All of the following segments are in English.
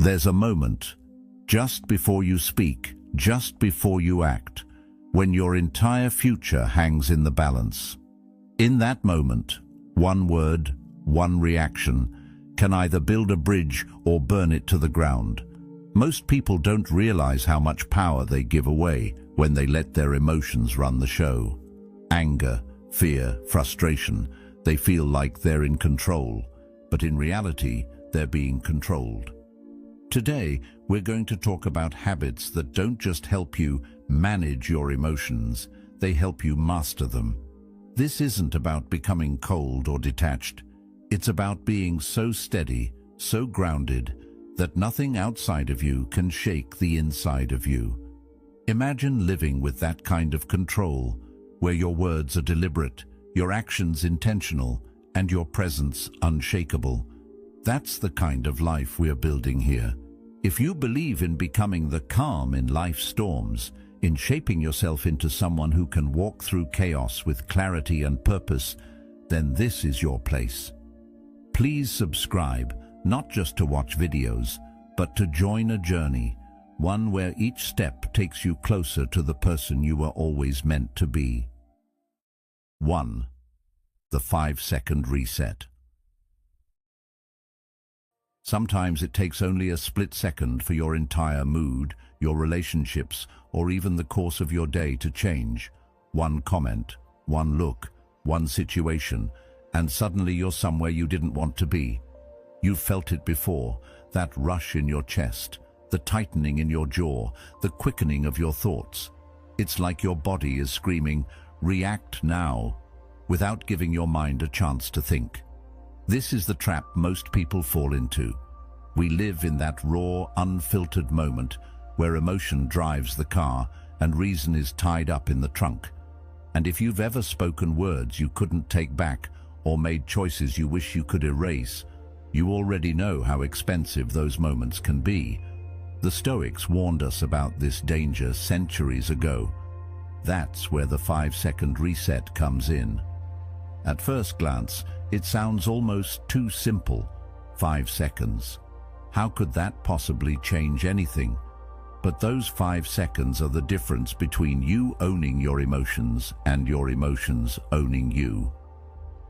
There's a moment, just before you speak, just before you act, when your entire future hangs in the balance. In that moment, one word, one reaction, can either build a bridge or burn it to the ground. Most people don't realize how much power they give away when they let their emotions run the show. Anger, fear, frustration, they feel like they're in control, but in reality, they're being controlled. Today, we're going to talk about habits that don't just help you manage your emotions, they help you master them. This isn't about becoming cold or detached. It's about being so steady, so grounded, that nothing outside of you can shake the inside of you. Imagine living with that kind of control, where your words are deliberate, your actions intentional, and your presence unshakable. That's the kind of life we're building here. If you believe in becoming the calm in life's storms, in shaping yourself into someone who can walk through chaos with clarity and purpose, then this is your place. Please subscribe, not just to watch videos, but to join a journey, one where each step takes you closer to the person you were always meant to be. 1. The 5-second reset. Sometimes it takes only a split second for your entire mood, your relationships, or even the course of your day to change. One comment, one look, one situation, and suddenly you're somewhere you didn't want to be. You've felt it before, that rush in your chest, the tightening in your jaw, the quickening of your thoughts. It's like your body is screaming, "React now," without giving your mind a chance to think. This is the trap most people fall into. We live in that raw, unfiltered moment where emotion drives the car and reason is tied up in the trunk. And if you've ever spoken words you couldn't take back or made choices you wish you could erase, you already know how expensive those moments can be. The Stoics warned us about this danger centuries ago. That's where the 5-second reset comes in. At first glance, it sounds almost too simple. 5 seconds. How could that possibly change anything? But those 5 seconds are the difference between you owning your emotions and your emotions owning you.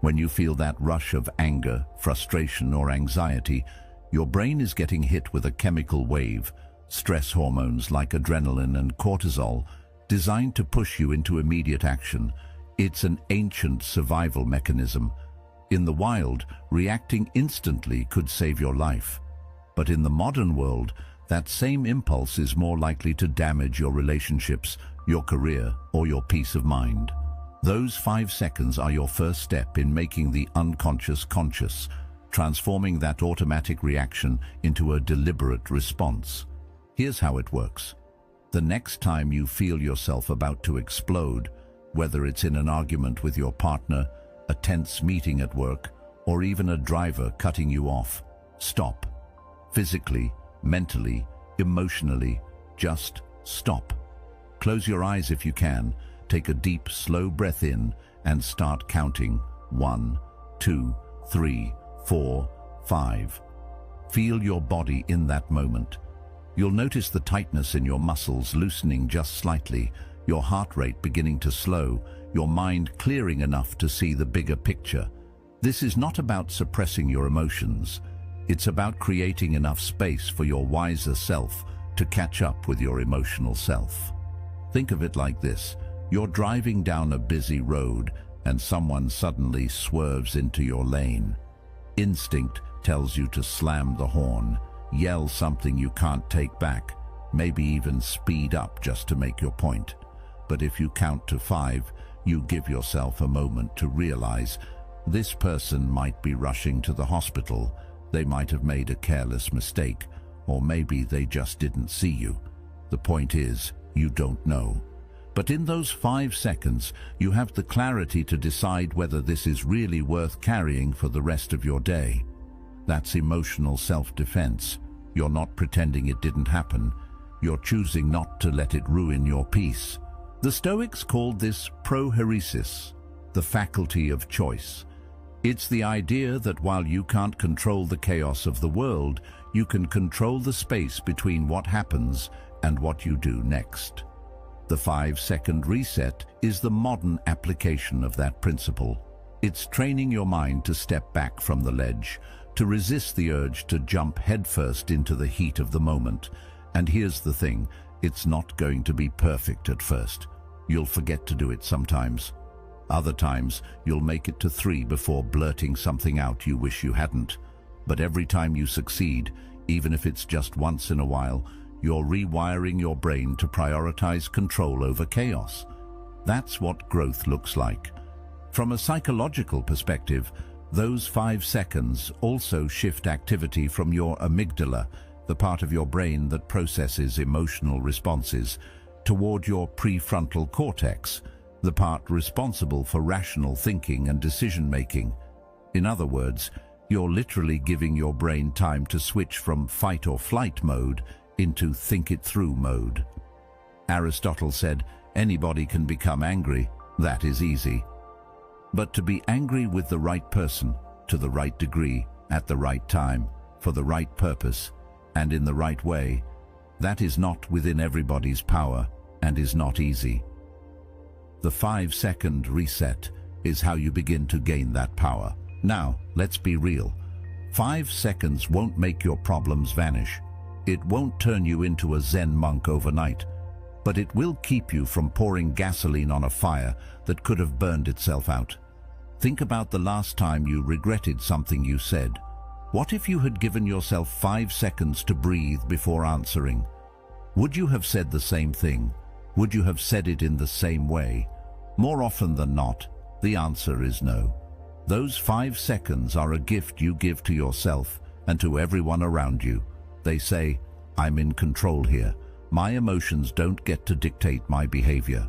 When you feel that rush of anger, frustration, or anxiety, your brain is getting hit with a chemical wave, stress hormones like adrenaline and cortisol, designed to push you into immediate action. It's an ancient survival mechanism. In the wild, reacting instantly could save your life. But in the modern world, that same impulse is more likely to damage your relationships, your career, or your peace of mind. Those 5 seconds are your first step in making the unconscious conscious, transforming that automatic reaction into a deliberate response. Here's how it works. The next time you feel yourself about to explode, whether it's in an argument with your partner, a tense meeting at work, or even a driver cutting you off, stop. Physically, mentally, emotionally, just stop. Close your eyes if you can, take a deep, slow breath in, and start counting. 1, 2, 3, 4, 5. Feel your body in that moment. You'll notice the tightness in your muscles loosening just slightly, your heart rate beginning to slow, your mind clearing enough to see the bigger picture. This is not about suppressing your emotions. It's about creating enough space for your wiser self to catch up with your emotional self. Think of it like this. You're driving down a busy road and someone suddenly swerves into your lane. Instinct tells you to slam the horn, yell something you can't take back, maybe even speed up just to make your point. But if you count to 5, you give yourself a moment to realize this person might be rushing to the hospital, they might have made a careless mistake, or maybe they just didn't see you. The point is, you don't know. But in those 5 seconds, you have the clarity to decide whether this is really worth carrying for the rest of your day. That's emotional self-defense. You're not pretending it didn't happen. You're choosing not to let it ruin your peace. The Stoics called this prohairesis, the faculty of choice. It's the idea that while you can't control the chaos of the world, you can control the space between what happens and what you do next. The 5-second reset is the modern application of that principle. It's training your mind to step back from the ledge, to resist the urge to jump headfirst into the heat of the moment. And here's the thing, it's not going to be perfect at first. You'll forget to do it sometimes. Other times, you'll make it to 3 before blurting something out you wish you hadn't. But every time you succeed, even if it's just once in a while, you're rewiring your brain to prioritize control over chaos. That's what growth looks like. From a psychological perspective, those 5 seconds also shift activity from your amygdala, the part of your brain that processes emotional responses, toward your prefrontal cortex, the part responsible for rational thinking and decision-making. In other words, you're literally giving your brain time to switch from fight or flight mode into think it through mode. Aristotle said, anybody can become angry, that is easy. But to be angry with the right person, to the right degree, at the right time, for the right purpose, and in the right way, that is not within everybody's power and is not easy. The 5-second reset is how you begin to gain that power. Now, let's be real. 5 seconds won't make your problems vanish. It won't turn you into a Zen monk overnight, but it will keep you from pouring gasoline on a fire that could have burned itself out. Think about the last time you regretted something you said. What if you had given yourself 5 seconds to breathe before answering? Would you have said the same thing? Would you have said it in the same way? More often than not, the answer is no. Those 5 seconds are a gift you give to yourself and to everyone around you. They say, I'm in control here. My emotions don't get to dictate my behavior.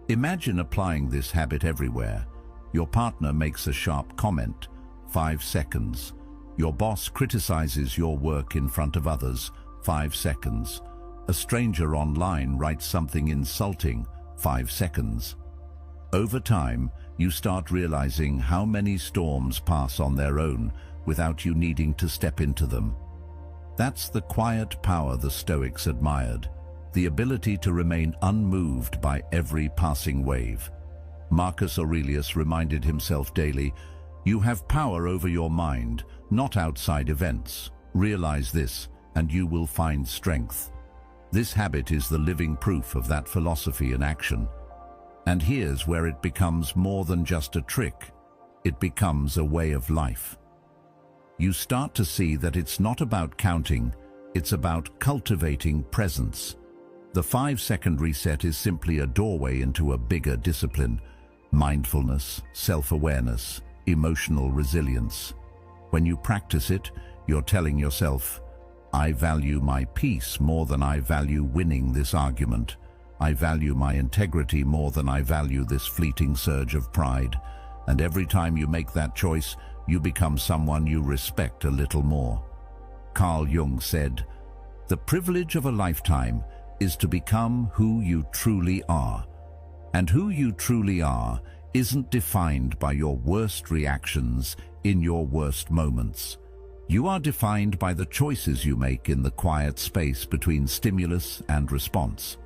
Imagine applying this habit everywhere. Your partner makes a sharp comment, 5 seconds. Your boss criticizes your work in front of others, 5 seconds. A stranger online writes something insulting, 5 seconds. Over time, you start realizing how many storms pass on their own without you needing to step into them. That's the quiet power the Stoics admired, the ability to remain unmoved by every passing wave. Marcus Aurelius reminded himself daily, you have power over your mind, not outside events. Realize this, and you will find strength. This habit is the living proof of that philosophy in action. And here's where it becomes more than just a trick. It becomes a way of life. You start to see that it's not about counting, it's about cultivating presence. The 5-second reset is simply a doorway into a bigger discipline: mindfulness, self-awareness, emotional resilience. When you practice it, you're telling yourself, I value my peace more than I value winning this argument. I value my integrity more than I value this fleeting surge of pride. And every time you make that choice, you become someone you respect a little more. Carl Jung said, the privilege of a lifetime is to become who you truly are. And who you truly are isn't defined by your worst reactions in your worst moments. You are defined by the choices you make in the quiet space between stimulus and response.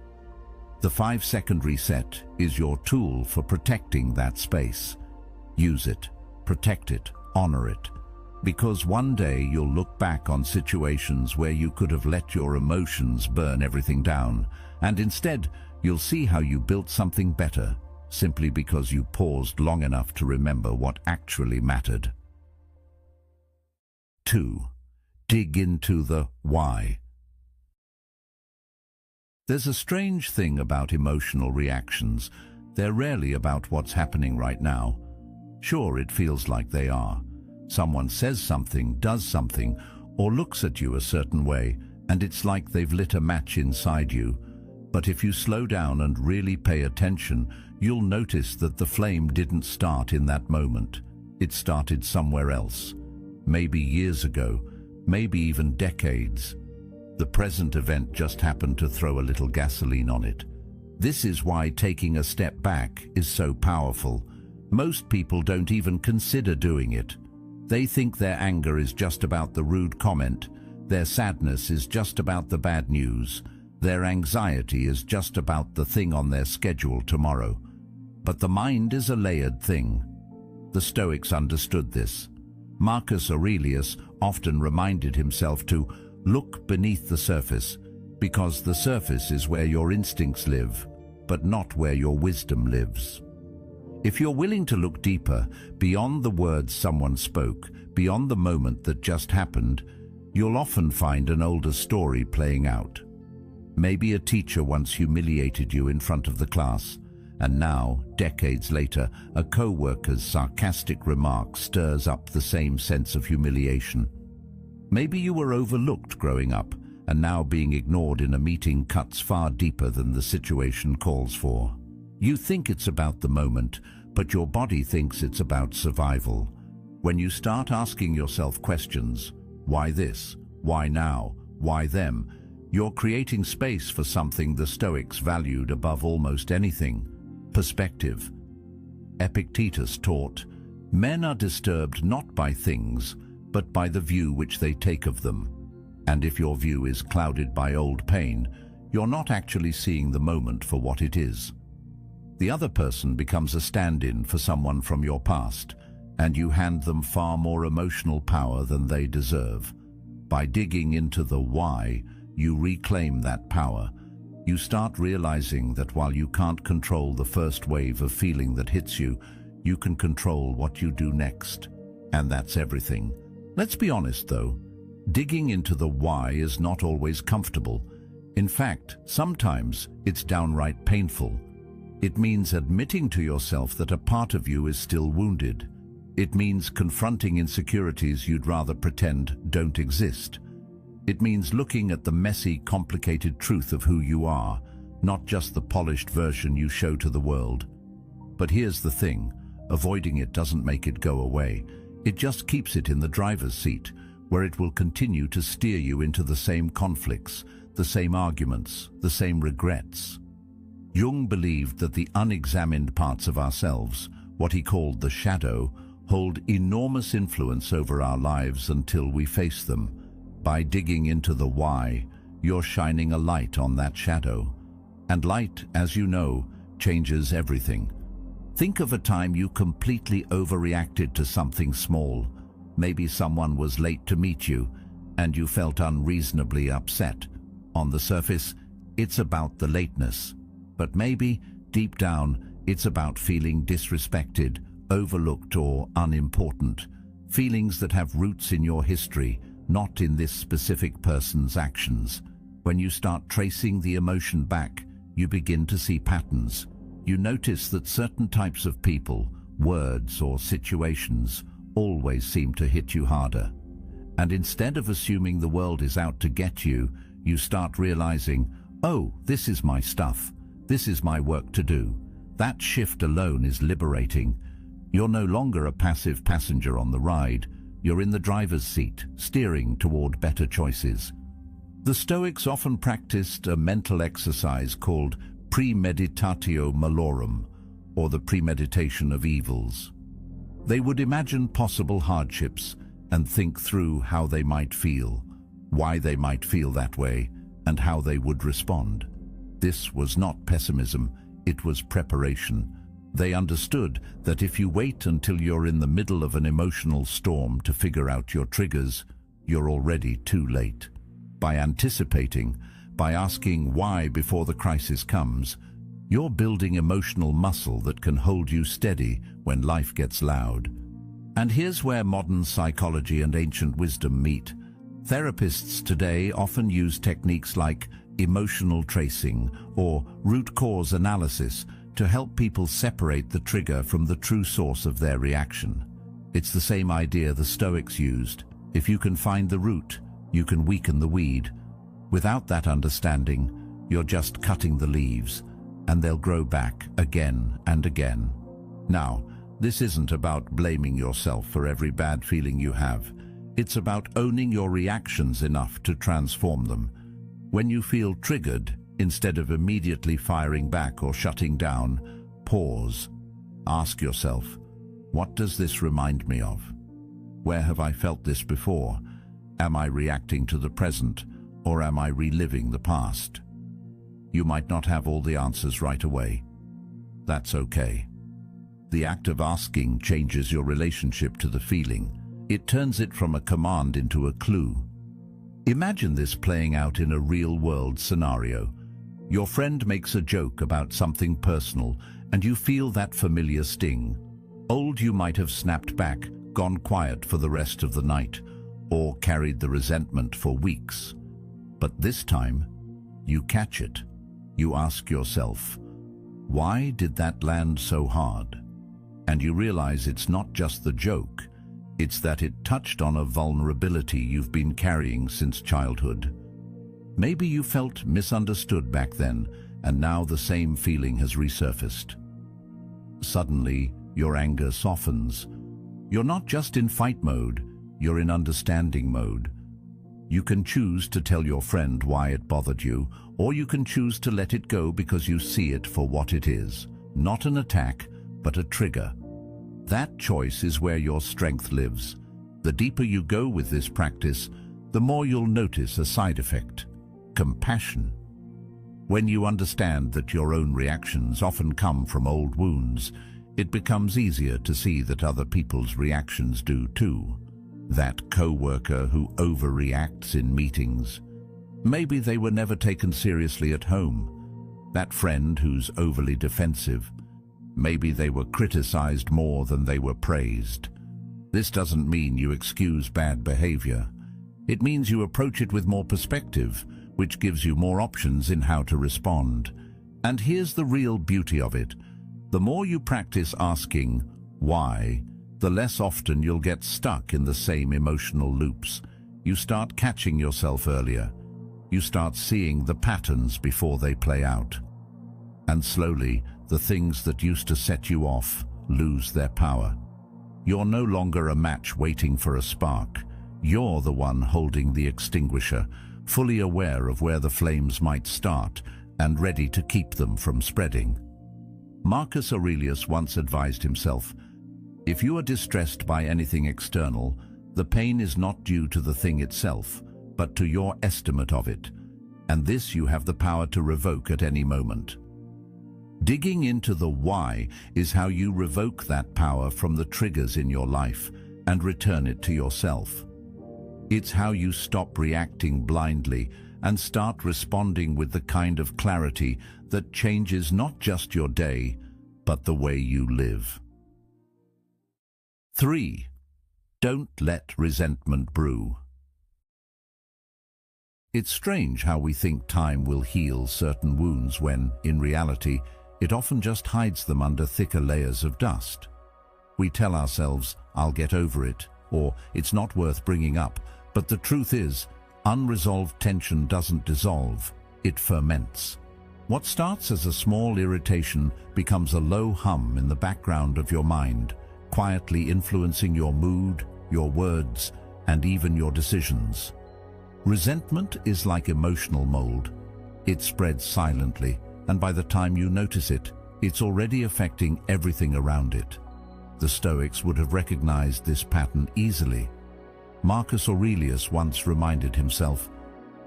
The 5-second reset is your tool for protecting that space. Use it, protect it, honor it. Because one day you'll look back on situations where you could have let your emotions burn everything down, and instead you'll see how you built something better, simply because you paused long enough to remember what actually mattered. 2. Dig into the why. There's a strange thing about emotional reactions. They're rarely about what's happening right now. Sure, it feels like they are. Someone says something, does something, or looks at you a certain way, and it's like they've lit a match inside you. But if you slow down and really pay attention, you'll notice that the flame didn't start in that moment. It started somewhere else. Maybe years ago, maybe even decades. The present event just happened to throw a little gasoline on it. This is why taking a step back is so powerful. Most people don't even consider doing it. They think their anger is just about the rude comment. Their sadness is just about the bad news. Their anxiety is just about the thing on their schedule tomorrow. But the mind is a layered thing. The Stoics understood this. Marcus Aurelius often reminded himself to look beneath the surface, because the surface is where your instincts live, but not where your wisdom lives. If you're willing to look deeper, beyond the words someone spoke, beyond the moment that just happened, you'll often find an older story playing out. Maybe a teacher once humiliated you in front of the class, and now, decades later, a co-worker's sarcastic remark stirs up the same sense of humiliation. Maybe you were overlooked growing up, and now being ignored in a meeting cuts far deeper than the situation calls for. You think it's about the moment, but your body thinks it's about survival. When you start asking yourself questions, why this? Why now? Why them? You're creating space for something the Stoics valued above almost anything: perspective. Epictetus taught, men are disturbed not by things, but by the view which they take of them. And if your view is clouded by old pain, you're not actually seeing the moment for what it is. The other person becomes a stand-in for someone from your past, and you hand them far more emotional power than they deserve. By digging into the why, you reclaim that power. You start realizing that while you can't control the first wave of feeling that hits you, you can control what you do next. And that's everything. Let's be honest though, digging into the why is not always comfortable. In fact, sometimes it's downright painful. It means admitting to yourself that a part of you is still wounded. It means confronting insecurities you'd rather pretend don't exist. It means looking at the messy, complicated truth of who you are, not just the polished version you show to the world. But here's the thing, avoiding it doesn't make it go away. It just keeps it in the driver's seat, where it will continue to steer you into the same conflicts, the same arguments, the same regrets. Jung believed that the unexamined parts of ourselves, what he called the shadow, hold enormous influence over our lives until we face them. By digging into the why, you're shining a light on that shadow. And light, as you know, changes everything. Think of a time you completely overreacted to something small. Maybe someone was late to meet you, and you felt unreasonably upset. On the surface, it's about the lateness. But maybe, deep down, it's about feeling disrespected, overlooked, or unimportant. Feelings that have roots in your history, not in this specific person's actions. When you start tracing the emotion back, you begin to see patterns. You notice that certain types of people, words, or situations always seem to hit you harder. And instead of assuming the world is out to get you, you start realizing, oh, this is my stuff. This is my work to do. That shift alone is liberating. You're no longer a passive passenger on the ride. You're in the driver's seat, steering toward better choices. The Stoics often practiced a mental exercise called premeditatio malorum, or the premeditation of evils. They would imagine possible hardships and think through how they might feel, why they might feel that way, and how they would respond. This was not pessimism, it was preparation. They understood that if you wait until you're in the middle of an emotional storm to figure out your triggers, you're already too late. By anticipating, by asking why before the crisis comes, you're building emotional muscle that can hold you steady when life gets loud. And here's where modern psychology and ancient wisdom meet. Therapists today often use techniques like emotional tracing or root cause analysis to help people separate the trigger from the true source of their reaction. It's the same idea the Stoics used. If you can find the root, you can weaken the weed. Without that understanding, you're just cutting the leaves, and they'll grow back again and again. Now, this isn't about blaming yourself for every bad feeling you have. It's about owning your reactions enough to transform them. When you feel triggered, instead of immediately firing back or shutting down, pause. Ask yourself, what does this remind me of? Where have I felt this before? Am I reacting to the present, or am I reliving the past? You might not have all the answers right away. That's okay. The act of asking changes your relationship to the feeling. It turns it from a command into a clue. Imagine this playing out in a real-world scenario. Your friend makes a joke about something personal, and you feel that familiar sting. Old, you might have snapped back, gone quiet for the rest of the night, or carried the resentment for weeks. But this time, you catch it. You ask yourself, why did that land so hard? And you realize it's not just the joke, it's that it touched on a vulnerability you've been carrying since childhood. Maybe you felt misunderstood back then, and now the same feeling has resurfaced. Suddenly, your anger softens. You're not just in fight mode, you're in understanding mode. You can choose to tell your friend why it bothered you, or you can choose to let it go because you see it for what it is, not an attack, but a trigger. That choice is where your strength lives. The deeper you go with this practice, the more you'll notice a side effect: compassion. When you understand that your own reactions often come from old wounds, it becomes easier to see that other people's reactions do too. That co-worker who overreacts in meetings, maybe they were never taken seriously at home. That friend who's overly defensive, maybe they were criticized more than they were praised. This doesn't mean you excuse bad behavior. It means you approach it with more perspective, which gives you more options in how to respond. And here's the real beauty of it. The more you practice asking why, the less often you'll get stuck in the same emotional loops. You start catching yourself earlier. You start seeing the patterns before they play out. And slowly, the things that used to set you off lose their power. You're no longer a match waiting for a spark. You're the one holding the extinguisher, fully aware of where the flames might start and ready to keep them from spreading. Marcus Aurelius once advised himself, if you are distressed by anything external, the pain is not due to the thing itself, but to your estimate of it, and this you have the power to revoke at any moment. Digging into the why is how you revoke that power from the triggers in your life and return it to yourself. It's how you stop reacting blindly and start responding with the kind of clarity that changes not just your day, but the way you live. 3. Don't let resentment brew. It's strange how we think time will heal certain wounds when, in reality, it often just hides them under thicker layers of dust. We tell ourselves, I'll get over it, or it's not worth bringing up, but the truth is, unresolved tension doesn't dissolve, it ferments. What starts as a small irritation becomes a low hum in the background of your mind, quietly influencing your mood, your words, and even your decisions. Resentment is like emotional mold. It spreads silently, and by the time you notice it, it's already affecting everything around it. The Stoics would have recognized this pattern easily. Marcus Aurelius once reminded himself,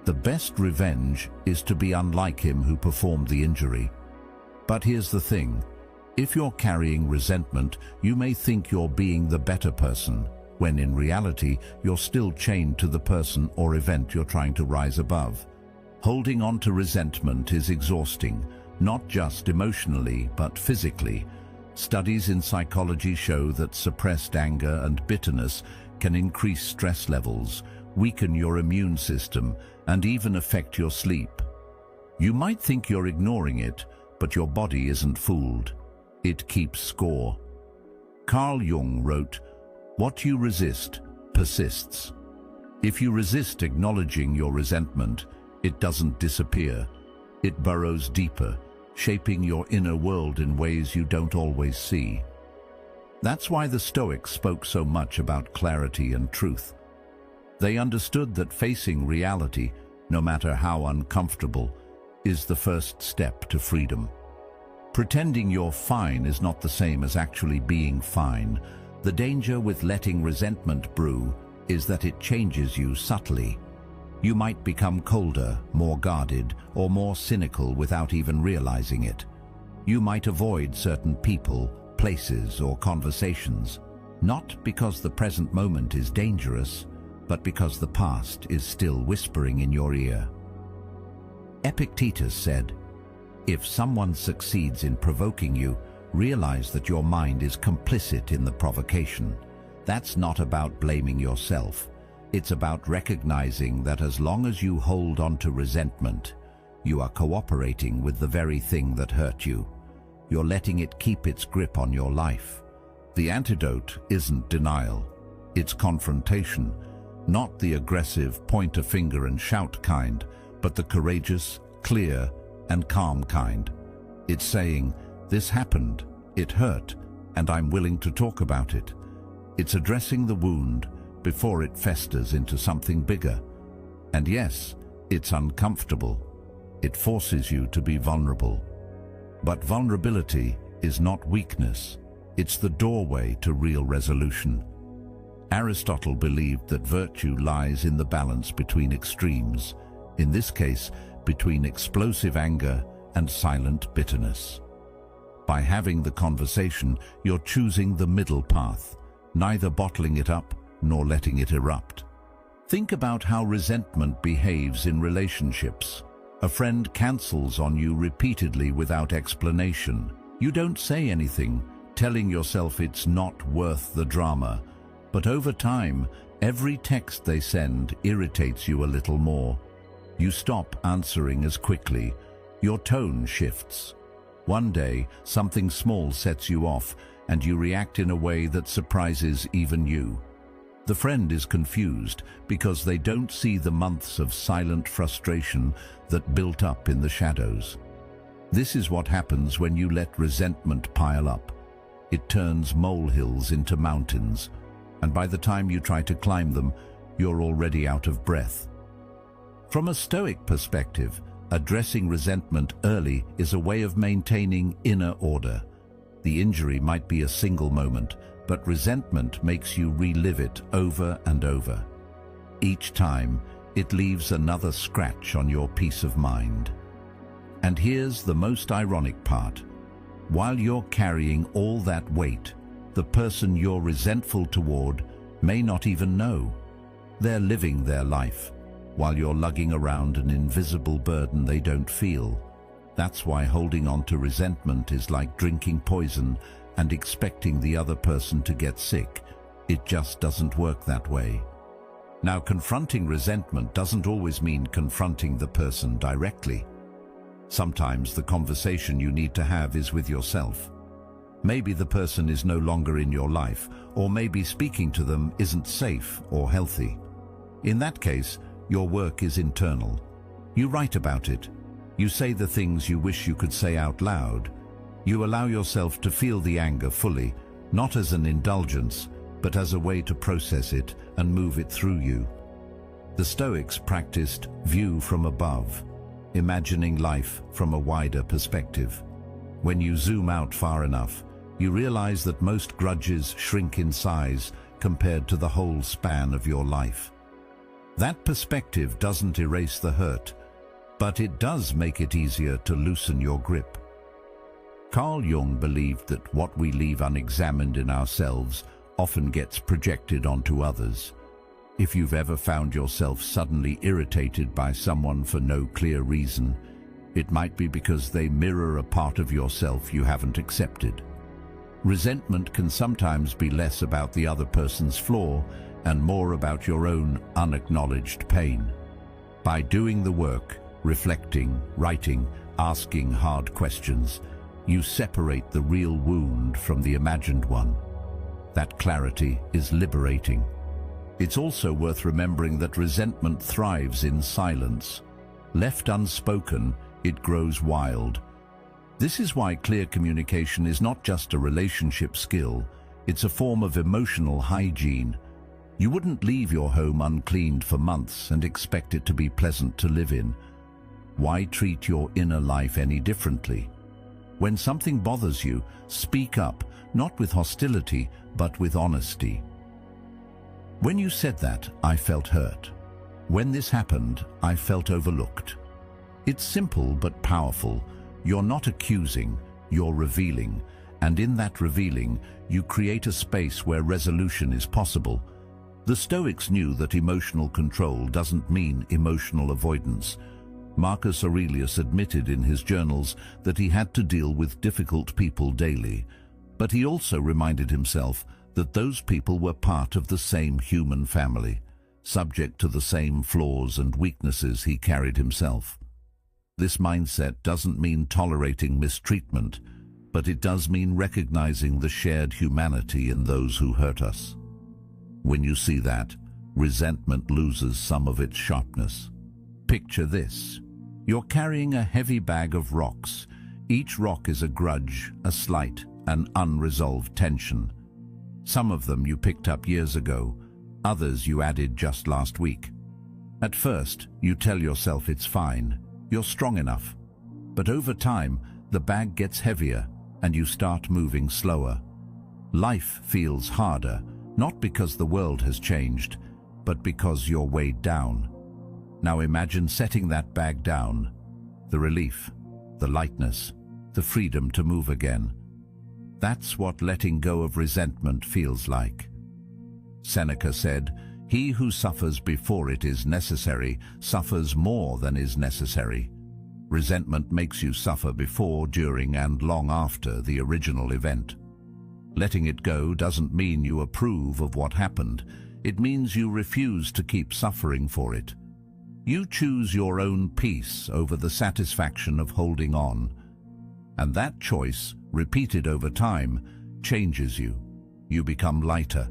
"The best revenge is to be unlike him who performed the injury." But here's the thing. If you're carrying resentment, you may think you're being the better person, when in reality, you're still chained to the person or event you're trying to rise above. Holding on to resentment is exhausting, not just emotionally, but physically. Studies in psychology show that suppressed anger and bitterness can increase stress levels, weaken your immune system, and even affect your sleep. You might think you're ignoring it, but your body isn't fooled. It keeps score. Carl Jung wrote, "What you resist persists." If you resist acknowledging your resentment, it doesn't disappear. It burrows deeper, shaping your inner world in ways you don't always see. That's why the Stoics spoke so much about clarity and truth. They understood that facing reality, no matter how uncomfortable, is the first step to freedom. Pretending you're fine is not the same as actually being fine. The danger with letting resentment brew is that it changes you subtly. You might become colder, more guarded, or more cynical without even realizing it. You might avoid certain people, places, or conversations, not because the present moment is dangerous, but because the past is still whispering in your ear. Epictetus said, "If someone succeeds in provoking you, realize that your mind is complicit in the provocation." That's not about blaming yourself. It's about recognizing that as long as you hold on to resentment, you are cooperating with the very thing that hurt you. You're letting it keep its grip on your life. The antidote isn't denial. It's confrontation, not the aggressive point a finger and shout kind, but the courageous, clear, and calm kind. It's saying, "This happened, it hurt, and I'm willing to talk about it." It's addressing the wound before it festers into something bigger. And yes, it's uncomfortable. It forces you to be vulnerable. But vulnerability is not weakness. It's the doorway to real resolution. Aristotle believed that virtue lies in the balance between extremes, in this case, between explosive anger and silent bitterness. By having the conversation, you're choosing the middle path, neither bottling it up nor letting it erupt. Think about how resentment behaves in relationships. A friend cancels on you repeatedly without explanation. You don't say anything, telling yourself it's not worth the drama. But over time, every text they send irritates you a little more. You stop answering as quickly. Your tone shifts. One day, something small sets you off, and you react in a way that surprises even you. The friend is confused because they don't see the months of silent frustration that built up in the shadows. This is what happens when you let resentment pile up. It turns molehills into mountains, and by the time you try to climb them, you're already out of breath. From a Stoic perspective, addressing resentment early is a way of maintaining inner order. The injury might be a single moment, but resentment makes you relive it over and over. Each time, it leaves another scratch on your peace of mind. And here's the most ironic part. While you're carrying all that weight, the person you're resentful toward may not even know. They're living their life, while you're lugging around an invisible burden they don't feel. That's why holding on to resentment is like drinking poison and expecting the other person to get sick. It just doesn't work that way. Now, confronting resentment doesn't always mean confronting the person directly. Sometimes the conversation you need to have is with yourself. Maybe the person is no longer in your life, or maybe speaking to them isn't safe or healthy. In that case, your work is internal. You write about it. You say the things you wish you could say out loud. You allow yourself to feel the anger fully, not as an indulgence, but as a way to process it and move it through you. The Stoics practiced view from above, imagining life from a wider perspective. When you zoom out far enough, you realize that most grudges shrink in size compared to the whole span of your life. That perspective doesn't erase the hurt, but it does make it easier to loosen your grip. Carl Jung believed that what we leave unexamined in ourselves often gets projected onto others. If you've ever found yourself suddenly irritated by someone for no clear reason, it might be because they mirror a part of yourself you haven't accepted. Resentment can sometimes be less about the other person's flaw and more about your own unacknowledged pain. By doing the work, reflecting, writing, asking hard questions, you separate the real wound from the imagined one. That clarity is liberating. It's also worth remembering that resentment thrives in silence. Left unspoken, it grows wild. This is why clear communication is not just a relationship skill, it's a form of emotional hygiene. You wouldn't leave your home uncleaned for months and expect it to be pleasant to live in. Why treat your inner life any differently? When something bothers you, speak up, not with hostility, but with honesty. When you said that, I felt hurt. When this happened, I felt overlooked. It's simple but powerful. You're not accusing, you're revealing. And in that revealing, you create a space where resolution is possible. The Stoics knew that emotional control doesn't mean emotional avoidance. Marcus Aurelius admitted in his journals that he had to deal with difficult people daily, but he also reminded himself that those people were part of the same human family, subject to the same flaws and weaknesses he carried himself. This mindset doesn't mean tolerating mistreatment, but it does mean recognizing the shared humanity in those who hurt us. When you see that, resentment loses some of its sharpness. Picture this. You're carrying a heavy bag of rocks. Each rock is a grudge, a slight, an unresolved tension. Some of them you picked up years ago, others you added just last week. At first, you tell yourself it's fine, you're strong enough. But over time, the bag gets heavier and you start moving slower. Life feels harder, not because the world has changed, but because you're weighed down. Now imagine setting that bag down. The relief, the lightness, the freedom to move again. That's what letting go of resentment feels like. Seneca said, "He who suffers before it is necessary suffers more than is necessary." Resentment makes you suffer before, during, and long after the original event. Letting it go doesn't mean you approve of what happened. It means you refuse to keep suffering for it. You choose your own peace over the satisfaction of holding on. And that choice, repeated over time, changes you. You become lighter,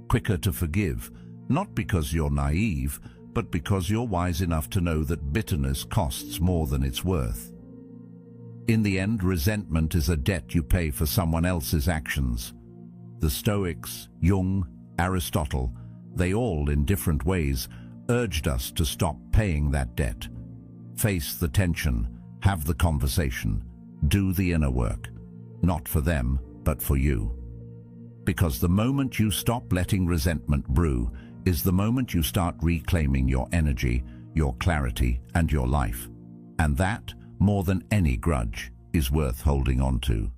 quicker to forgive, not because you're naive, but because you're wise enough to know that bitterness costs more than it's worth. In the end, resentment is a debt you pay for someone else's actions. The Stoics, Jung, Aristotle, they all, in different ways, urged us to stop paying that debt. Face the tension, have the conversation, do the inner work, not for them, but for you. Because the moment you stop letting resentment brew is the moment you start reclaiming your energy, your clarity, and your life. And that, more than any grudge, is worth holding on to.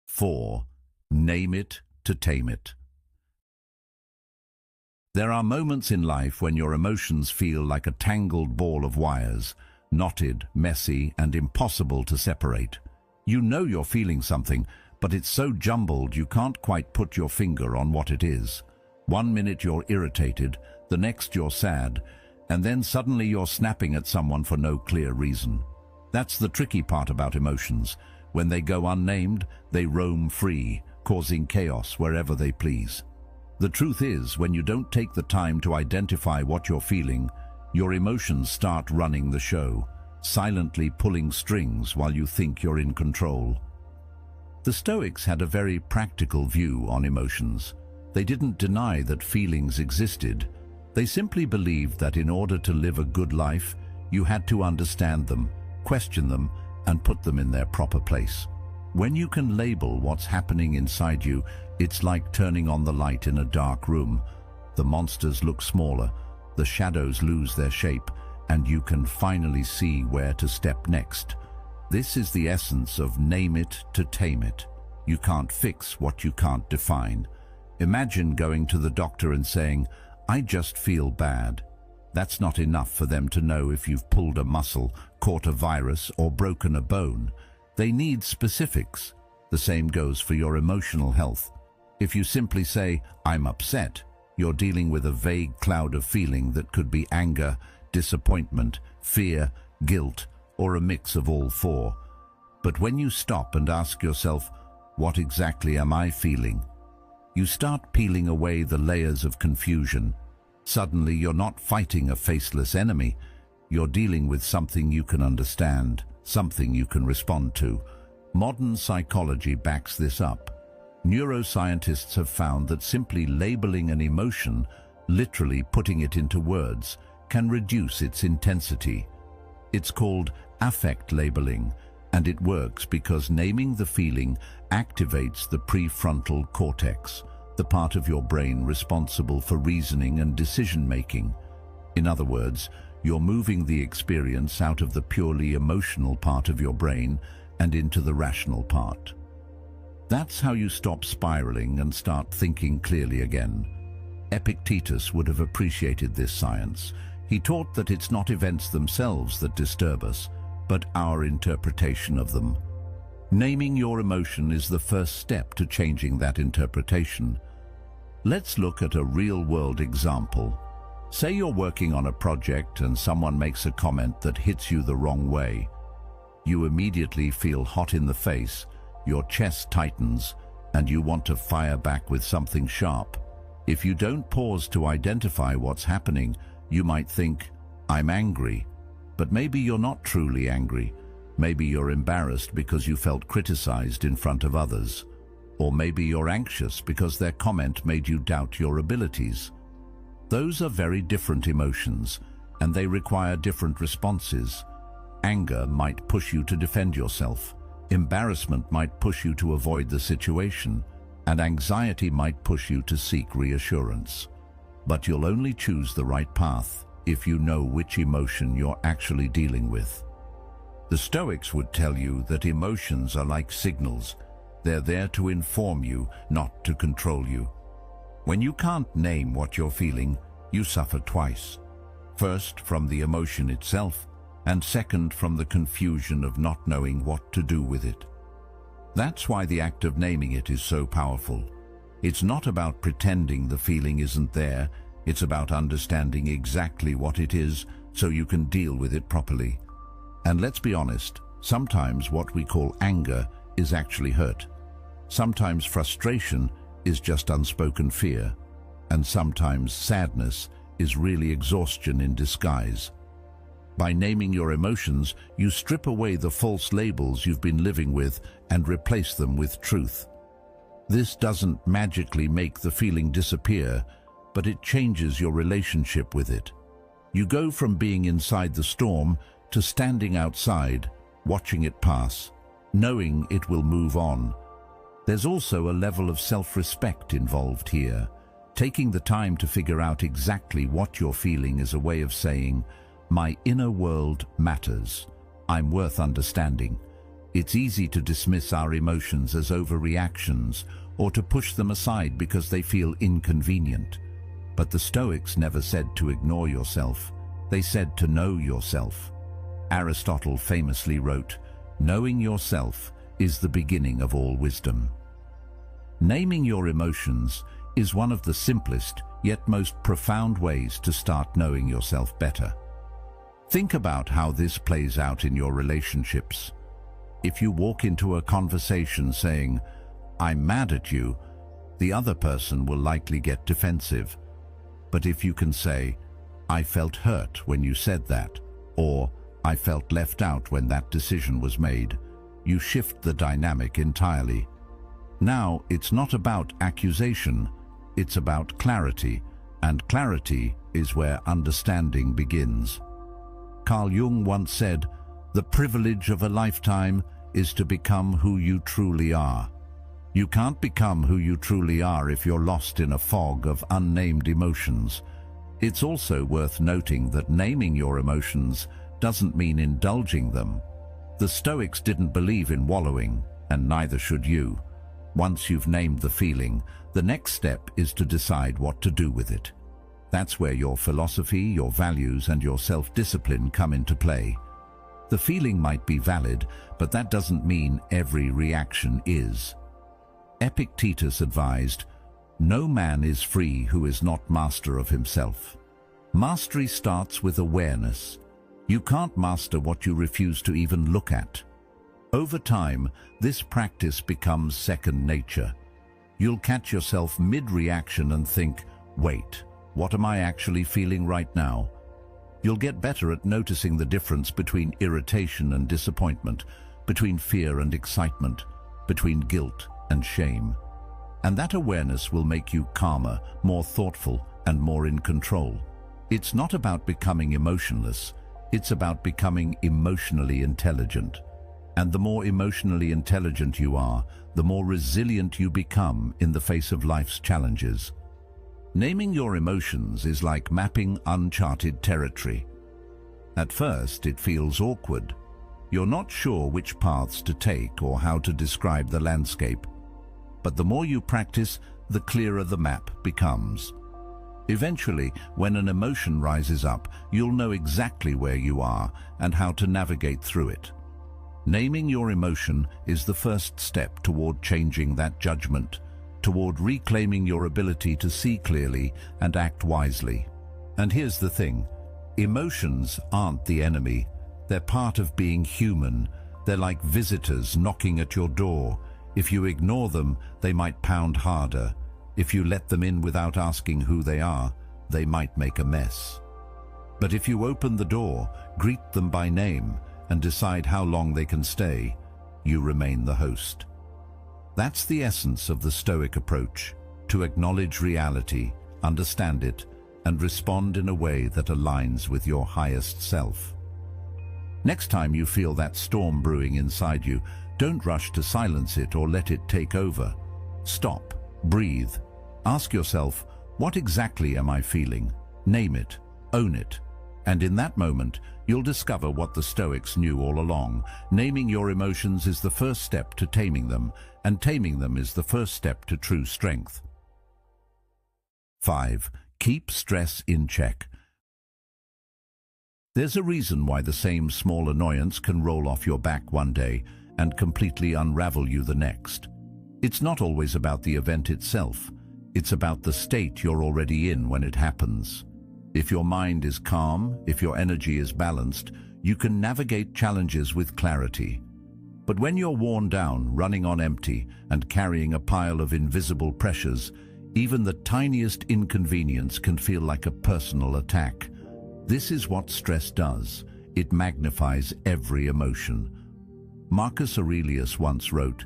4. Name it to tame it. There are moments in life when your emotions feel like a tangled ball of wires, knotted, messy, and impossible to separate. You know you're feeling something, but it's so jumbled you can't quite put your finger on what it is. One minute you're irritated, the next you're sad, and then suddenly you're snapping at someone for no clear reason. That's the tricky part about emotions. When they go unnamed, they roam free, causing chaos wherever they please. The truth is, when you don't take the time to identify what you're feeling, your emotions start running the show, silently pulling strings while you think you're in control. The Stoics had a very practical view on emotions. They didn't deny that feelings existed. They simply believed that in order to live a good life, you had to understand them, question them, and put them in their proper place. When you can label what's happening inside you, it's like turning on the light in a dark room. The monsters look smaller, the shadows lose their shape, and you can finally see where to step next. This is the essence of name it to tame it. You can't fix what you can't define. Imagine going to the doctor and saying, "I just feel bad." That's not enough for them to know if you've pulled a muscle, caught a virus, or broken a bone. They need specifics. The same goes for your emotional health. If you simply say, "I'm upset," you're dealing with a vague cloud of feeling that could be anger, disappointment, fear, guilt, or a mix of all four. But when you stop and ask yourself, "What exactly am I feeling?" you start peeling away the layers of confusion. Suddenly you're not fighting a faceless enemy. You're dealing with something you can understand, something you can respond to. Modern psychology backs this up. Neuroscientists have found that simply labeling an emotion, literally putting it into words, can reduce its intensity. It's called affect labeling, and it works because naming the feeling activates the prefrontal cortex, the part of your brain responsible for reasoning and decision-making. In other words, you're moving the experience out of the purely emotional part of your brain and into the rational part. That's how you stop spiraling and start thinking clearly again. Epictetus would have appreciated this science. He taught that it's not events themselves that disturb us, but our interpretation of them. Naming your emotion is the first step to changing that interpretation. Let's look at a real-world example. Say you're working on a project and someone makes a comment that hits you the wrong way. You immediately feel hot in the face, your chest tightens, and you want to fire back with something sharp. If you don't pause to identify what's happening, you might think, "I'm angry." But maybe you're not truly angry. Maybe you're embarrassed because you felt criticized in front of others. Or maybe you're anxious because their comment made you doubt your abilities. Those are very different emotions, and they require different responses. Anger might push you to defend yourself. Embarrassment might push you to avoid the situation, and anxiety might push you to seek reassurance. But you'll only choose the right path if you know which emotion you're actually dealing with. The Stoics would tell you that emotions are like signals. They're there to inform you, not to control you. When you can't name what you're feeling, you suffer twice. First, from the emotion itself, and second, from the confusion of not knowing what to do with it. That's why the act of naming it is so powerful. It's not about pretending the feeling isn't there, it's about understanding exactly what it is so you can deal with it properly. And let's be honest, sometimes what we call anger is actually hurt. Sometimes frustration is just unspoken fear. And sometimes sadness is really exhaustion in disguise. By naming your emotions, you strip away the false labels you've been living with and replace them with truth. This doesn't magically make the feeling disappear, but it changes your relationship with it. You go from being inside the storm to standing outside, watching it pass, knowing it will move on. There's also a level of self-respect involved here. Taking the time to figure out exactly what you're feeling is a way of saying, "My inner world matters. I'm worth understanding." It's easy to dismiss our emotions as overreactions or to push them aside because they feel inconvenient. But the Stoics never said to ignore yourself. They said to know yourself. Aristotle famously wrote, "Knowing yourself is the beginning of all wisdom." Naming your emotions is one of the simplest yet most profound ways to start knowing yourself better. Think about how this plays out in your relationships. If you walk into a conversation saying, "I'm mad at you," the other person will likely get defensive. But if you can say, "I felt hurt when you said that," or "I felt left out when that decision was made," you shift the dynamic entirely. Now, it's not about accusation, it's about clarity, and clarity is where understanding begins. Carl Jung once said, "The privilege of a lifetime is to become who you truly are." You can't become who you truly are if you're lost in a fog of unnamed emotions. It's also worth noting that naming your emotions doesn't mean indulging them. The Stoics didn't believe in wallowing, and neither should you. Once you've named the feeling, the next step is to decide what to do with it. That's where your philosophy, your values, and your self-discipline come into play. The feeling might be valid, but that doesn't mean every reaction is. Epictetus advised, "No man is free who is not master of himself." Mastery starts with awareness. You can't master what you refuse to even look at. Over time, this practice becomes second nature. You'll catch yourself mid-reaction and think, "Wait, what am I actually feeling right now?" You'll get better at noticing the difference between irritation and disappointment, between fear and excitement, between guilt and shame. And that awareness will make you calmer, more thoughtful, and more in control. It's not about becoming emotionless, it's about becoming emotionally intelligent. And the more emotionally intelligent you are, the more resilient you become in the face of life's challenges. Naming your emotions is like mapping uncharted territory. At first, it feels awkward. You're not sure which paths to take or how to describe the landscape. But the more you practice, the clearer the map becomes. Eventually, when an emotion rises up, you'll know exactly where you are and how to navigate through it. Naming your emotion is the first step toward changing that judgment, toward reclaiming your ability to see clearly and act wisely. And here's the thing, emotions aren't the enemy. They're part of being human. They're like visitors knocking at your door. If you ignore them, they might pound harder. If you let them in without asking who they are, they might make a mess. But if you open the door, greet them by name, and decide how long they can stay, you remain the host. That's the essence of the Stoic approach, to acknowledge reality, understand it, and respond in a way that aligns with your highest self. Next time you feel that storm brewing inside you, don't rush to silence it or let it take over. Stop, breathe, ask yourself, what exactly am I feeling? Name it, own it. And in that moment, you'll discover what the Stoics knew all along. Naming your emotions is the first step to taming them, and taming them is the first step to true strength. 5. Keep stress in check. There's a reason why the same small annoyance can roll off your back one day and completely unravel you the next. It's not always about the event itself. It's about the state you're already in when it happens. If your mind is calm, if your energy is balanced, you can navigate challenges with clarity. But when you're worn down, running on empty, and carrying a pile of invisible pressures, even the tiniest inconvenience can feel like a personal attack. This is what stress does. It magnifies every emotion. Marcus Aurelius once wrote,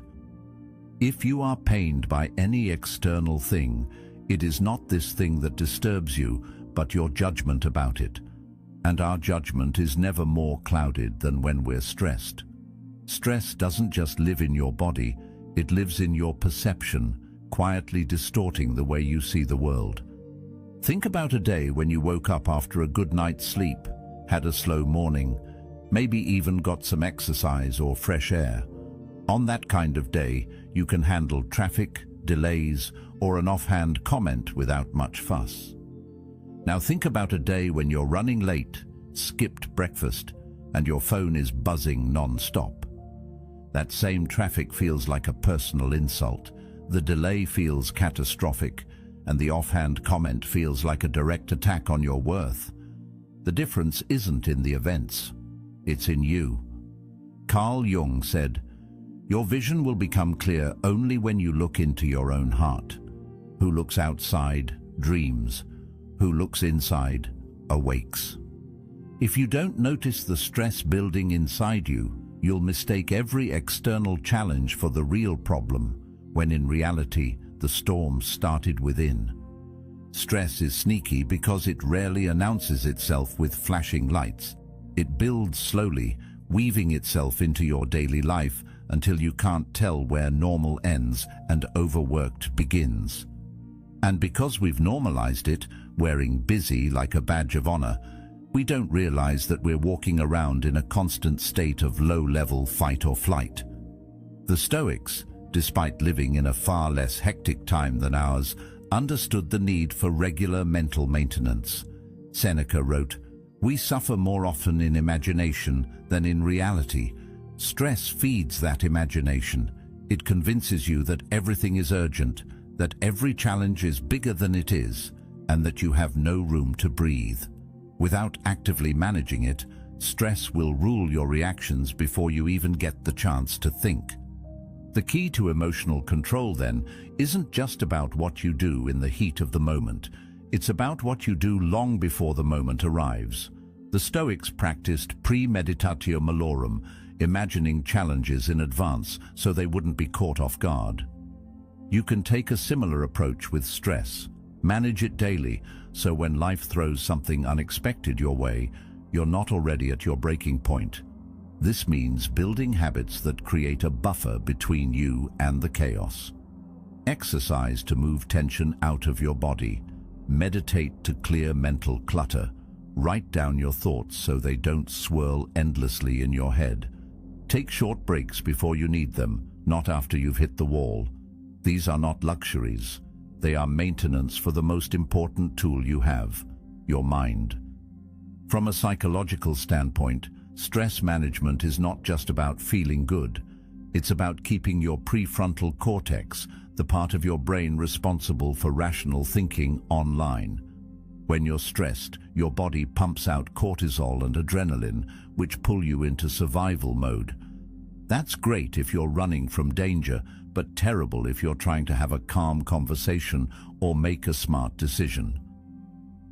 "If you are pained by any external thing, it is not this thing that disturbs you, but your judgment about it. And our judgment is never more clouded than when we're stressed." Stress doesn't just live in your body, it lives in your perception, quietly distorting the way you see the world. Think about a day when you woke up after a good night's sleep, had a slow morning, maybe even got some exercise or fresh air. On that kind of day, you can handle traffic, delays, or an offhand comment without much fuss. Now think about a day when you're running late, skipped breakfast, and your phone is buzzing non-stop. That same traffic feels like a personal insult, the delay feels catastrophic, and the offhand comment feels like a direct attack on your worth. The difference isn't in the events, it's in you. Carl Jung said, "Your vision will become clear only when you look into your own heart. Who looks outside dreams. Who looks inside awakes." If you don't notice the stress building inside you, you'll mistake every external challenge for the real problem, when in reality, the storm started within. Stress is sneaky because it rarely announces itself with flashing lights. It builds slowly, weaving itself into your daily life until you can't tell where normal ends and overworked begins. And because we've normalized it, wearing busy like a badge of honor, we don't realize that we're walking around in a constant state of low-level fight or flight. The Stoics, despite living in a far less hectic time than ours, understood the need for regular mental maintenance. Seneca wrote, "We suffer more often in imagination than in reality." Stress feeds that imagination. It convinces you that everything is urgent, that every challenge is bigger than it is, and that you have no room to breathe. Without actively managing it, stress will rule your reactions before you even get the chance to think. The key to emotional control, then, isn't just about what you do in the heat of the moment. It's about what you do long before the moment arrives. The Stoics practiced premeditatio malorum, imagining challenges in advance so they wouldn't be caught off guard. You can take a similar approach with stress. Manage it daily, so when life throws something unexpected your way, you're not already at your breaking point. This means building habits that create a buffer between you and the chaos. Exercise to move tension out of your body. Meditate to clear mental clutter. Write down your thoughts so they don't swirl endlessly in your head. Take short breaks before you need them, not after you've hit the wall. These are not luxuries. They are maintenance for the most important tool you have, your mind. From a psychological standpoint, stress management is not just about feeling good. It's about keeping your prefrontal cortex, the part of your brain responsible for rational thinking, online. When you're stressed, your body pumps out cortisol and adrenaline, which pull you into survival mode. That's great if you're running from danger, but terrible if you're trying to have a calm conversation or make a smart decision.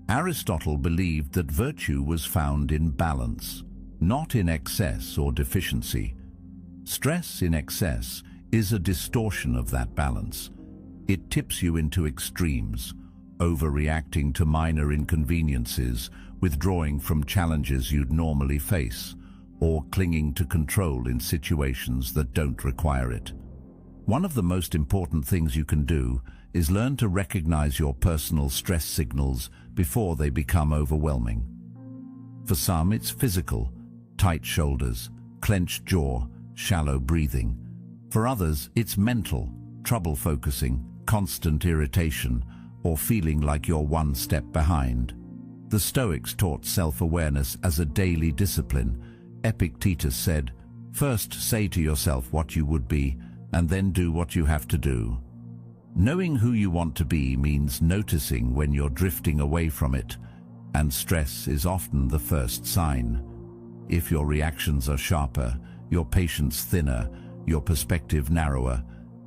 Aristotle believed that virtue was found in balance, not in excess or deficiency. Stress in excess is a distortion of that balance. It tips you into extremes, overreacting to minor inconveniences, withdrawing from challenges you'd normally face, or clinging to control in situations that don't require it. One of the most important things you can do is learn to recognize your personal stress signals before they become overwhelming. For some, it's physical: tight shoulders, clenched jaw, shallow breathing. For others, it's mental: trouble focusing, constant irritation, or feeling like you're one step behind. The Stoics taught self-awareness as a daily discipline. Epictetus said, "First say to yourself what you would be, and then do what you have to do." Knowing who you want to be means noticing when you're drifting away from it, and stress is often the first sign. If your reactions are sharper, your patience thinner, your perspective narrower,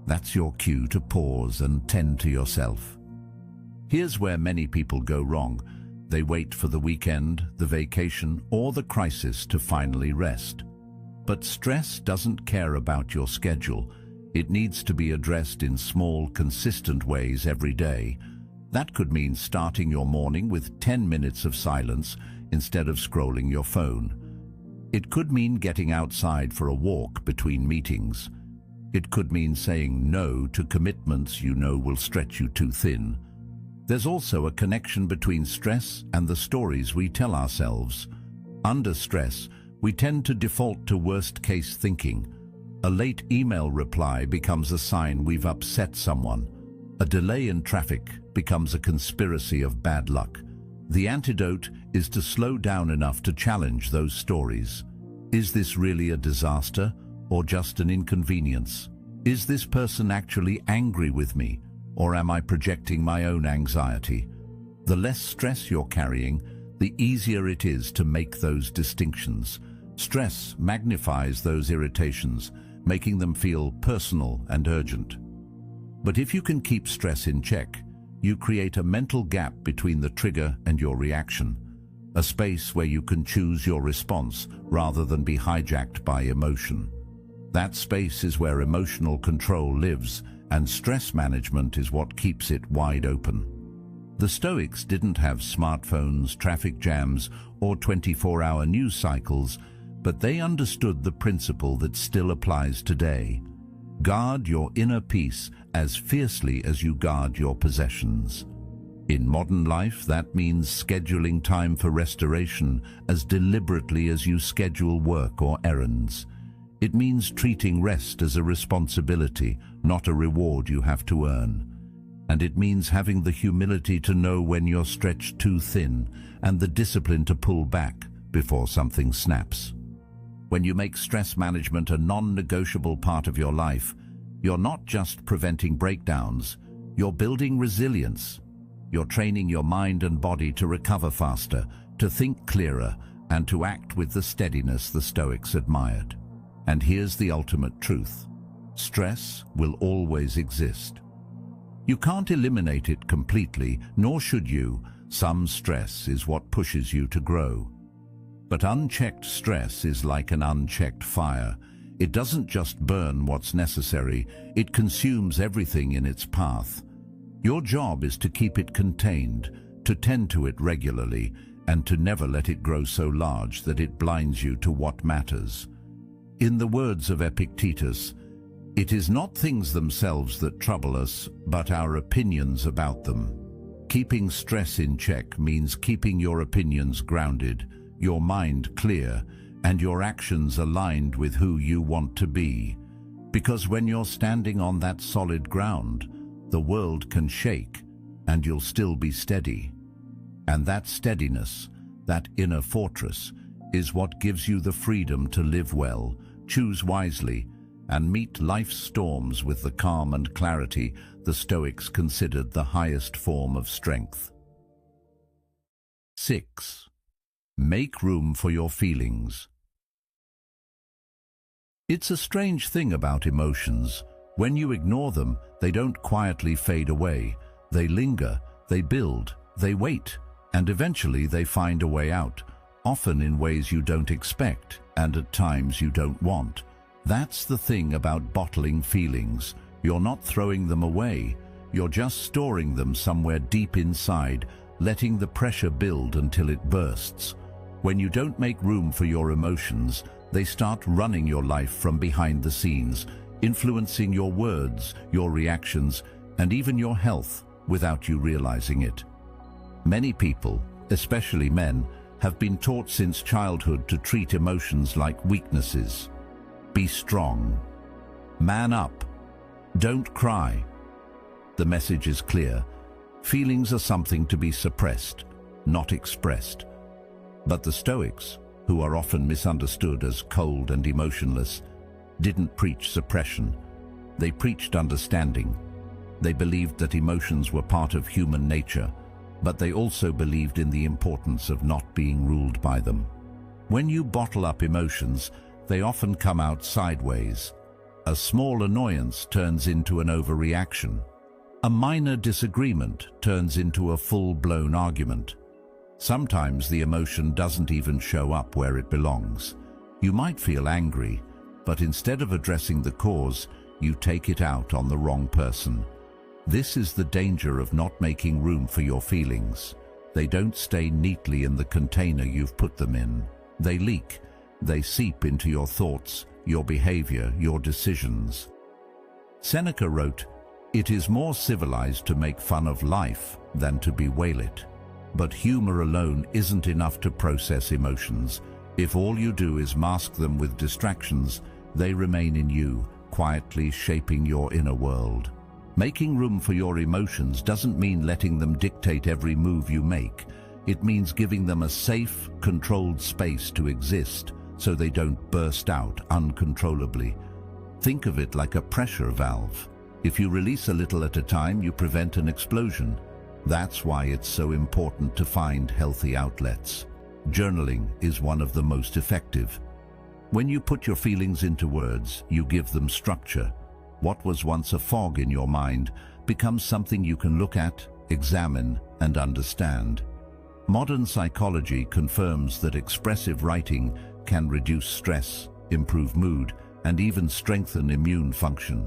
that's your cue to pause and tend to yourself. Here's where many people go wrong. They wait for the weekend, the vacation, or the crisis to finally rest. But stress doesn't care about your schedule. It needs to be addressed in small, consistent ways every day. That could mean starting your morning with 10 minutes of silence instead of scrolling your phone. It could mean getting outside for a walk between meetings. It could mean saying no to commitments you know will stretch you too thin. There's also a connection between stress and the stories we tell ourselves. Under stress, we tend to default to worst-case thinking. A late email reply becomes a sign we've upset someone. A delay in traffic becomes a conspiracy of bad luck. The antidote is to slow down enough to challenge those stories. Is this really a disaster or just an inconvenience? Is this person actually angry with me, or am I projecting my own anxiety? The less stress you're carrying, the easier it is to make those distinctions. Stress magnifies those irritations, making them feel personal and urgent. But if you can keep stress in check, you create a mental gap between the trigger and your reaction, a space where you can choose your response rather than be hijacked by emotion. That space is where emotional control lives, and stress management is what keeps it wide open. The Stoics didn't have smartphones, traffic jams, or 24-hour news cycles, but they understood the principle that still applies today. Guard your inner peace as fiercely as you guard your possessions. In modern life, that means scheduling time for restoration as deliberately as you schedule work or errands. It means treating rest as a responsibility, not a reward you have to earn. And it means having the humility to know when you're stretched too thin and the discipline to pull back before something snaps. When you make stress management a non-negotiable part of your life, you're not just preventing breakdowns, you're building resilience. You're training your mind and body to recover faster, to think clearer, and to act with the steadiness the Stoics admired. And here's the ultimate truth: stress will always exist. You can't eliminate it completely, nor should you. Some stress is what pushes you to grow. But unchecked stress is like an unchecked fire. It doesn't just burn what's necessary, it consumes everything in its path. Your job is to keep it contained, to tend to it regularly, and to never let it grow so large that it blinds you to what matters. In the words of Epictetus, it is not things themselves that trouble us, but our opinions about them. Keeping stress in check means keeping your opinions grounded, your mind clear, and your actions aligned with who you want to be. Because when you're standing on that solid ground, the world can shake, and you'll still be steady. And that steadiness, that inner fortress, is what gives you the freedom to live well, choose wisely, and meet life's storms with the calm and clarity the Stoics considered the highest form of strength. 6. Make room for your feelings. It's a strange thing about emotions. When you ignore them, they don't quietly fade away. They linger, they build, they wait, and eventually they find a way out, often in ways you don't expect and at times you don't want. That's the thing about bottling feelings. You're not throwing them away. You're just storing them somewhere deep inside, letting the pressure build until it bursts. When you don't make room for your emotions, they start running your life from behind the scenes, influencing your words, your reactions, and even your health without you realizing it. Many people, especially men, have been taught since childhood to treat emotions like weaknesses. Be strong. Man up. Don't cry. The message is clear. Feelings are something to be suppressed, not expressed. But the Stoics, who are often misunderstood as cold and emotionless, didn't preach suppression. They preached understanding. They believed that emotions were part of human nature, but they also believed in the importance of not being ruled by them. When you bottle up emotions, they often come out sideways. A small annoyance turns into an overreaction. A minor disagreement turns into a full-blown argument. Sometimes the emotion doesn't even show up where it belongs. You might feel angry, but instead of addressing the cause, you take it out on the wrong person. This is the danger of not making room for your feelings. They don't stay neatly in the container you've put them in. They leak. They seep into your thoughts, your behavior, your decisions. Seneca wrote, "It is more civilized to make fun of life than to bewail it." But humor alone isn't enough to process emotions. If all you do is mask them with distractions, they remain in you, quietly shaping your inner world. Making room for your emotions doesn't mean letting them dictate every move you make. It means giving them a safe, controlled space to exist so they don't burst out uncontrollably. Think of it like a pressure valve. If you release a little at a time, you prevent an explosion. That's why it's so important to find healthy outlets. Journaling is one of the most effective. When you put your feelings into words, you give them structure. What was once a fog in your mind becomes something you can look at, examine, and understand. Modern psychology confirms that expressive writing can reduce stress, improve mood, and even strengthen immune function.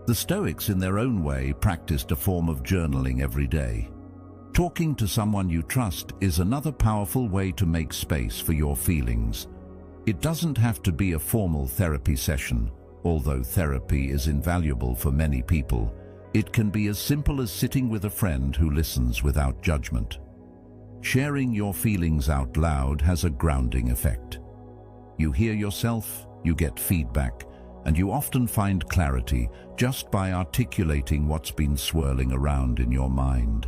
The Stoics, in their own way, practiced a form of journaling every day. Talking to someone you trust is another powerful way to make space for your feelings. It doesn't have to be a formal therapy session, although therapy is invaluable for many people. It can be as simple as sitting with a friend who listens without judgment. Sharing your feelings out loud has a grounding effect. You hear yourself, you get feedback, and you often find clarity just by articulating what's been swirling around in your mind.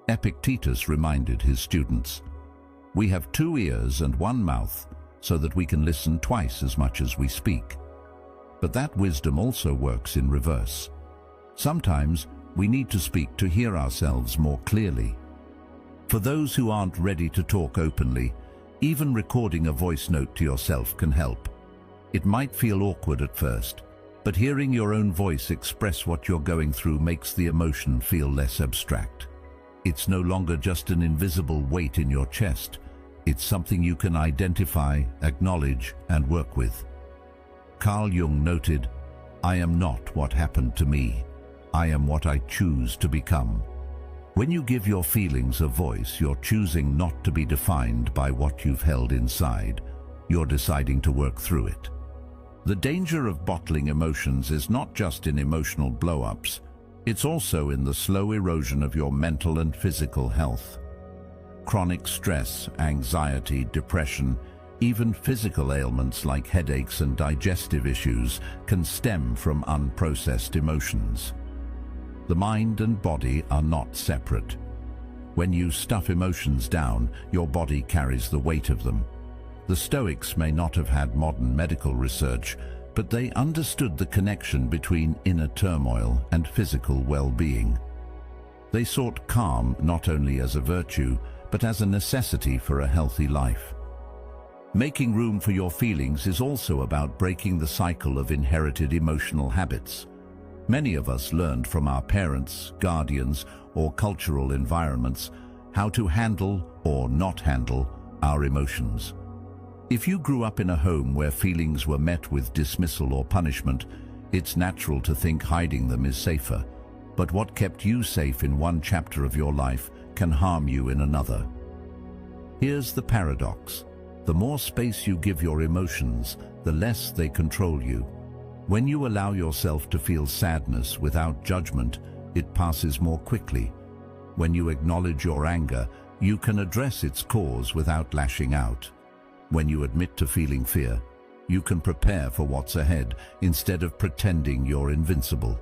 Epictetus reminded his students, "We have 2 ears and 1 mouth, so that we can listen twice as much as we speak." But that wisdom also works in reverse. Sometimes we need to speak to hear ourselves more clearly. For those who aren't ready to talk openly, even recording a voice note to yourself can help. It might feel awkward at first, but hearing your own voice express what you're going through makes the emotion feel less abstract. It's no longer just an invisible weight in your chest. It's something you can identify, acknowledge, and work with. Carl Jung noted, "I am not what happened to me. I am what I choose to become." When you give your feelings a voice, you're choosing not to be defined by what you've held inside. You're deciding to work through it. The danger of bottling emotions is not just in emotional blow-ups, it's also in the slow erosion of your mental and physical health. Chronic stress, anxiety, depression, even physical ailments like headaches and digestive issues can stem from unprocessed emotions. The mind and body are not separate. When you stuff emotions down, your body carries the weight of them. The Stoics may not have had modern medical research, but they understood the connection between inner turmoil and physical well-being. They sought calm not only as a virtue, but as a necessity for a healthy life. Making room for your feelings is also about breaking the cycle of inherited emotional habits. Many of us learned from our parents, guardians, or cultural environments how to handle or not handle our emotions. If you grew up in a home where feelings were met with dismissal or punishment, it's natural to think hiding them is safer. But what kept you safe in one chapter of your life can harm you in another. Here's the paradox. The more space you give your emotions, the less they control you. When you allow yourself to feel sadness without judgment, it passes more quickly. When you acknowledge your anger, you can address its cause without lashing out. When you admit to feeling fear, you can prepare for what's ahead instead of pretending you're invincible.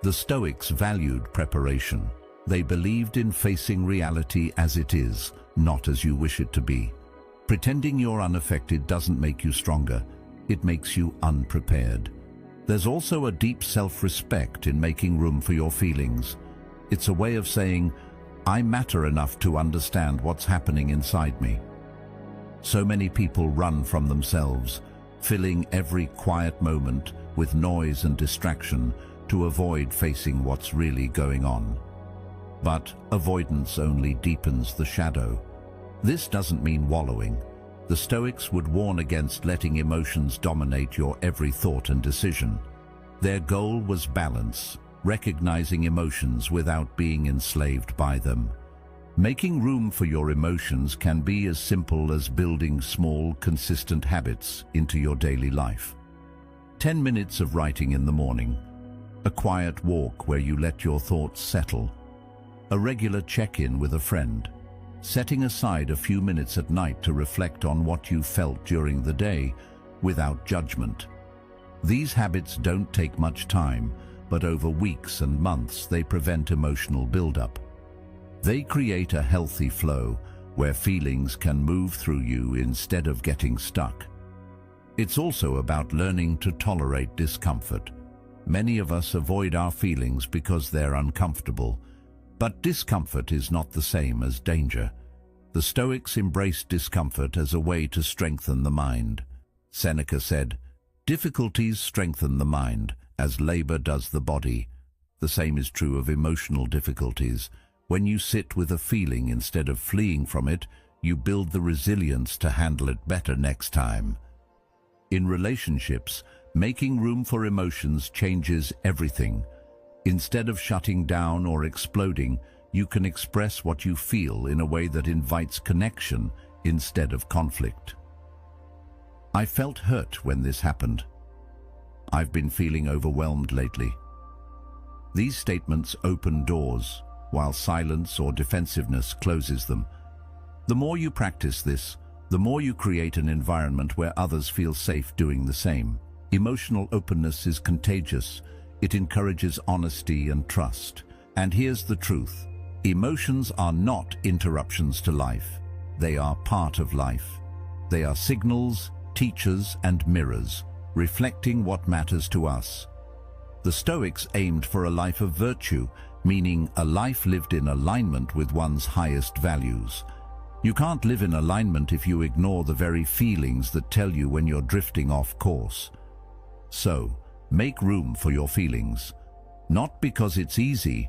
The Stoics valued preparation. They believed in facing reality as it is, not as you wish it to be. Pretending you're unaffected doesn't make you stronger, it makes you unprepared. There's also a deep self-respect in making room for your feelings. It's a way of saying, I matter enough to understand what's happening inside me. So many people run from themselves, filling every quiet moment with noise and distraction to avoid facing what's really going on. But avoidance only deepens the shadow. This doesn't mean wallowing. The Stoics would warn against letting emotions dominate your every thought and decision. Their goal was balance, recognizing emotions without being enslaved by them. Making room for your emotions can be as simple as building small, consistent habits into your daily life. 10 minutes of writing in the morning, a quiet walk where you let your thoughts settle, a regular check-in with a friend, setting aside a few minutes at night to reflect on what you felt during the day without judgment. These habits don't take much time, but over weeks and months they prevent emotional buildup. They create a healthy flow where feelings can move through you instead of getting stuck. It's also about learning to tolerate discomfort. Many of us avoid our feelings because they're uncomfortable, but discomfort is not the same as danger. The Stoics embraced discomfort as a way to strengthen the mind. Seneca said, "Difficulties strengthen the mind, as labor does the body." The same is true of emotional difficulties. When you sit with a feeling instead of fleeing from it, you build the resilience to handle it better next time. In relationships, making room for emotions changes everything. Instead of shutting down or exploding, you can express what you feel in a way that invites connection instead of conflict. I felt hurt when this happened. I've been feeling overwhelmed lately. These statements open doors, while silence or defensiveness closes them. The more you practice this, the more you create an environment where others feel safe doing the same. Emotional openness is contagious. It encourages honesty and trust. And here's the truth. Emotions are not interruptions to life. They are part of life. They are signals, teachers, and mirrors, reflecting what matters to us. The Stoics aimed for a life of virtue, meaning a life lived in alignment with one's highest values. You can't live in alignment if you ignore the very feelings that tell you when you're drifting off course. So, make room for your feelings, not because it's easy,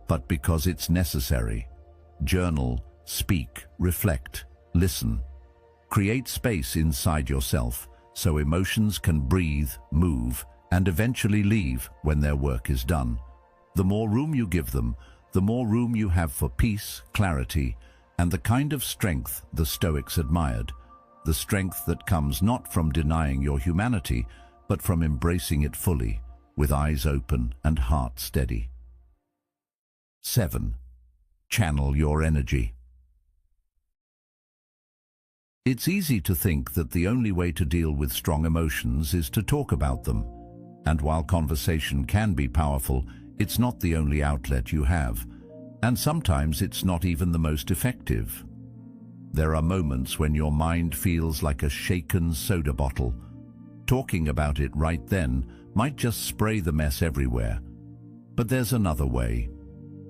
but because it's necessary. Journal, speak, reflect, listen. Create space inside yourself so emotions can breathe, move, and eventually leave when their work is done. The more room you give them, the more room you have for peace, clarity, and the kind of strength the Stoics admired. The strength that comes not from denying your humanity, but from embracing it fully, with eyes open and heart steady. 7. Channel your energy. It's easy to think that the only way to deal with strong emotions is to talk about them. And while conversation can be powerful, it's not the only outlet you have. And sometimes it's not even the most effective. There are moments when your mind feels like a shaken soda bottle. Talking about it right then might just spray the mess everywhere. But there's another way.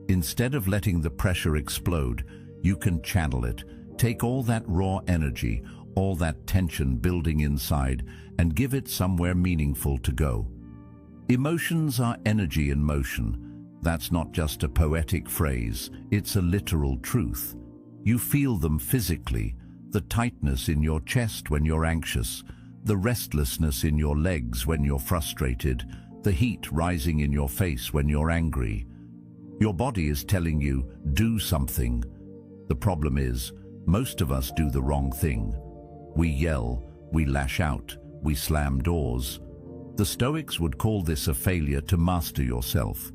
Instead of letting the pressure explode, you can channel it. Take all that raw energy, all that tension building inside, and give it somewhere meaningful to go. Emotions are energy in motion. That's not just a poetic phrase, it's a literal truth. You feel them physically, the tightness in your chest when you're anxious, the restlessness in your legs when you're frustrated, the heat rising in your face when you're angry. Your body is telling you, do something. The problem is, most of us do the wrong thing. We yell, we lash out, we slam doors. The Stoics would call this a failure to master yourself.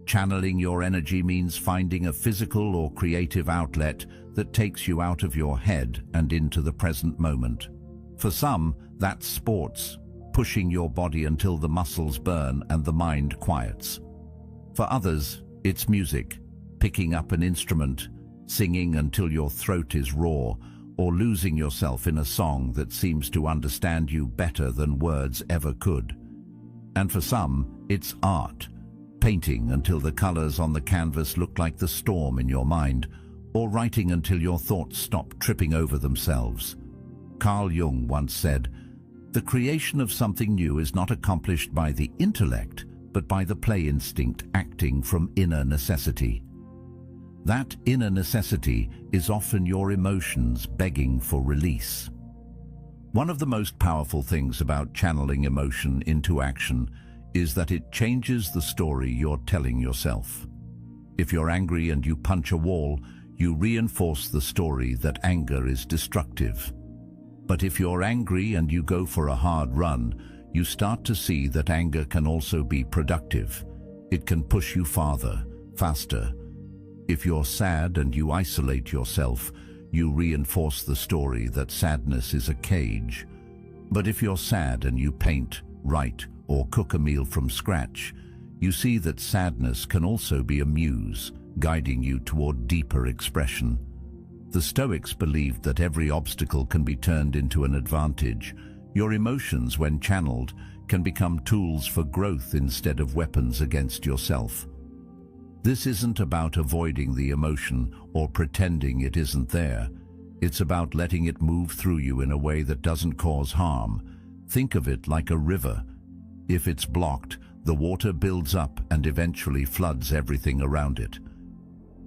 Channeling your energy means finding a physical or creative outlet that takes you out of your head and into the present moment. For some, that's sports, pushing your body until the muscles burn and the mind quiets. For others, it's music, picking up an instrument, singing until your throat is raw, or losing yourself in a song that seems to understand you better than words ever could. And for some, it's art, painting until the colors on the canvas look like the storm in your mind, or writing until your thoughts stop tripping over themselves. Carl Jung once said, "The creation of something new is not accomplished by the intellect, but by the play instinct acting from inner necessity." That inner necessity is often your emotions begging for release. One of the most powerful things about channeling emotion into action is that it changes the story you're telling yourself. If you're angry and you punch a wall, you reinforce the story that anger is destructive. But if you're angry and you go for a hard run, you start to see that anger can also be productive. It can push you farther, faster. If you're sad and you isolate yourself, you reinforce the story that sadness is a cage. But if you're sad and you paint, write, or cook a meal from scratch, you see that sadness can also be a muse, guiding you toward deeper expression. The Stoics believed that every obstacle can be turned into an advantage. Your emotions, when channeled, can become tools for growth instead of weapons against yourself. This isn't about avoiding the emotion or pretending it isn't there. It's about letting it move through you in a way that doesn't cause harm. Think of it like a river. If it's blocked, the water builds up and eventually floods everything around it.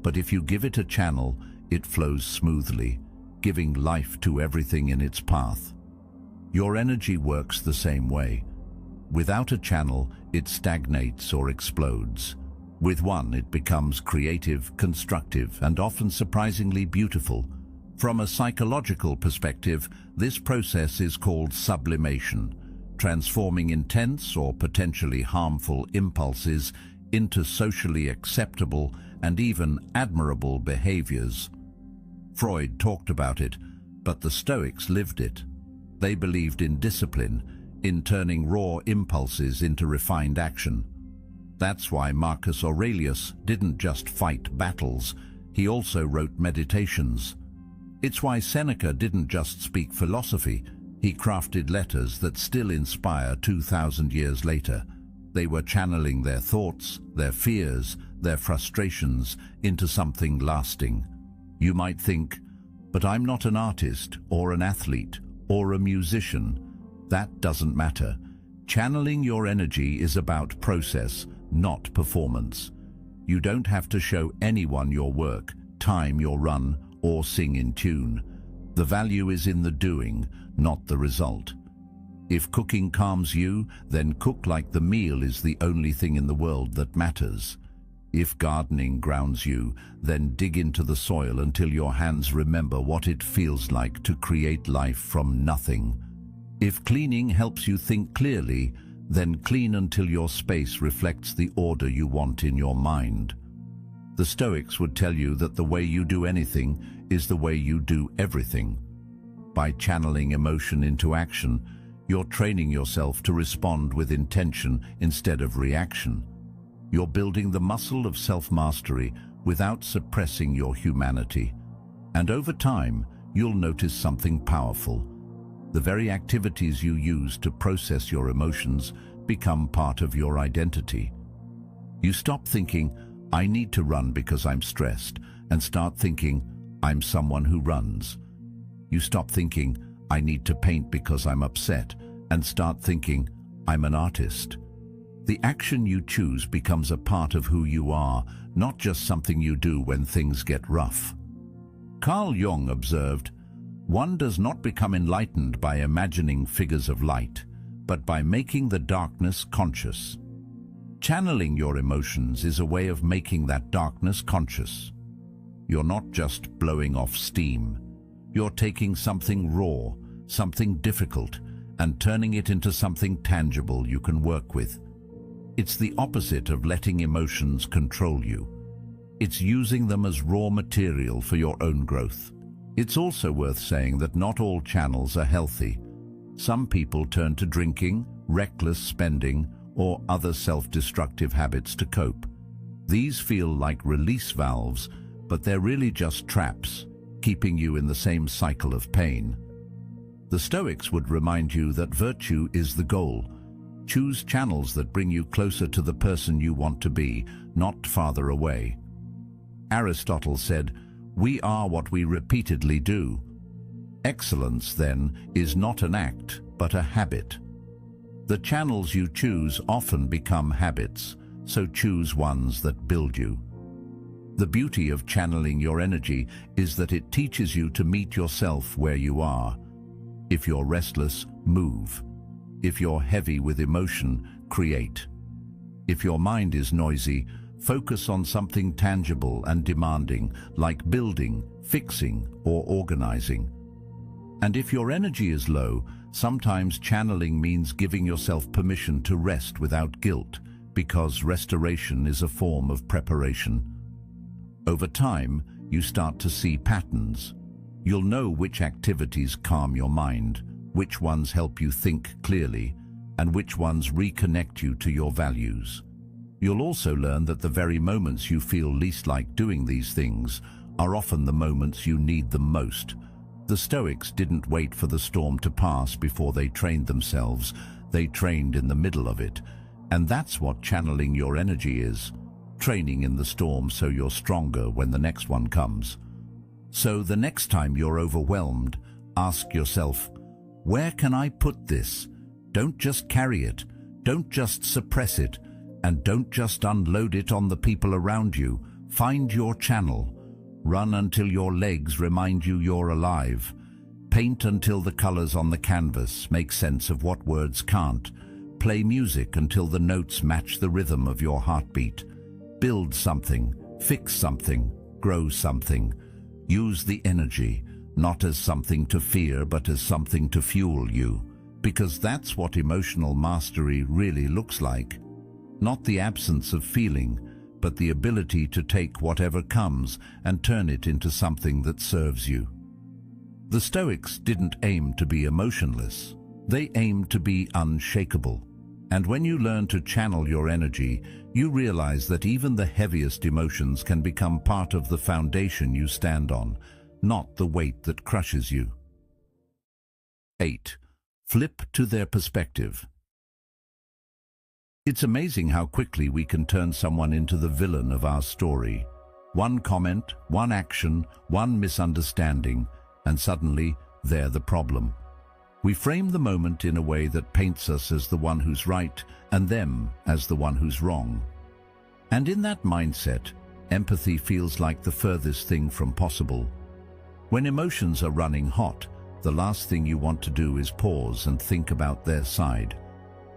But if you give it a channel, it flows smoothly, giving life to everything in its path. Your energy works the same way. Without a channel, it stagnates or explodes. With one, it becomes creative, constructive, and often surprisingly beautiful. From a psychological perspective, this process is called sublimation, transforming intense or potentially harmful impulses into socially acceptable and even admirable behaviors. Freud talked about it, but the Stoics lived it. They believed in discipline, in turning raw impulses into refined action. That's why Marcus Aurelius didn't just fight battles, he also wrote meditations. It's why Seneca didn't just speak philosophy, he crafted letters that still inspire 2,000 years later. They were channeling their thoughts, their fears, their frustrations into something lasting. You might think, but I'm not an artist or an athlete or a musician. That doesn't matter. Channeling your energy is about process, not performance. You don't have to show anyone your work, time your run, or sing in tune. The value is in the doing, not the result. If cooking calms you, then cook like the meal is the only thing in the world that matters. If gardening grounds you, then dig into the soil until your hands remember what it feels like to create life from nothing. If cleaning helps you think clearly, then clean until your space reflects the order you want in your mind. The Stoics would tell you that the way you do anything is the way you do everything. By channeling emotion into action, you're training yourself to respond with intention instead of reaction. You're building the muscle of self-mastery without suppressing your humanity. And over time, you'll notice something powerful. The very activities you use to process your emotions become part of your identity. You stop thinking, "I need to run because I'm stressed," and start thinking, "I'm someone who runs." You stop thinking, "I need to paint because I'm upset," and start thinking, "I'm an artist." The action you choose becomes a part of who you are, not just something you do when things get rough. Carl Jung observed, "One does not become enlightened by imagining figures of light, but by making the darkness conscious." Channeling your emotions is a way of making that darkness conscious. You're not just blowing off steam. You're taking something raw, something difficult, and turning it into something tangible you can work with. It's the opposite of letting emotions control you. It's using them as raw material for your own growth. It's also worth saying that not all channels are healthy. Some people turn to drinking, reckless spending, or other self-destructive habits to cope. These feel like release valves, but they're really just traps, keeping you in the same cycle of pain. The Stoics would remind you that virtue is the goal. Choose channels that bring you closer to the person you want to be, not farther away. Aristotle said, "We are what we repeatedly do." Excellence, then, is not an act, but a habit. The channels you choose often become habits, so choose ones that build you. The beauty of channeling your energy is that it teaches you to meet yourself where you are. If you're restless, move. If you're heavy with emotion, create. If your mind is noisy, focus on something tangible and demanding, like building, fixing, or organizing. And if your energy is low, sometimes channeling means giving yourself permission to rest without guilt, because restoration is a form of preparation. Over time, you start to see patterns. You'll know which activities calm your mind, which ones help you think clearly, and which ones reconnect you to your values. You'll also learn that the very moments you feel least like doing these things are often the moments you need them most. The Stoics didn't wait for the storm to pass before they trained themselves. They trained in the middle of it. And that's what channeling your energy is. Training in the storm so you're stronger when the next one comes. So the next time you're overwhelmed, ask yourself, where can I put this? Don't just carry it. Don't just suppress it. And don't just unload it on the people around you. Find your channel. Run until your legs remind you you're alive. Paint until the colors on the canvas make sense of what words can't. Play music until the notes match the rhythm of your heartbeat. Build something, fix something, grow something. Use the energy, not as something to fear, but as something to fuel you. Because that's what emotional mastery really looks like. Not the absence of feeling, but the ability to take whatever comes and turn it into something that serves you. The Stoics didn't aim to be emotionless. They aimed to be unshakable. And when you learn to channel your energy, you realize that even the heaviest emotions can become part of the foundation you stand on, not the weight that crushes you. 8. Flip to their perspective. It's amazing how quickly we can turn someone into the villain of our story. One comment, one action, one misunderstanding, and suddenly they're the problem. We frame the moment in a way that paints us as the one who's right and them as the one who's wrong. And in that mindset, empathy feels like the furthest thing from possible. When emotions are running hot, the last thing you want to do is pause and think about their side.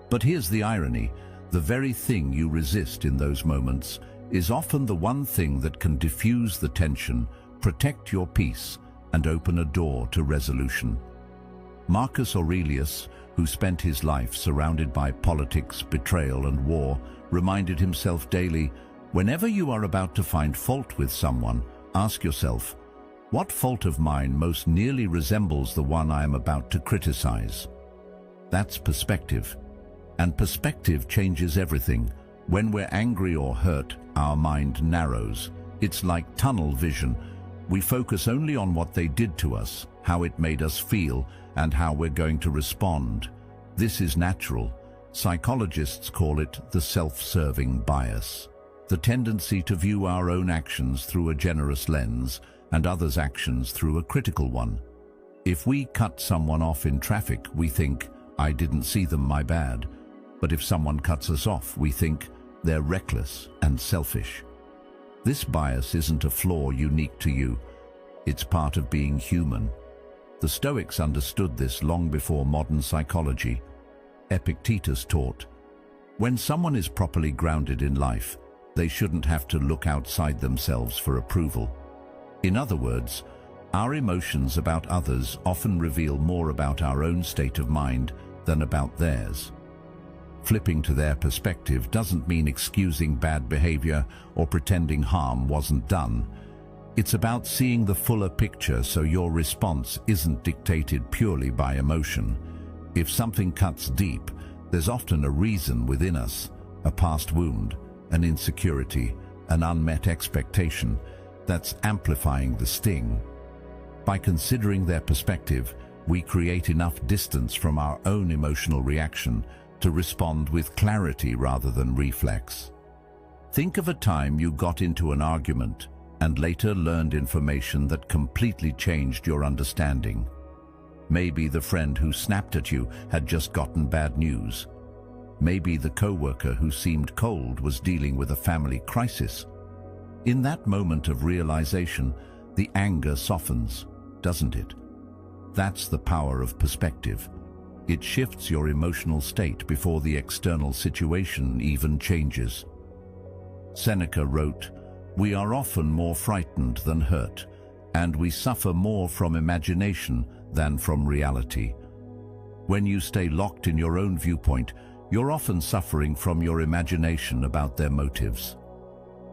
But here's the irony. The very thing you resist in those moments is often the one thing that can diffuse the tension, protect your peace, and open a door to resolution. Marcus Aurelius, who spent his life surrounded by politics, betrayal, and war, reminded himself daily, whenever you are about to find fault with someone, ask yourself, what fault of mine most nearly resembles the one I am about to criticize? That's perspective. And perspective changes everything. When we're angry or hurt, our mind narrows. It's like tunnel vision. We focus only on what they did to us, how it made us feel, and how we're going to respond. This is natural. Psychologists call it the self-serving bias, the tendency to view our own actions through a generous lens and others' actions through a critical one. If we cut someone off in traffic, we think, I didn't see them, my bad. But if someone cuts us off, we think they're reckless and selfish. This bias isn't a flaw unique to you. It's part of being human. The Stoics understood this long before modern psychology. Epictetus taught, when someone is properly grounded in life, they shouldn't have to look outside themselves for approval. In other words, our emotions about others often reveal more about our own state of mind than about theirs. Flipping to their perspective doesn't mean excusing bad behavior or pretending harm wasn't done. It's about seeing the fuller picture so your response isn't dictated purely by emotion. If something cuts deep, there's often a reason within us, a past wound, an insecurity, an unmet expectation that's amplifying the sting. By considering their perspective, we create enough distance from our own emotional reaction to respond with clarity rather than reflex. Think of a time you got into an argument and later learned information that completely changed your understanding. Maybe the friend who snapped at you had just gotten bad news. Maybe the coworker who seemed cold was dealing with a family crisis. In that moment of realization, the anger softens, doesn't it? That's the power of perspective. It shifts your emotional state before the external situation even changes. Seneca wrote, "We are often more frightened than hurt, and we suffer more from imagination than from reality." When you stay locked in your own viewpoint, you're often suffering from your imagination about their motives.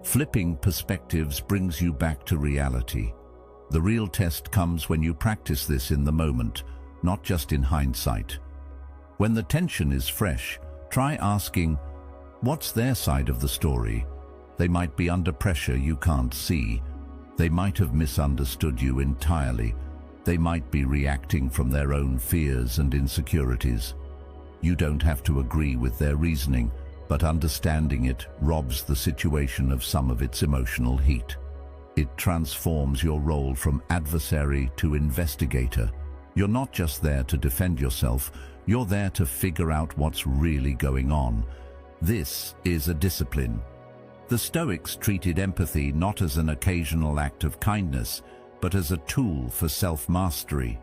Flipping perspectives brings you back to reality. The real test comes when you practice this in the moment, not just in hindsight. When the tension is fresh, try asking, what's their side of the story? They might be under pressure you can't see. They might have misunderstood you entirely. They might be reacting from their own fears and insecurities. You don't have to agree with their reasoning, but understanding it robs the situation of some of its emotional heat. It transforms your role from adversary to investigator. You're not just there to defend yourself, you're there to figure out what's really going on. This is a discipline. The Stoics treated empathy not as an occasional act of kindness, but as a tool for self-mastery.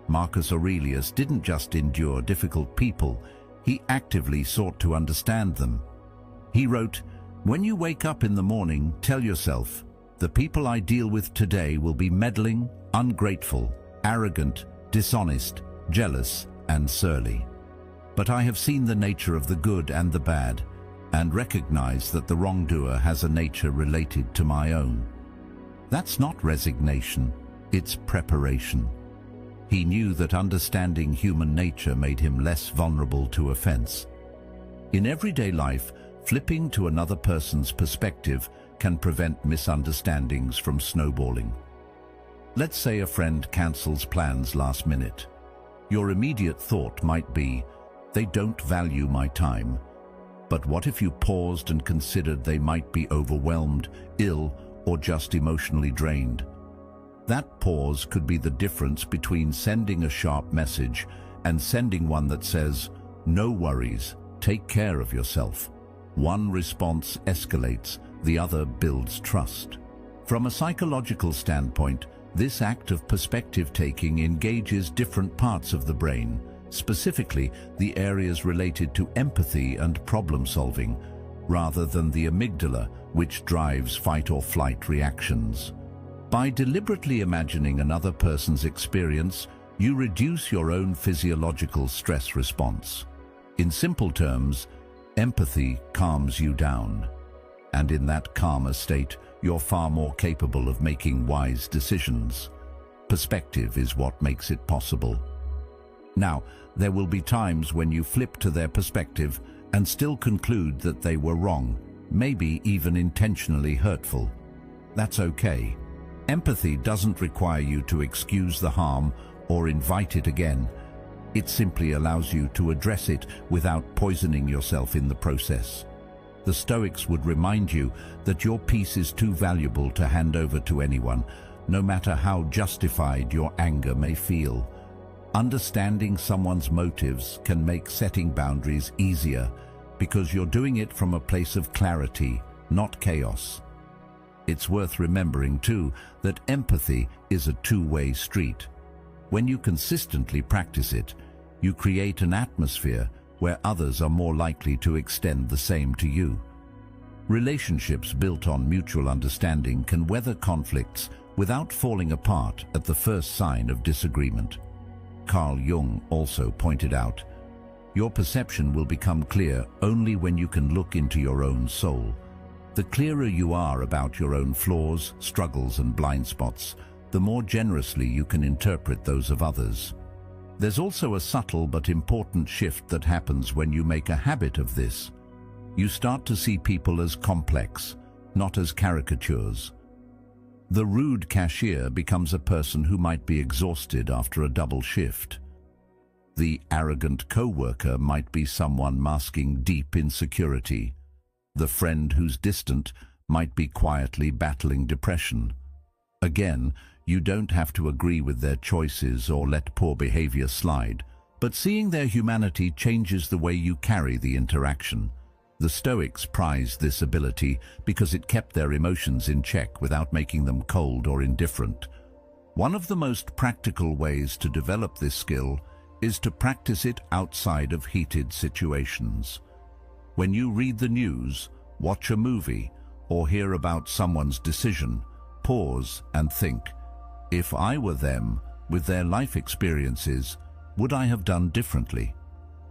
Marcus Aurelius didn't just endure difficult people, he actively sought to understand them. He wrote, "When you wake up in the morning, tell yourself, the people I deal with today will be meddling, ungrateful, arrogant, dishonest, jealous, and surly. But I have seen the nature of the good and the bad, and recognize that the wrongdoer has a nature related to my own." That's not resignation, it's preparation. He knew that understanding human nature made him less vulnerable to offense. In everyday life, flipping to another person's perspective can prevent misunderstandings from snowballing. Let's say a friend cancels plans last minute. Your immediate thought might be, they don't value my time. But what if you paused and considered they might be overwhelmed, ill, or just emotionally drained? That pause could be the difference between sending a sharp message and sending one that says, "No worries, take care of yourself." One response escalates, the other builds trust. From a psychological standpoint, this act of perspective-taking engages different parts of the brain, specifically the areas related to empathy and problem-solving, rather than the amygdala, which drives fight-or-flight reactions. By deliberately imagining another person's experience, You reduce your own physiological stress response. In simple terms, empathy calms you down. And in that calmer state, you're far more capable of making wise decisions. Perspective is what makes it possible. Now, there will be times when you flip to their perspective and still conclude that they were wrong, maybe even intentionally hurtful. That's okay. Empathy doesn't require you to excuse the harm or invite it again. It simply allows you to address it without poisoning yourself in the process. The Stoics would remind you that your peace is too valuable to hand over to anyone, no matter how justified your anger may feel. Understanding someone's motives can make setting boundaries easier because you're doing it from a place of clarity, not chaos. It's worth remembering, too, that empathy is a two-way street. When you consistently practice it, you create an atmosphere where others are more likely to extend the same to you. Relationships built on mutual understanding can weather conflicts without falling apart at the first sign of disagreement. Carl Jung also pointed out, your perception will become clear only when you can look into your own soul. The clearer you are about your own flaws, struggles, and blind spots, the more generously you can interpret those of others. There's also a subtle but important shift that happens when you make a habit of this. You start to see people as complex, not as caricatures. The rude cashier becomes a person who might be exhausted after a double shift. The arrogant co-worker might be someone masking deep insecurity. The friend who's distant might be quietly battling depression. Again, you don't have to agree with their choices or let poor behavior slide, but seeing their humanity changes the way you carry the interaction. The Stoics prized this ability because it kept their emotions in check without making them cold or indifferent. One of the most practical ways to develop this skill is to practice it outside of heated situations. When you read the news, watch a movie, or hear about someone's decision, pause and think, if I were them, with their life experiences, would I have done differently?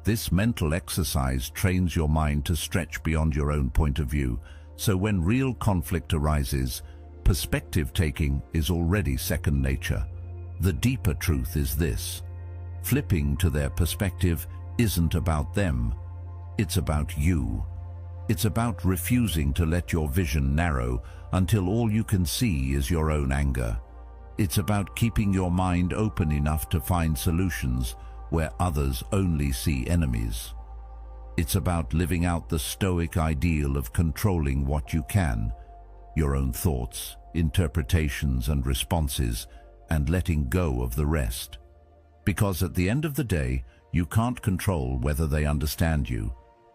This mental exercise trains your mind to stretch beyond your own point of view, so when real conflict arises, perspective taking is already second nature. The deeper truth is this: flipping to their perspective isn't about them, it's about you. It's about refusing to let your vision narrow until all you can see is your own anger. It's about keeping your mind open enough to find solutions where others only see enemies. It's about living out the Stoic ideal of controlling what you can, your own thoughts, interpretations and responses, and letting go of the rest. Because at the end of the day, you can't control whether they understand you,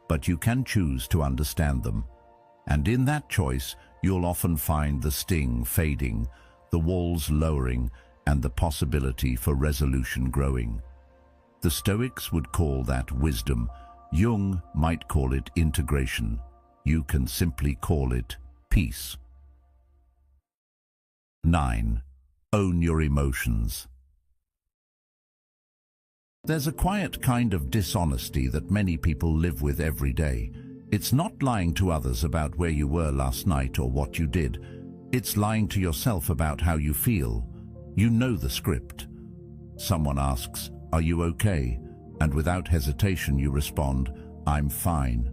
but you can choose to understand them. And in that choice, you'll often find the sting fading, the walls lowering, and the possibility for resolution growing. The Stoics would call that wisdom. Jung might call it integration. You can simply call it peace. 9. Own your emotions. There's a quiet kind of dishonesty that many people live with every day. It's not lying to others about where you were last night or what you did. It's lying to yourself about how you feel. You know the script. Someone asks, "Are you okay?" And without hesitation you respond, "I'm fine."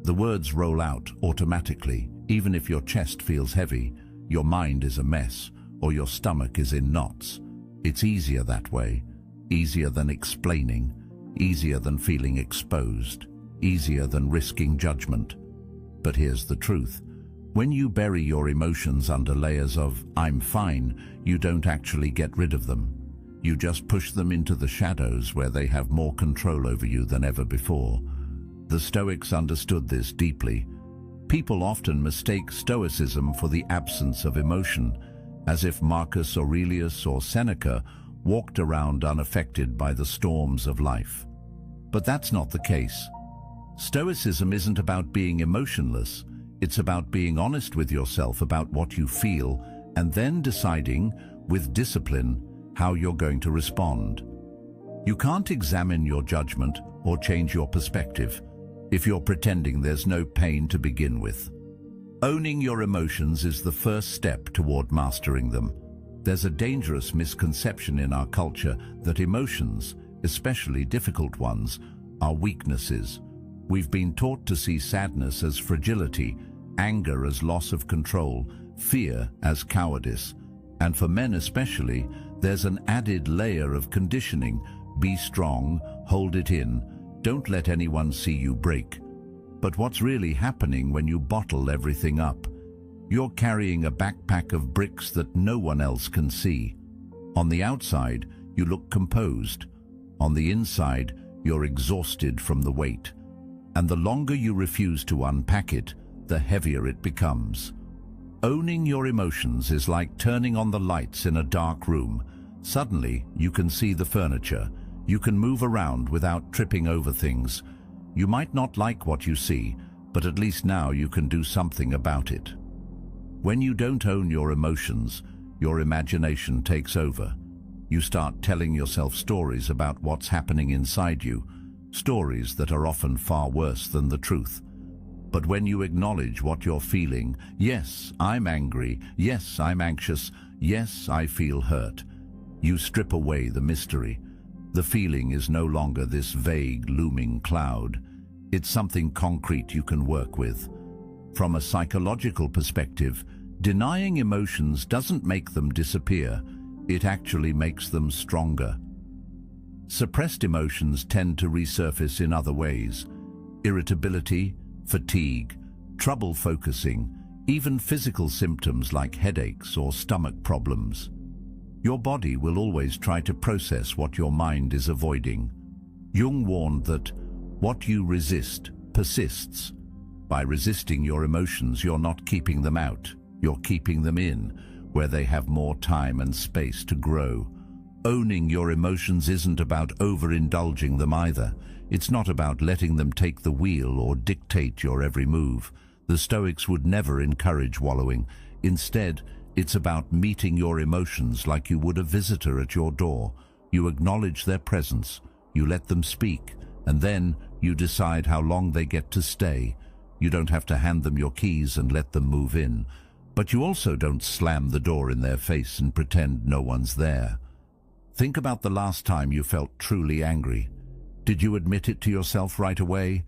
The words roll out automatically, even if your chest feels heavy, your mind is a mess, or your stomach is in knots. It's easier that way. Easier than explaining, easier than feeling exposed, easier than risking judgment. But here's the truth. When you bury your emotions under layers of "I'm fine," you don't actually get rid of them. You just push them into the shadows where they have more control over you than ever before. The Stoics understood this deeply. People often mistake Stoicism for the absence of emotion, as if Marcus Aurelius or Seneca walked around unaffected by the storms of life. But that's not the case. Stoicism isn't about being emotionless. It's about being honest with yourself about what you feel and then deciding, with discipline, how you're going to respond. You can't examine your judgment or change your perspective if you're pretending there's no pain to begin with. Owning your emotions is the first step toward mastering them. There's a dangerous misconception in our culture that emotions, especially difficult ones, are weaknesses. We've been taught to see sadness as fragility, anger as loss of control, fear as cowardice. And for men especially, there's an added layer of conditioning. Be strong, hold it in, don't let anyone see you break. But what's really happening when you bottle everything up? You're carrying a backpack of bricks that no one else can see. On the outside, you look composed. On the inside, you're exhausted from the weight. And the longer you refuse to unpack it, the heavier it becomes. Owning your emotions is like turning on the lights in a dark room. Suddenly, you can see the furniture. You can move around without tripping over things. You might not like what you see, but at least now you can do something about it. When you don't own your emotions, your imagination takes over. You start telling yourself stories about what's happening inside you, stories that are often far worse than the truth. But when you acknowledge what you're feeling, yes, I'm angry, yes, I'm anxious, yes, I feel hurt, you strip away the mystery. The feeling is no longer this vague, looming cloud. It's something concrete you can work with. From a psychological perspective, denying emotions doesn't make them disappear. It actually makes them stronger. Suppressed emotions tend to resurface in other ways. Irritability, fatigue, trouble focusing, even physical symptoms like headaches or stomach problems. Your body will always try to process what your mind is avoiding. Jung warned that what you resist persists. By resisting your emotions, you're not keeping them out. You're keeping them in, where they have more time and space to grow. Owning your emotions isn't about overindulging them either. It's not about letting them take the wheel or dictate your every move. The Stoics would never encourage wallowing. Instead, it's about meeting your emotions like you would a visitor at your door. You acknowledge their presence, you let them speak, and then you decide how long they get to stay. You don't have to hand them your keys and let them move in. But you also don't slam the door in their face and pretend no one's there. Think about the last time you felt truly angry. Did you admit it to yourself right away?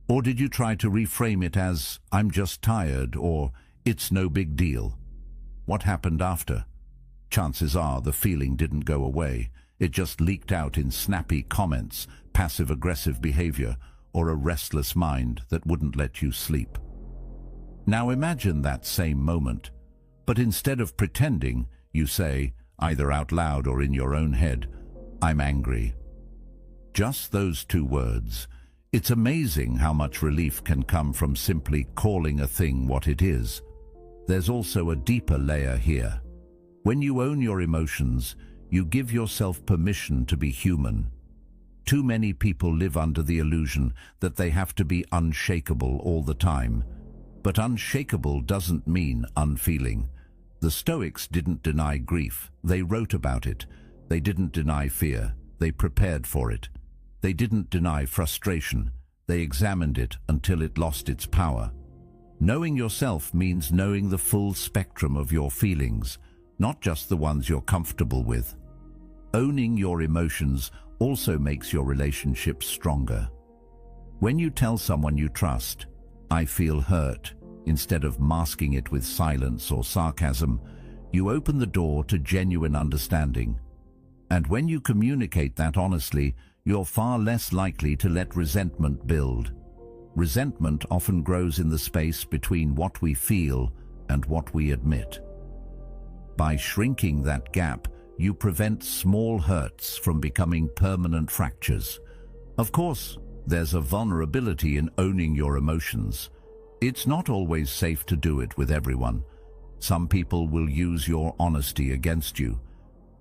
Or did you try to reframe it as, I'm just tired, or it's no big deal? What happened after? Chances are the feeling didn't go away. It just leaked out in snappy comments, passive-aggressive behavior, or a restless mind that wouldn't let you sleep. Now imagine that same moment, but instead of pretending, you say, either out loud or in your own head, I'm angry. Just those two words. It's amazing how much relief can come from simply calling a thing what it is. There's also a deeper layer here. When you own your emotions, you give yourself permission to be human. Too many people live under the illusion that they have to be unshakable all the time. But unshakable doesn't mean unfeeling. The Stoics didn't deny grief. They wrote about it. They didn't deny fear. They prepared for it. They didn't deny frustration. They examined it until it lost its power. Knowing yourself means knowing the full spectrum of your feelings, not just the ones you're comfortable with. Owning your emotions also makes your relationships stronger. When you tell someone you trust, I feel hurt, instead of masking it with silence or sarcasm, you open the door to genuine understanding. And when you communicate that honestly, you're far less likely to let resentment build. Resentment often grows in the space between what we feel and what we admit. By shrinking that gap, you prevent small hurts from becoming permanent fractures. Of course, there's a vulnerability in owning your emotions. It's not always safe to do it with everyone. Some people will use your honesty against you.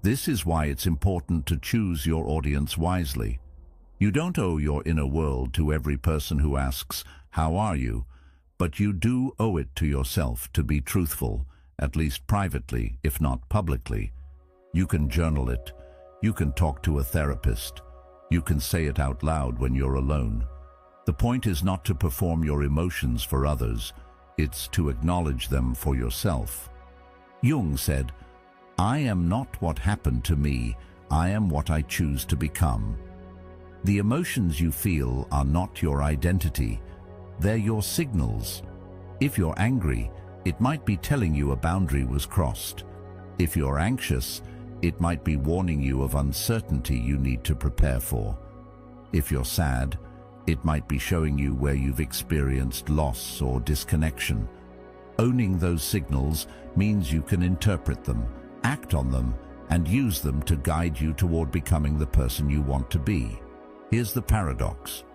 This is why it's important to choose your audience wisely. You don't owe your inner world to every person who asks, "How are you?" But you do owe it to yourself to be truthful, at least privately, if not publicly. You can journal it. You can talk to a therapist. You can say it out loud when you're alone. The point is not to perform your emotions for others. It's to acknowledge them for yourself. Jung said, "I am not what happened to me. I am what I choose to become." The emotions you feel are not your identity. They're your signals. If you're angry, it might be telling you a boundary was crossed. If you're anxious, it might be warning you of uncertainty you need to prepare for. If you're sad, it might be showing you where you've experienced loss or disconnection. Owning those signals means you can interpret them, act on them, and use them to guide you toward becoming the person you want to be. Here's the paradox.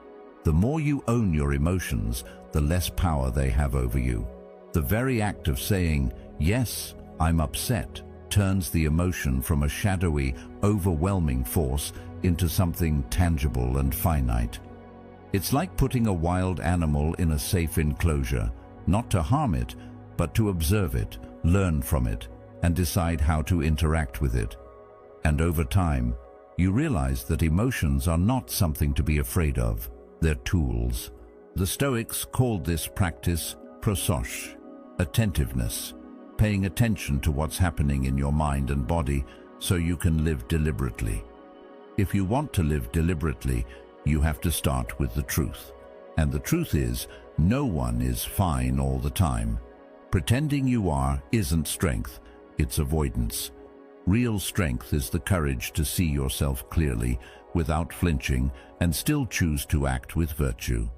The more you own your emotions, the less power they have over you. The very act of saying, "Yes, I'm upset," turns the emotion from a shadowy, overwhelming force into something tangible and finite. It's like putting a wild animal in a safe enclosure, not to harm it, but to observe it, learn from it, and decide how to interact with it. And over time, you realize that emotions are not something to be afraid of. They're tools. The Stoics called this practice prosos, attentiveness, paying attention to what's happening in your mind and body so you can live deliberately. If you want to live deliberately, you have to start with the truth. And the truth is, no one is fine all the time. Pretending you are isn't strength, it's avoidance. Real strength is the courage to see yourself clearly, without flinching, and still choose to act with virtue.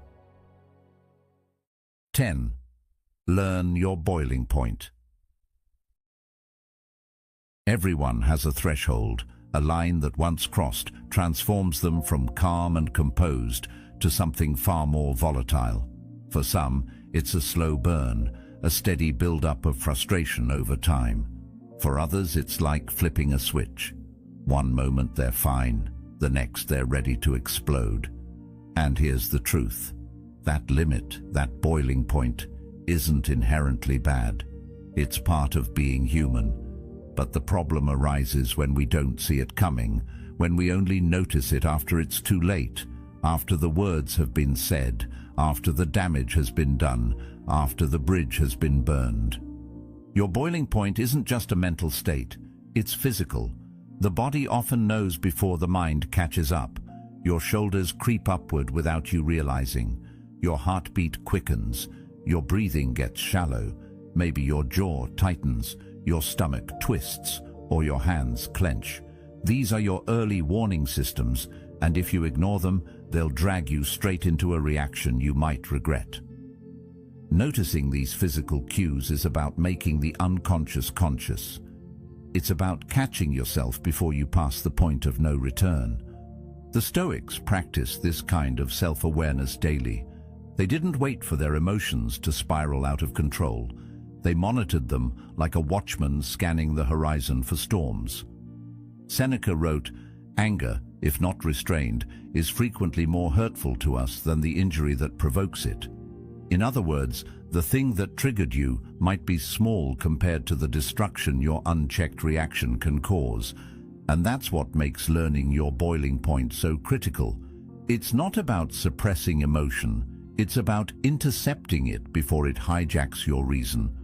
10. Learn your boiling point. Everyone has a threshold, a line that once crossed transforms them from calm and composed to something far more volatile. For some, it's a slow burn, a steady build-up of frustration over time. For others, it's like flipping a switch. One moment they're fine, the next they're ready to explode. And here's the truth. That limit, that boiling point, isn't inherently bad. It's part of being human. But the problem arises when we don't see it coming, when we only notice it after it's too late, after the words have been said, after the damage has been done, after the bridge has been burned. Your boiling point isn't just a mental state, it's physical. The body often knows before the mind catches up. Your shoulders creep upward without you realizing. Your heartbeat quickens. Your breathing gets shallow. Maybe your jaw tightens, your stomach twists, or your hands clench. These are your early warning systems, and if you ignore them, they'll drag you straight into a reaction you might regret. Noticing these physical cues is about making the unconscious conscious. It's about catching yourself before you pass the point of no return. The Stoics practiced this kind of self-awareness daily. They didn't wait for their emotions to spiral out of control. They monitored them like a watchman scanning the horizon for storms. Seneca wrote, "Anger, if not restrained, is frequently more hurtful to us than the injury that provokes it." In other words, the thing that triggered you might be small compared to the destruction your unchecked reaction can cause. And that's what makes learning your boiling point so critical. It's not about suppressing emotion, it's about intercepting it before it hijacks your reason.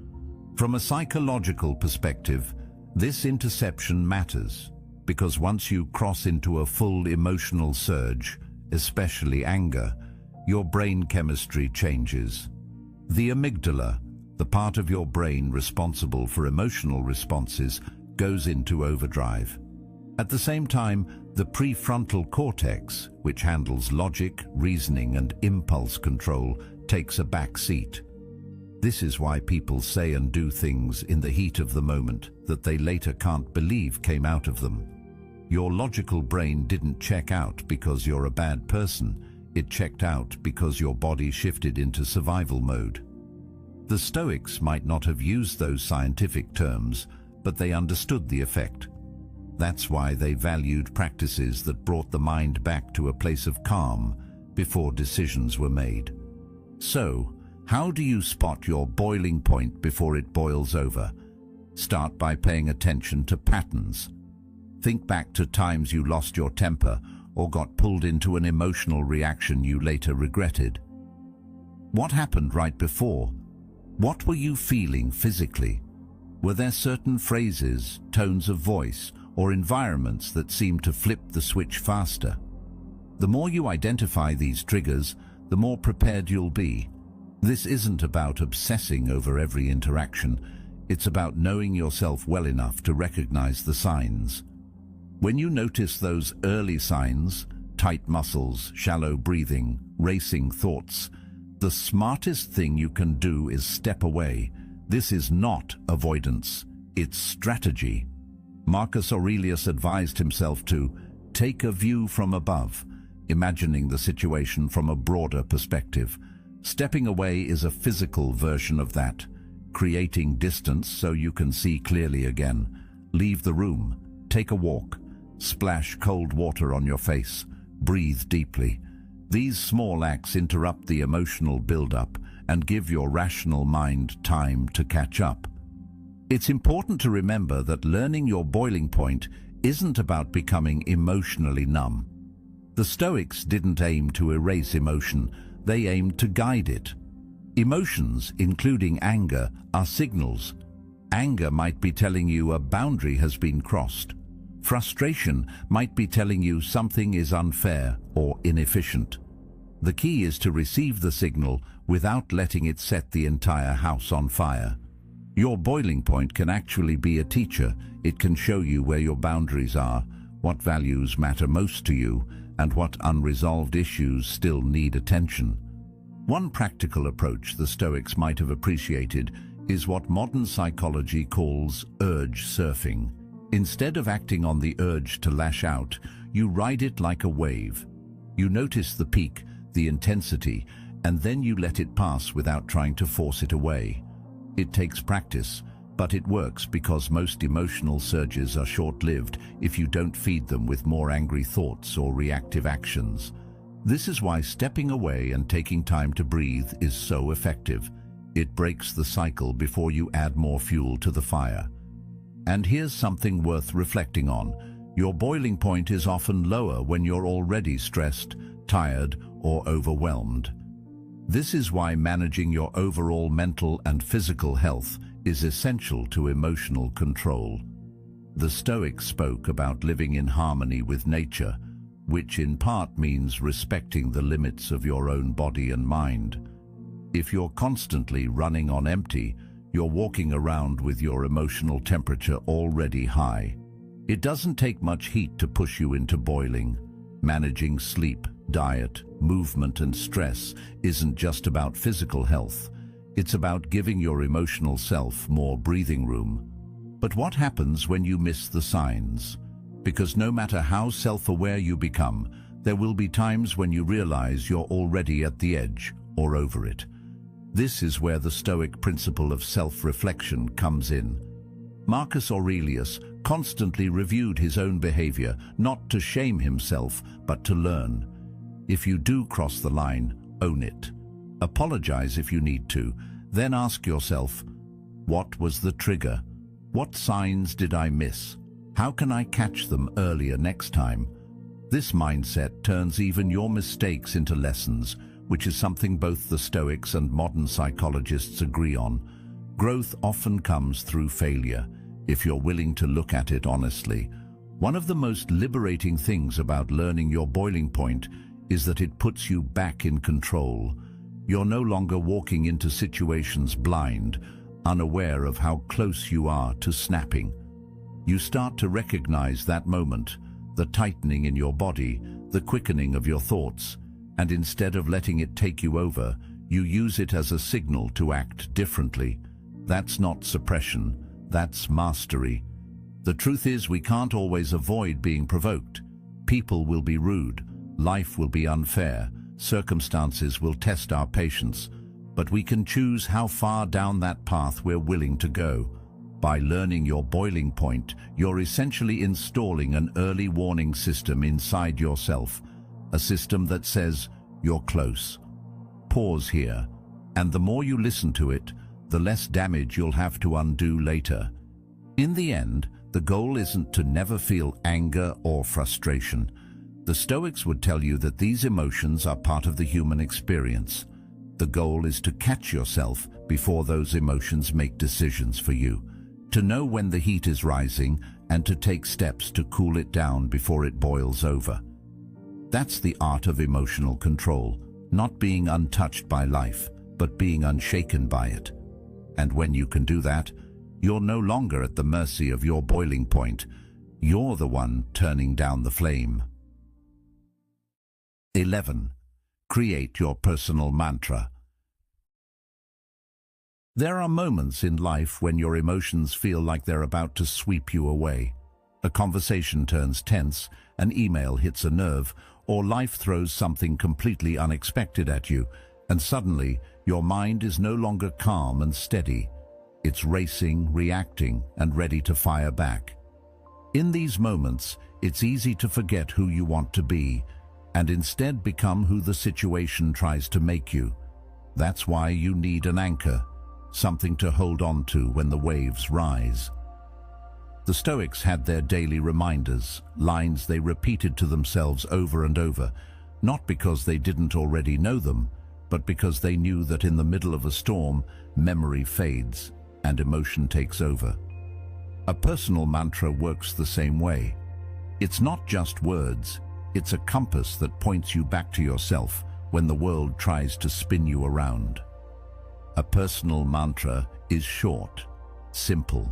From a psychological perspective, this interception matters, because once you cross into a full emotional surge, especially anger, your brain chemistry changes. The amygdala, the part of your brain responsible for emotional responses, goes into overdrive. At the same time, the prefrontal cortex, which handles logic, reasoning, and impulse control, takes a back seat. This is why people say and do things in the heat of the moment that they later can't believe came out of them. Your logical brain didn't check out because you're a bad person. It checked out because your body shifted into survival mode. The Stoics might not have used those scientific terms, but they understood the effect. That's why they valued practices that brought the mind back to a place of calm before decisions were made. So, how do you spot your boiling point before it boils over? Start by paying attention to patterns. Think back to times you lost your temper or got pulled into an emotional reaction you later regretted. What happened right before? What were you feeling physically? Were there certain phrases, tones of voice, or environments that seemed to flip the switch faster? The more you identify these triggers, the more prepared you'll be. This isn't about obsessing over every interaction. It's about knowing yourself well enough to recognize the signs. When you notice those early signs, tight muscles, shallow breathing, racing thoughts, the smartest thing you can do is step away. This is not avoidance, it's strategy. Marcus Aurelius advised himself to take a view from above, imagining the situation from a broader perspective. Stepping away is a physical version of that, creating distance so you can see clearly again. Leave the room, take a walk, splash cold water on your face, breathe deeply. These small acts interrupt the emotional buildup and give your rational mind time to catch up. It's important to remember that learning your boiling point isn't about becoming emotionally numb. The Stoics didn't aim to erase emotion, they aimed to guide it. Emotions, including anger, are signals. Anger might be telling you a boundary has been crossed. Frustration might be telling you something is unfair or inefficient. The key is to receive the signal without letting it set the entire house on fire. Your boiling point can actually be a teacher. It can show you where your boundaries are, what values matter most to you, and what unresolved issues still need attention. One practical approach the Stoics might have appreciated is what modern psychology calls urge surfing. Instead of acting on the urge to lash out, you ride it like a wave. You notice the peak, the intensity, and then you let it pass without trying to force it away. It takes practice, but it works because most emotional surges are short-lived if you don't feed them with more angry thoughts or reactive actions. This is why stepping away and taking time to breathe is so effective. It breaks the cycle before you add more fuel to the fire. And here's something worth reflecting on. Your boiling point is often lower when you're already stressed, tired, or overwhelmed. This is why managing your overall mental and physical health is essential to emotional control. The Stoics spoke about living in harmony with nature, which in part means respecting the limits of your own body and mind. If you're constantly running on empty, you're walking around with your emotional temperature already high. It doesn't take much heat to push you into boiling. Managing sleep, diet, movement, and stress isn't just about physical health. It's about giving your emotional self more breathing room. But what happens when you miss the signs? Because no matter how self-aware you become, there will be times when you realize you're already at the edge or over it. This is where the Stoic principle of self-reflection comes in. Marcus Aurelius constantly reviewed his own behavior, not to shame himself, but to learn. If you do cross the line, own it. Apologize if you need to. Then ask yourself, what was the trigger? What signs did I miss? How can I catch them earlier next time? This mindset turns even your mistakes into lessons, which is something both the Stoics and modern psychologists agree on. Growth often comes through failure, if you're willing to look at it honestly. One of the most liberating things about learning your boiling point is that it puts you back in control. You're no longer walking into situations blind, unaware of how close you are to snapping. You start to recognize that moment, the tightening in your body, the quickening of your thoughts, and instead of letting it take you over, you use it as a signal to act differently. That's not suppression, that's mastery. The truth is, we can't always avoid being provoked. People will be rude, life will be unfair, circumstances will test our patience, but we can choose how far down that path we're willing to go. By learning your boiling point, you're essentially installing an early warning system inside yourself, a system that says, you're close. Pause here, and the more you listen to it, the less damage you'll have to undo later. In the end, the goal isn't to never feel anger or frustration. The Stoics would tell you that these emotions are part of the human experience. The goal is to catch yourself before those emotions make decisions for you, to know when the heat is rising and to take steps to cool it down before it boils over. That's the art of emotional control, not being untouched by life, but being unshaken by it. And when you can do that, you're no longer at the mercy of your boiling point. You're the one turning down the flame. 11. Create your personal mantra. There are moments in life when your emotions feel like they're about to sweep you away. A conversation turns tense, an email hits a nerve, or life throws something completely unexpected at you, and suddenly your mind is no longer calm and steady. It's racing, reacting, and ready to fire back. In these moments, it's easy to forget who you want to be, and instead become who the situation tries to make you. That's why you need an anchor, something to hold on to when the waves rise. The Stoics had their daily reminders, lines they repeated to themselves over and over, not because they didn't already know them, but because they knew that in the middle of a storm, memory fades and emotion takes over. A personal mantra works the same way. It's not just words, it's a compass that points you back to yourself when the world tries to spin you around. A personal mantra is short, simple,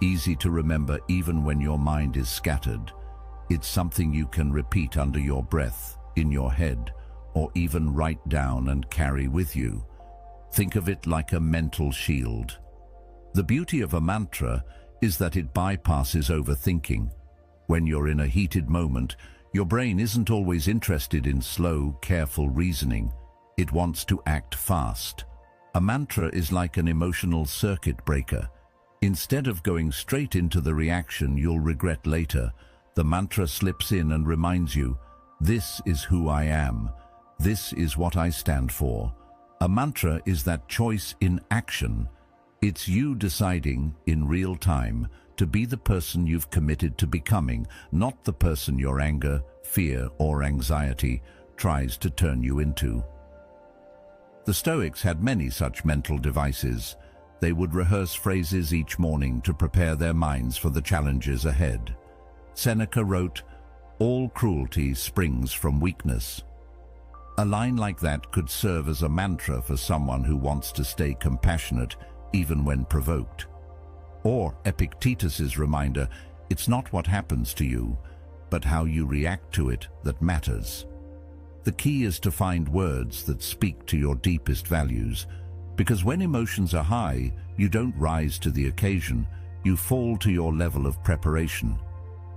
easy to remember even when your mind is scattered. It's something you can repeat under your breath, in your head, or even write down and carry with you. Think of it like a mental shield. The beauty of a mantra is that it bypasses overthinking. When you're in a heated moment, your brain isn't always interested in slow, careful reasoning. It wants to act fast. A mantra is like an emotional circuit breaker. Instead of going straight into the reaction you'll regret later, the mantra slips in and reminds you, this is who I am. This is what I stand for. A mantra is that choice in action. It's you deciding, in real time, to be the person you've committed to becoming, not the person your anger, fear, or anxiety tries to turn you into. The Stoics had many such mental devices. They would rehearse phrases each morning to prepare their minds for the challenges ahead. Seneca wrote, "All cruelty springs from weakness." A line like that could serve as a mantra for someone who wants to stay compassionate even when provoked. Or Epictetus's reminder, it's not what happens to you, but how you react to it that matters. The key is to find words that speak to your deepest values, because when emotions are high, you don't rise to the occasion, you fall to your level of preparation.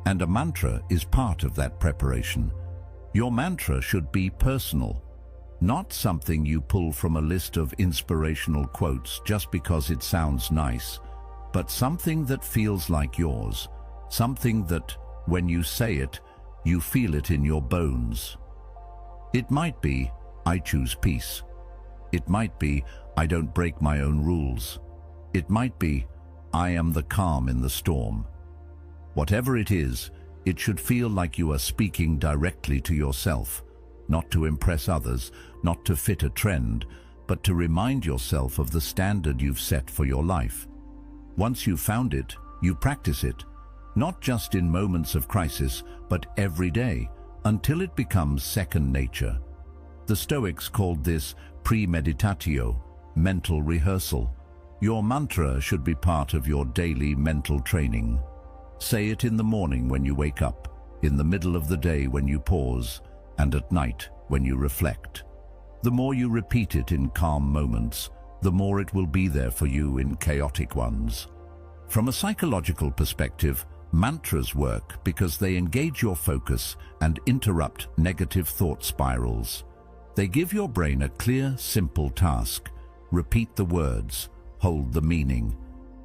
And a mantra is part of that preparation. Your mantra should be personal, not something you pull from a list of inspirational quotes just because it sounds nice, but something that feels like yours, something that, when you say it, you feel it in your bones. It might be, I choose peace. It might be, I don't break my own rules. It might be, I am the calm in the storm. Whatever it is, it should feel like you are speaking directly to yourself, not to impress others, not to fit a trend, but to remind yourself of the standard you've set for your life. Once you've found it, you practice it, not just in moments of crisis, but every day, until it becomes second nature. The Stoics called this premeditatio, mental rehearsal. Your mantra should be part of your daily mental training. Say it in the morning when you wake up, in the middle of the day when you pause, and at night when you reflect. The more you repeat it in calm moments, the more it will be there for you in chaotic ones. From a psychological perspective, mantras work because they engage your focus and interrupt negative thought spirals. They give your brain a clear, simple task. Repeat the words, hold the meaning.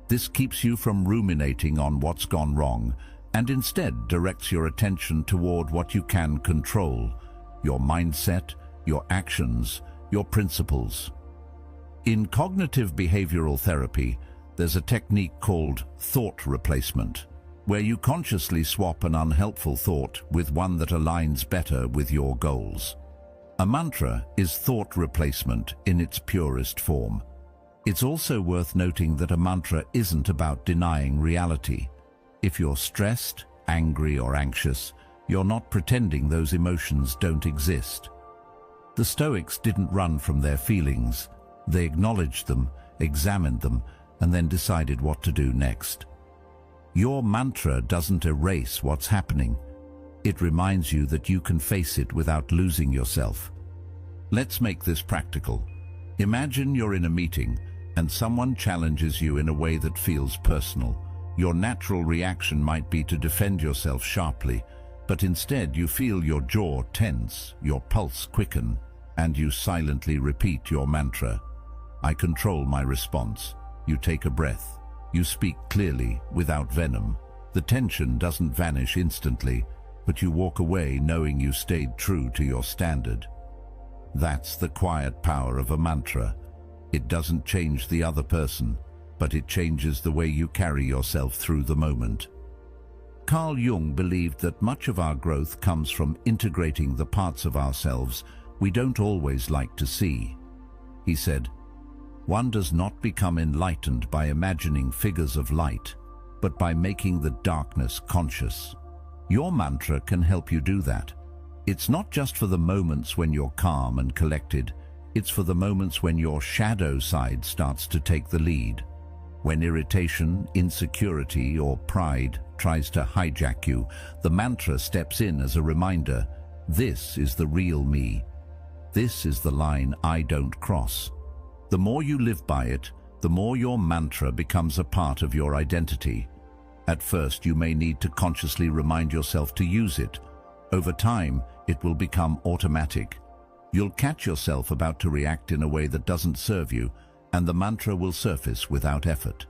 This keeps you from ruminating on what's gone wrong and instead directs your attention toward what you can control, your mindset, your actions, your principles. In cognitive behavioral therapy, there's a technique called thought replacement. where you consciously swap an unhelpful thought with one that aligns better with your goals. A mantra is thought replacement in its purest form. It's also worth noting that a mantra isn't about denying reality. If you're stressed, angry, or anxious, you're not pretending those emotions don't exist. The Stoics didn't run from their feelings. They acknowledged them, examined them, and then decided what to do next. Your mantra doesn't erase what's happening. It reminds you that you can face it without losing yourself. Let's make this practical. Imagine you're in a meeting and someone challenges you in a way that feels personal. Your natural reaction might be to defend yourself sharply, but instead you feel your jaw tense, your pulse quicken, and you silently repeat your mantra. I control my response. You take a breath. You speak clearly, without venom. The tension doesn't vanish instantly, but you walk away knowing you stayed true to your standard. That's the quiet power of a mantra. It doesn't change the other person, but it changes the way you carry yourself through the moment. Carl Jung believed that much of our growth comes from integrating the parts of ourselves we don't always like to see. He said, "One does not become enlightened by imagining figures of light, but by making the darkness conscious." Your mantra can help you do that. It's not just for the moments when you're calm and collected, it's for the moments when your shadow side starts to take the lead. When irritation, insecurity, or pride tries to hijack you, the mantra steps in as a reminder, this is the real me. This is the line I don't cross. The more you live by it, the more your mantra becomes a part of your identity. At first, you may need to consciously remind yourself to use it. Over time, it will become automatic. You'll catch yourself about to react in a way that doesn't serve you, and the mantra will surface without effort.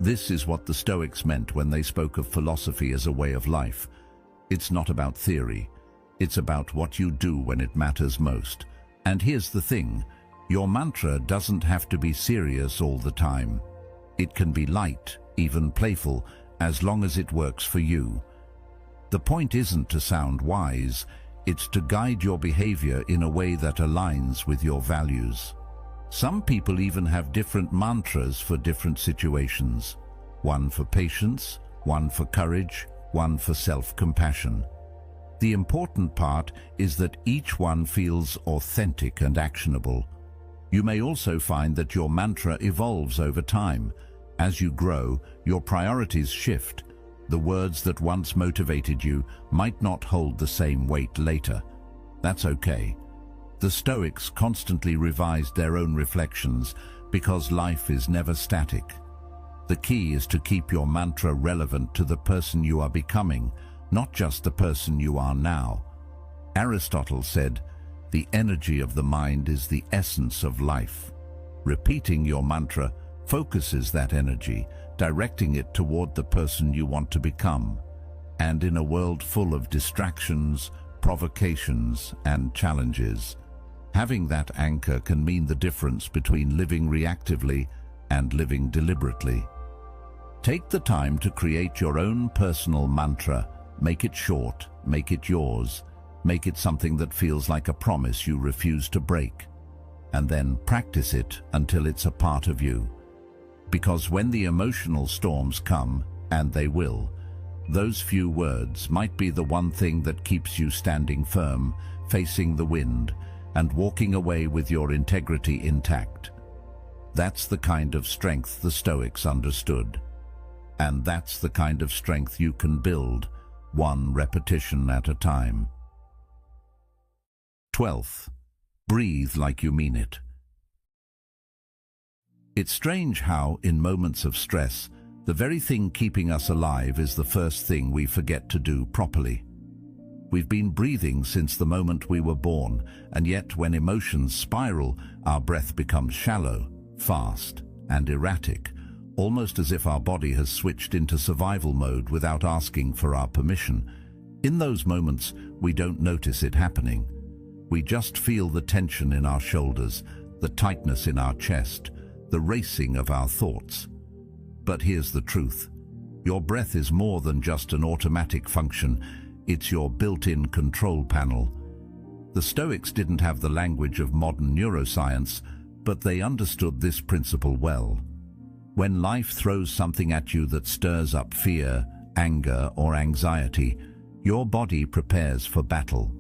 This is what the Stoics meant when they spoke of philosophy as a way of life. It's not about theory. It's about what you do when it matters most. And here's the thing, your mantra doesn't have to be serious all the time. It can be light, even playful, as long as it works for you. The point isn't to sound wise, it's to guide your behavior in a way that aligns with your values. Some people even have different mantras for different situations. One for patience, one for courage, one for self-compassion. The important part is that each one feels authentic and actionable. You may also find that your mantra evolves over time. As you grow, your priorities shift. The words that once motivated you might not hold the same weight later. That's okay. The Stoics constantly revised their own reflections because life is never static. The key is to keep your mantra relevant to the person you are becoming, not just the person you are now. Aristotle said, "The energy of the mind is the essence of life." Repeating your mantra focuses that energy, directing it toward the person you want to become. And in a world full of distractions, provocations, and challenges, having that anchor can mean the difference between living reactively and living deliberately. Take the time to create your own personal mantra. Make it short, make it yours, make it something that feels like a promise you refuse to break. And then practice it until it's a part of you. Because when the emotional storms come, and they will, those few words might be the one thing that keeps you standing firm, facing the wind, and walking away with your integrity intact. That's the kind of strength the Stoics understood. And that's the kind of strength you can build, one repetition at a time. 12th, breathe like you mean it. It's strange how, in moments of stress, the very thing keeping us alive is the first thing we forget to do properly. We've been breathing since the moment we were born, and yet when emotions spiral, our breath becomes shallow, fast, and erratic, almost as if our body has switched into survival mode without asking for our permission. In those moments, we don't notice it happening. We just feel the tension in our shoulders, the tightness in our chest, the racing of our thoughts. But here's the truth. Your breath is more than just an automatic function. It's your built-in control panel. The Stoics didn't have the language of modern neuroscience, but they understood this principle well. When life throws something at you that stirs up fear, anger, or anxiety, your body prepares for battle.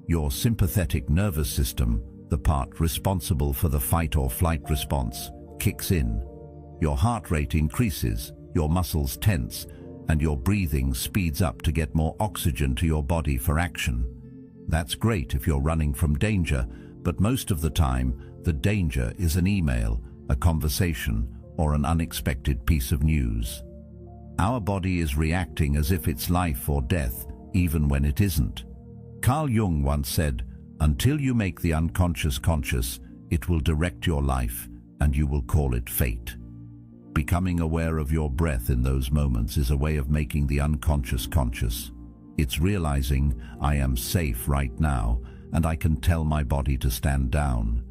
Your sympathetic nervous system, the part responsible for the fight or flight response, kicks in. Your heart rate increases, your muscles tense, and your breathing speeds up to get more oxygen to your body for action. That's great if you're running from danger, but most of the time, the danger is an email, a conversation, or an unexpected piece of news. Our body is reacting as if it's life or death, even when it isn't. Carl Jung once said, "Until you make the unconscious conscious, it will direct your life, and you will call it fate." Becoming aware of your breath in those moments is a way of making the unconscious conscious. It's realizing, I am safe right now, and I can tell my body to stand down.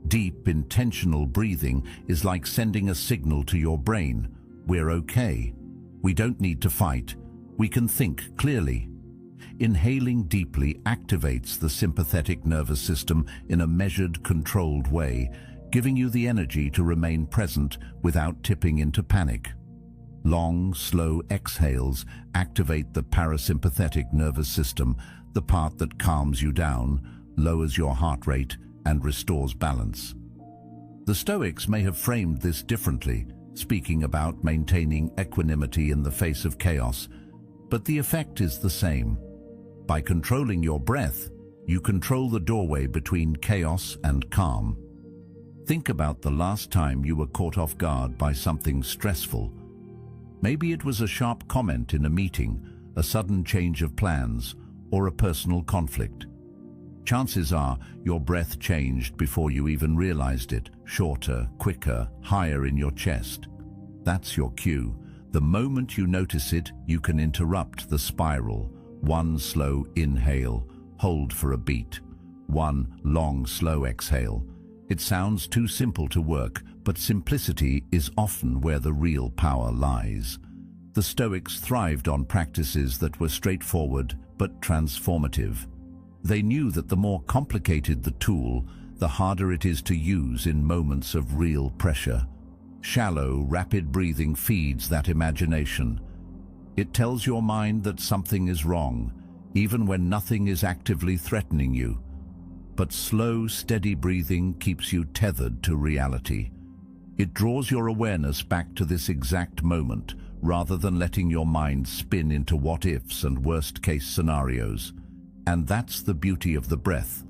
Deep, intentional breathing is like sending a signal to your brain. We're okay. We don't need to fight. We can think clearly. Inhaling deeply activates the sympathetic nervous system in a measured, controlled way, giving you the energy to remain present without tipping into panic. Long, slow exhales activate the parasympathetic nervous system, the part that calms you down, lowers your heart rate, and restores balance. The Stoics may have framed this differently, speaking about maintaining equanimity in the face of chaos, but the effect is the same. By controlling your breath, you control the doorway between chaos and calm. Think about the last time you were caught off guard by something stressful. Maybe it was a sharp comment in a meeting, a sudden change of plans, or a personal conflict. Chances are your breath changed before you even realized it, shorter, quicker, higher in your chest. That's your cue. The moment you notice it, you can interrupt the spiral. One slow inhale, hold for a beat. One long, slow exhale. It sounds too simple to work, but simplicity is often where the real power lies. The Stoics thrived on practices that were straightforward but transformative. They knew that the more complicated the tool, the harder it is to use in moments of real pressure. Shallow, rapid breathing feeds that imagination. It tells your mind that something is wrong, even when nothing is actively threatening you. But slow, steady breathing keeps you tethered to reality. It draws your awareness back to this exact moment, rather than letting your mind spin into what-ifs and worst-case scenarios. And that's the beauty of the breath.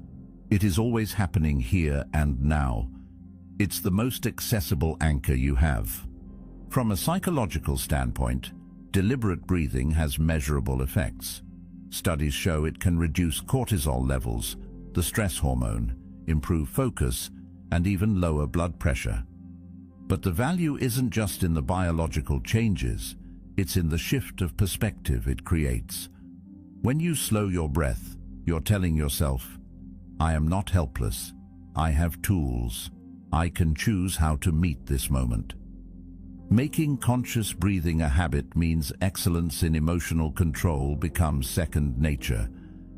It is always happening here and now. It's the most accessible anchor you have. From a psychological standpoint, deliberate breathing has measurable effects. Studies show it can reduce cortisol levels, the stress hormone, improve focus, and even lower blood pressure. But the value isn't just in the biological changes, it's in the shift of perspective it creates. When you slow your breath, you're telling yourself, I am not helpless. I have tools. I can choose how to meet this moment. Making conscious breathing a habit means excellence in emotional control becomes second nature,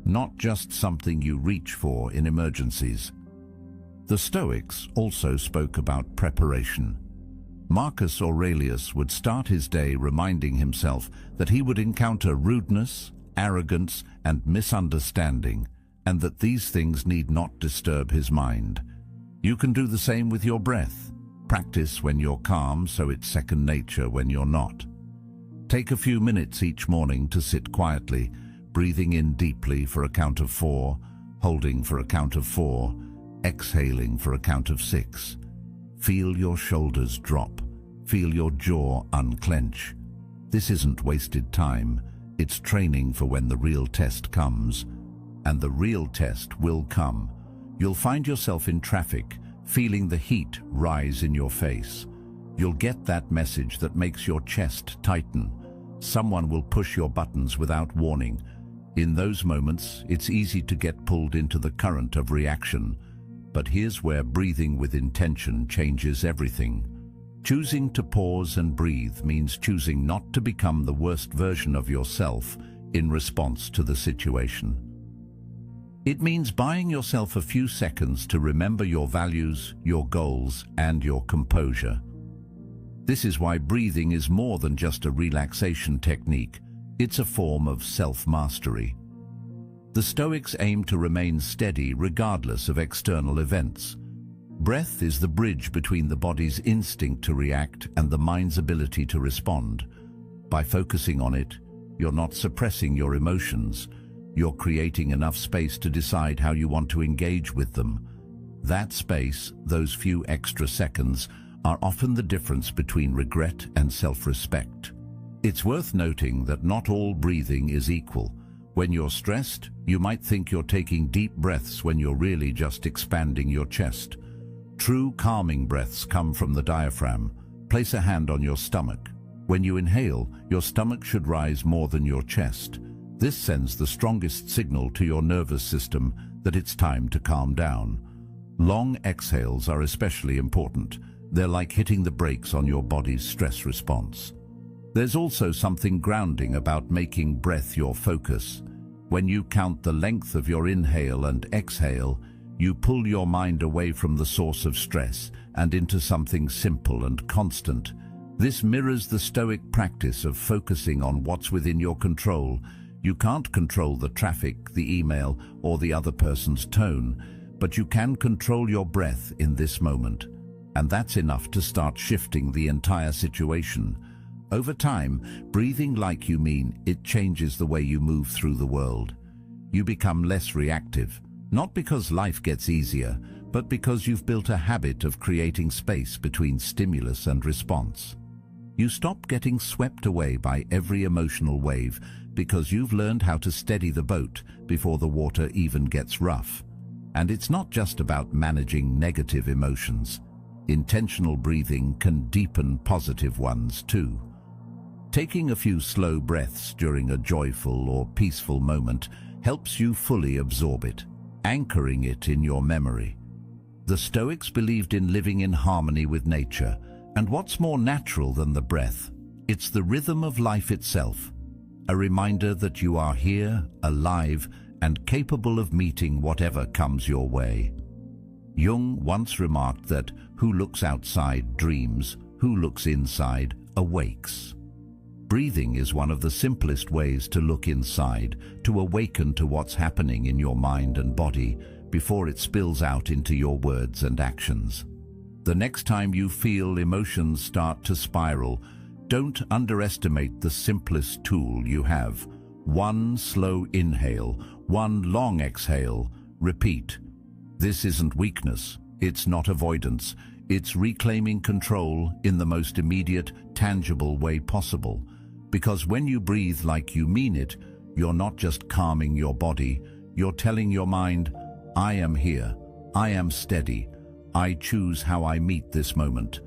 not just something you reach for in emergencies. The Stoics also spoke about preparation. Marcus Aurelius would start his day reminding himself that he would encounter rudeness, arrogance, and misunderstanding, and that these things need not disturb his mind. You can do the same with your breath. Practice when you're calm so it's second nature when you're not. Take a few minutes each morning to sit quietly, breathing in deeply for a count of 4, holding for a count of 4, exhaling for a count of 6. Feel your shoulders drop. Feel your jaw unclench. This isn't wasted time. It's training for when the real test comes. And the real test will come. You'll find yourself in traffic, feeling the heat rise in your face. You'll get that message that makes your chest tighten. Someone will push your buttons without warning. In those moments, it's easy to get pulled into the current of reaction. But here's where breathing with intention changes everything. Choosing to pause and breathe means choosing not to become the worst version of yourself in response to the situation. It means buying yourself a few seconds to remember your values, your goals, and your composure. This is why breathing is more than just a relaxation technique. It's a form of self-mastery. The Stoics aim to remain steady regardless of external events. Breath is the bridge between the body's instinct to react and the mind's ability to respond. By focusing on it, you're not suppressing your emotions. You're creating enough space to decide how you want to engage with them. That space, those few extra seconds, are often the difference between regret and self-respect. It's worth noting that not all breathing is equal. When you're stressed, you might think you're taking deep breaths when you're really just expanding your chest. True calming breaths come from the diaphragm. Place a hand on your stomach. When you inhale, your stomach should rise more than your chest. This sends the strongest signal to your nervous system that it's time to calm down. Long exhales are especially important. They're like hitting the brakes on your body's stress response. There's also something grounding about making breath your focus. When you count the length of your inhale and exhale, you pull your mind away from the source of stress and into something simple and constant. This mirrors the Stoic practice of focusing on what's within your control. You can't control the traffic, the email, or the other person's tone, but you can control your breath in this moment. And that's enough to start shifting the entire situation. Over time, breathing like you mean it changes the way you move through the world. You become less reactive, not because life gets easier, but because you've built a habit of creating space between stimulus and response. You stop getting swept away by every emotional wave because you've learned how to steady the boat before the water even gets rough. And it's not just about managing negative emotions. Intentional breathing can deepen positive ones too. Taking a few slow breaths during a joyful or peaceful moment helps you fully absorb it, anchoring it in your memory. The Stoics believed in living in harmony with nature, and what's more natural than the breath? It's the rhythm of life itself, a reminder that you are here, alive, and capable of meeting whatever comes your way. Jung once remarked that who looks outside dreams, who looks inside awakes. Breathing is one of the simplest ways to look inside, to awaken to what's happening in your mind and body before it spills out into your words and actions. The next time you feel emotions start to spiral, don't underestimate the simplest tool you have. One slow inhale, one long exhale, repeat. This isn't weakness, it's not avoidance, it's reclaiming control in the most immediate, tangible way possible. Because when you breathe like you mean it, you're not just calming your body, you're telling your mind, I am here, I am steady, I choose how I meet this moment.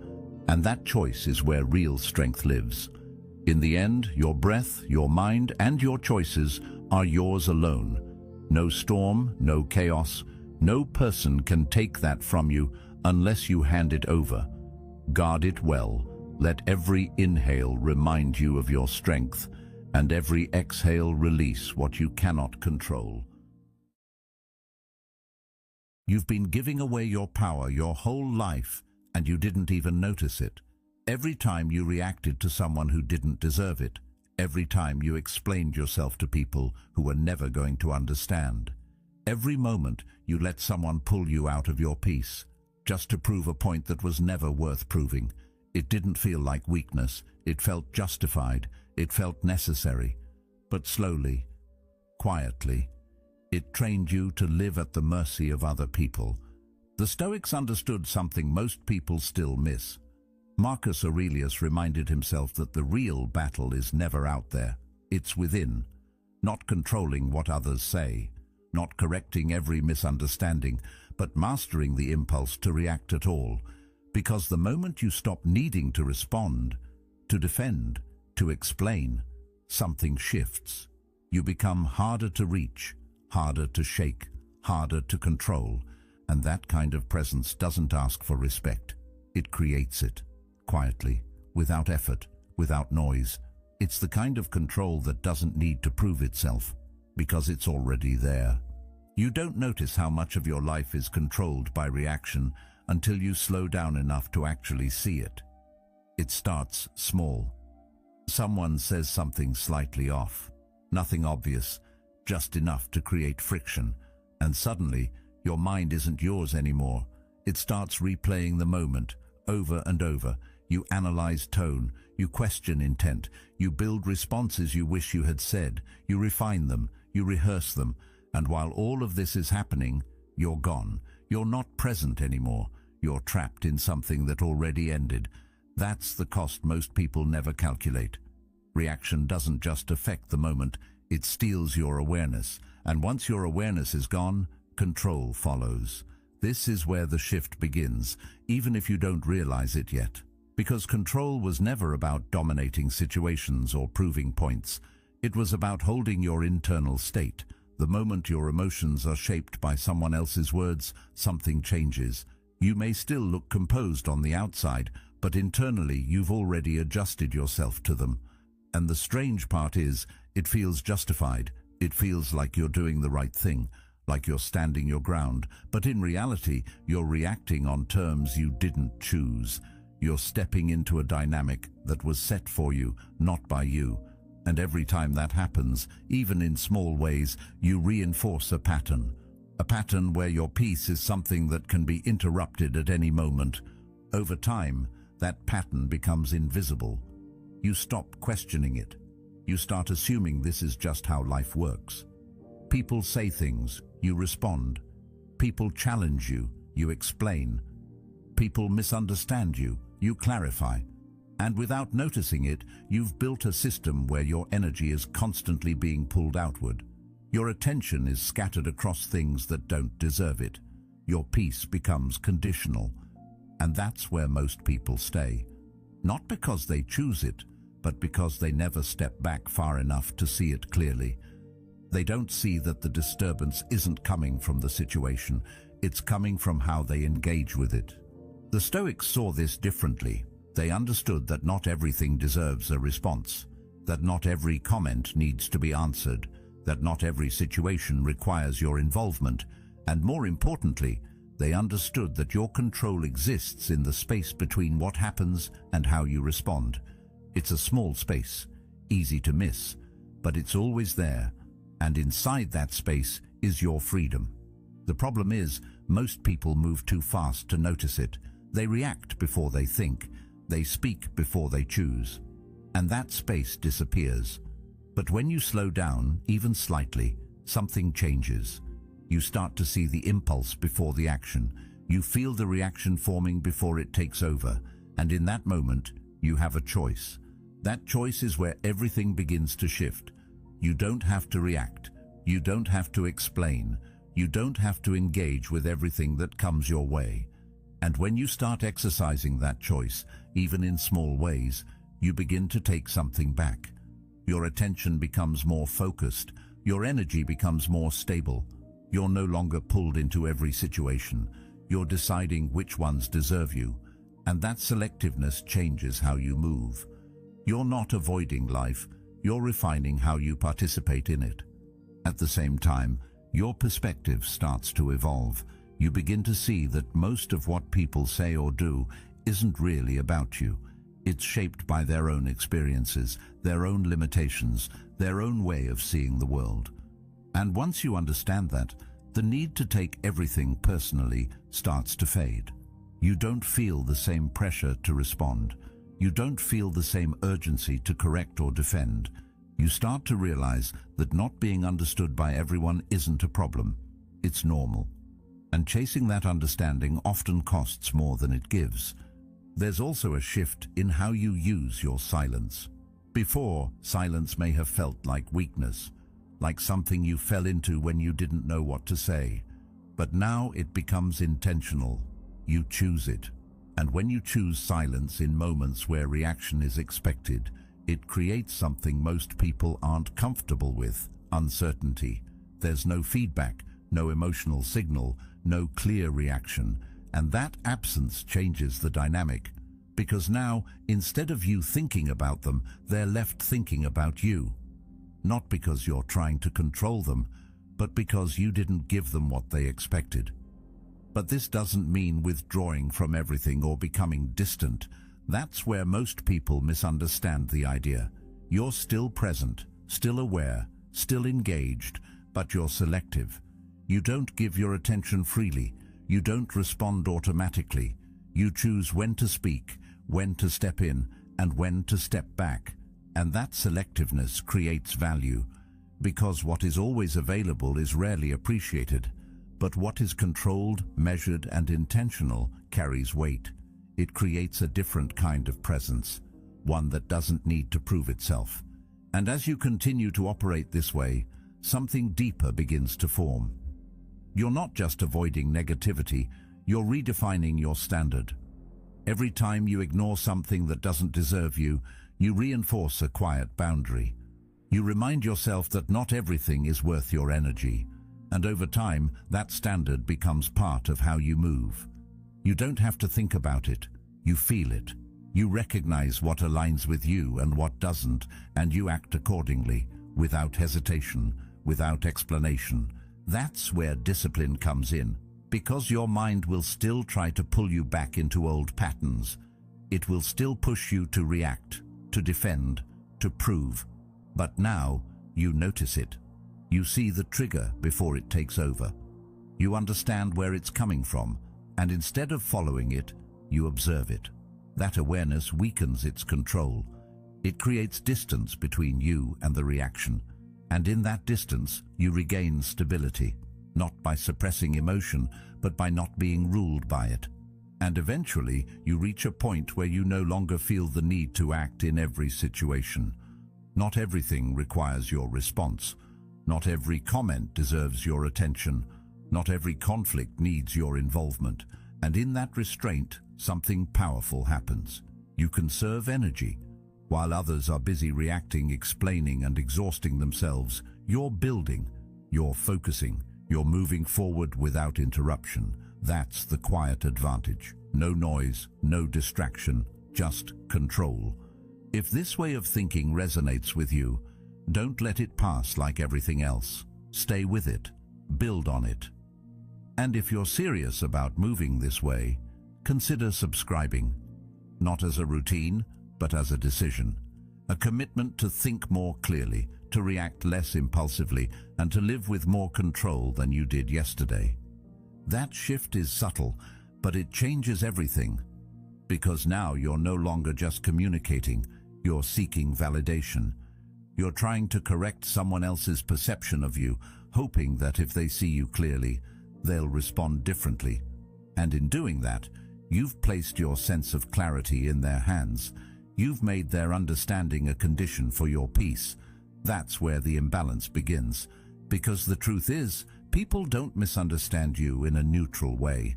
And that choice is where real strength lives. In the end, your breath, your mind, and your choices are yours alone. No storm, no chaos, no person can take that from you unless you hand it over. Guard it well. Let every inhale remind you of your strength, and every exhale release what you cannot control. You've been giving away your power your whole life, and you didn't even notice it. Every time you reacted to someone who didn't deserve it, every time you explained yourself to people who were never going to understand, every moment you let someone pull you out of your peace, just to prove a point that was never worth proving. It didn't feel like weakness, it felt justified, it felt necessary. But slowly, quietly, it trained you to live at the mercy of other people. The Stoics understood something most people still miss. Marcus Aurelius reminded himself that the real battle is never out there, it's within. Not controlling what others say, not correcting every misunderstanding, but mastering the impulse to react at all. Because the moment you stop needing to respond, to defend, to explain, something shifts. You become harder to reach, harder to shake, harder to control, and that kind of presence doesn't ask for respect, it creates it. quietly, without effort, without noise. It's the kind of control that doesn't need to prove itself, because it's already there. You don't notice how much of your life is controlled by reaction until you slow down enough to actually see it. It starts small. Someone says something slightly off, nothing obvious, just enough to create friction, and suddenly your mind isn't yours anymore. It starts replaying the moment over and over. You analyze tone, you question intent, you build responses you wish you had said, you refine them, you rehearse them, and while all of this is happening, you're gone. You're not present anymore. You're trapped in something that already ended. That's the cost most people never calculate. Reaction doesn't just affect the moment, it steals your awareness, and once your awareness is gone, control follows. This is where the shift begins, even if you don't realize it yet. Because control was never about dominating situations or proving points. It was about holding your internal state. The moment your emotions are shaped by someone else's words, something changes. You may still look composed on the outside, but internally you've already adjusted yourself to them. And the strange part is, it feels justified. It feels like you're doing the right thing, like you're standing your ground, but in reality, you're reacting on terms you didn't choose. You're stepping into a dynamic that was set for you, not by you. And every time that happens, even in small ways, you reinforce a pattern where your peace is something that can be interrupted at any moment. Over time, that pattern becomes invisible. You stop questioning it. You start assuming this is just how life works. People say things, you respond. People challenge you, you explain. People misunderstand you, you clarify. And without noticing it, you've built a system where your energy is constantly being pulled outward. Your attention is scattered across things that don't deserve it. Your peace becomes conditional. And that's where most people stay. Not because they choose it, but because they never step back far enough to see it clearly. They don't see that the disturbance isn't coming from the situation, it's coming from how they engage with it. The Stoics saw this differently. They understood that not everything deserves a response, that not every comment needs to be answered, that not every situation requires your involvement, and more importantly, they understood that your control exists in the space between what happens and how you respond. It's a small space, easy to miss, but it's always there, and inside that space is your freedom. The problem is, most people move too fast to notice it. They react before they think. They speak before they choose. And that space disappears. But when you slow down, even slightly, something changes. You start to see the impulse before the action. You feel the reaction forming before it takes over. And in that moment, you have a choice. That choice is where everything begins to shift. You don't have to react. You don't have to explain. You don't have to engage with everything that comes your way. And when you start exercising that choice, even in small ways, you begin to take something back. Your attention becomes more focused. Your energy becomes more stable. You're no longer pulled into every situation. You're deciding which ones deserve you. And that selectiveness changes how you move. You're not avoiding life. You're refining how you participate in it. At the same time, your perspective starts to evolve. You begin to see that most of what people say or do isn't really about you. It's shaped by their own experiences, their own limitations, their own way of seeing the world. And once you understand that, the need to take everything personally starts to fade. You don't feel the same pressure to respond. You don't feel the same urgency to correct or defend. You start to realize that not being understood by everyone isn't a problem. It's normal. And chasing that understanding often costs more than it gives. There's also a shift in how you use your silence. Before, silence may have felt like weakness, like something you fell into when you didn't know what to say. But now it becomes intentional. You choose it. And when you choose silence in moments where reaction is expected, it creates something most people aren't comfortable with: uncertainty. There's no feedback, no emotional signal, no clear reaction, and that absence changes the dynamic. Because now, instead of you thinking about them, they're left thinking about you. Not because you're trying to control them, but because you didn't give them what they expected. But this doesn't mean withdrawing from everything or becoming distant. That's where most people misunderstand the idea. You're still present, still aware, still engaged, but you're selective. You don't give your attention freely. You don't respond automatically. You choose when to speak, when to step in, and when to step back. And that selectiveness creates value, because what is always available is rarely appreciated. But what is controlled, measured, and intentional carries weight. It creates a different kind of presence, one that doesn't need to prove itself. And as you continue to operate this way, something deeper begins to form. You're not just avoiding negativity, you're redefining your standard. Every time you ignore something that doesn't deserve you, you reinforce a quiet boundary. You remind yourself that not everything is worth your energy, and over time, that standard becomes part of how you move. You don't have to think about it, you feel it. You recognize what aligns with you and what doesn't, and you act accordingly, without hesitation, without explanation. That's where discipline comes in, because your mind will still try to pull you back into old patterns. It will still push you to react, to defend, to prove. But now, you notice it. You see the trigger before it takes over. You understand where it's coming from, and instead of following it, you observe it. That awareness weakens its control. It creates distance between you and the reaction, and in that distance, you regain stability, not by suppressing emotion, but by not being ruled by it. And eventually, you reach a point where you no longer feel the need to act in every situation. Not everything requires your response. Not every comment deserves your attention. Not every conflict needs your involvement. And in that restraint, something powerful happens. You conserve energy. While others are busy reacting, explaining, and exhausting themselves, you're building, you're focusing, you're moving forward without interruption. That's the quiet advantage. No noise, no distraction, just control. If this way of thinking resonates with you, don't let it pass like everything else. Stay with it. Build on it. And if you're serious about moving this way, consider subscribing. Not as a routine, but as a decision. A commitment to think more clearly, to react less impulsively, and to live with more control than you did yesterday. That shift is subtle, but it changes everything. Because now you're no longer just communicating, you're seeking validation. You're trying to correct someone else's perception of you, hoping that if they see you clearly, they'll respond differently. And in doing that, you've placed your sense of clarity in their hands. You've made their understanding a condition for your peace. That's where the imbalance begins. Because the truth is, people don't misunderstand you in a neutral way.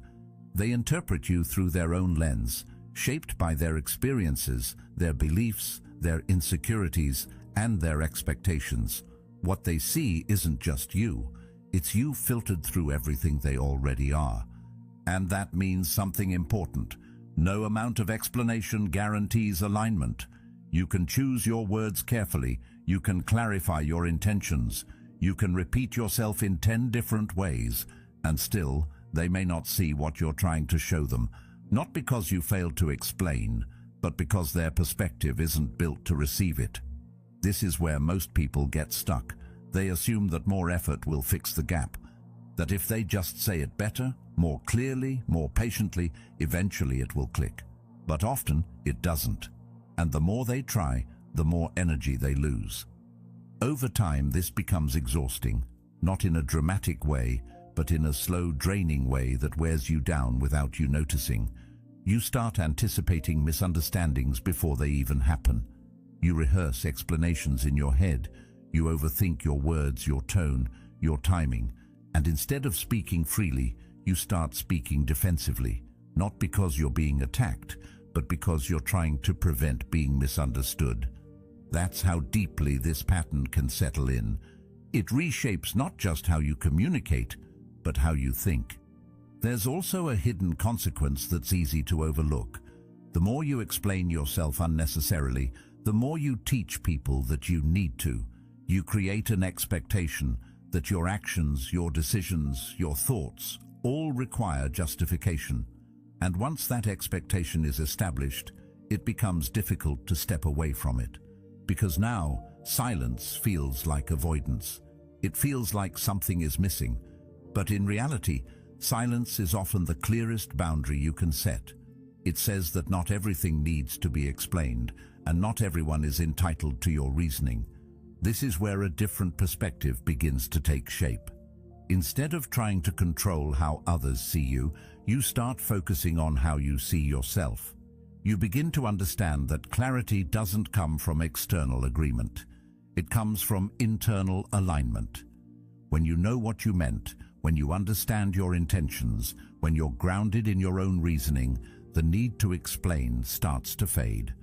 They interpret you through their own lens, shaped by their experiences, their beliefs, their insecurities, and their expectations. What they see isn't just you. It's you filtered through everything they already are. And that means something important. No amount of explanation guarantees alignment. You can choose your words carefully. You can clarify your intentions. You can repeat yourself in 10 different ways, and still, they may not see what you're trying to show them. Not because you failed to explain, but because their perspective isn't built to receive it. This is where most people get stuck. They assume that more effort will fix the gap. That if they just say it better, more clearly, more patiently, eventually it will click. But often, it doesn't. And the more they try, the more energy they lose. Over time, this becomes exhausting, not in a dramatic way, but in a slow, draining way that wears you down without you noticing. You start anticipating misunderstandings before they even happen. You rehearse explanations in your head. You overthink your words, your tone, your timing. And instead of speaking freely, you start speaking defensively, not because you're being attacked, but because you're trying to prevent being misunderstood. That's how deeply this pattern can settle in. It reshapes not just how you communicate, but how you think. There's also a hidden consequence that's easy to overlook. The more you explain yourself unnecessarily, the more you teach people that you need to. You create an expectation that your actions, your decisions, your thoughts all require justification. And once that expectation is established, it becomes difficult to step away from it. Because now, silence feels like avoidance. It feels like something is missing. But in reality, silence is often the clearest boundary you can set. It says that not everything needs to be explained, and not everyone is entitled to your reasoning. This is where a different perspective begins to take shape. Instead of trying to control how others see you, you start focusing on how you see yourself. You begin to understand that clarity doesn't come from external agreement. It comes from internal alignment. When you know what you meant, when you understand your intentions, when you're grounded in your own reasoning, the need to explain starts to fade.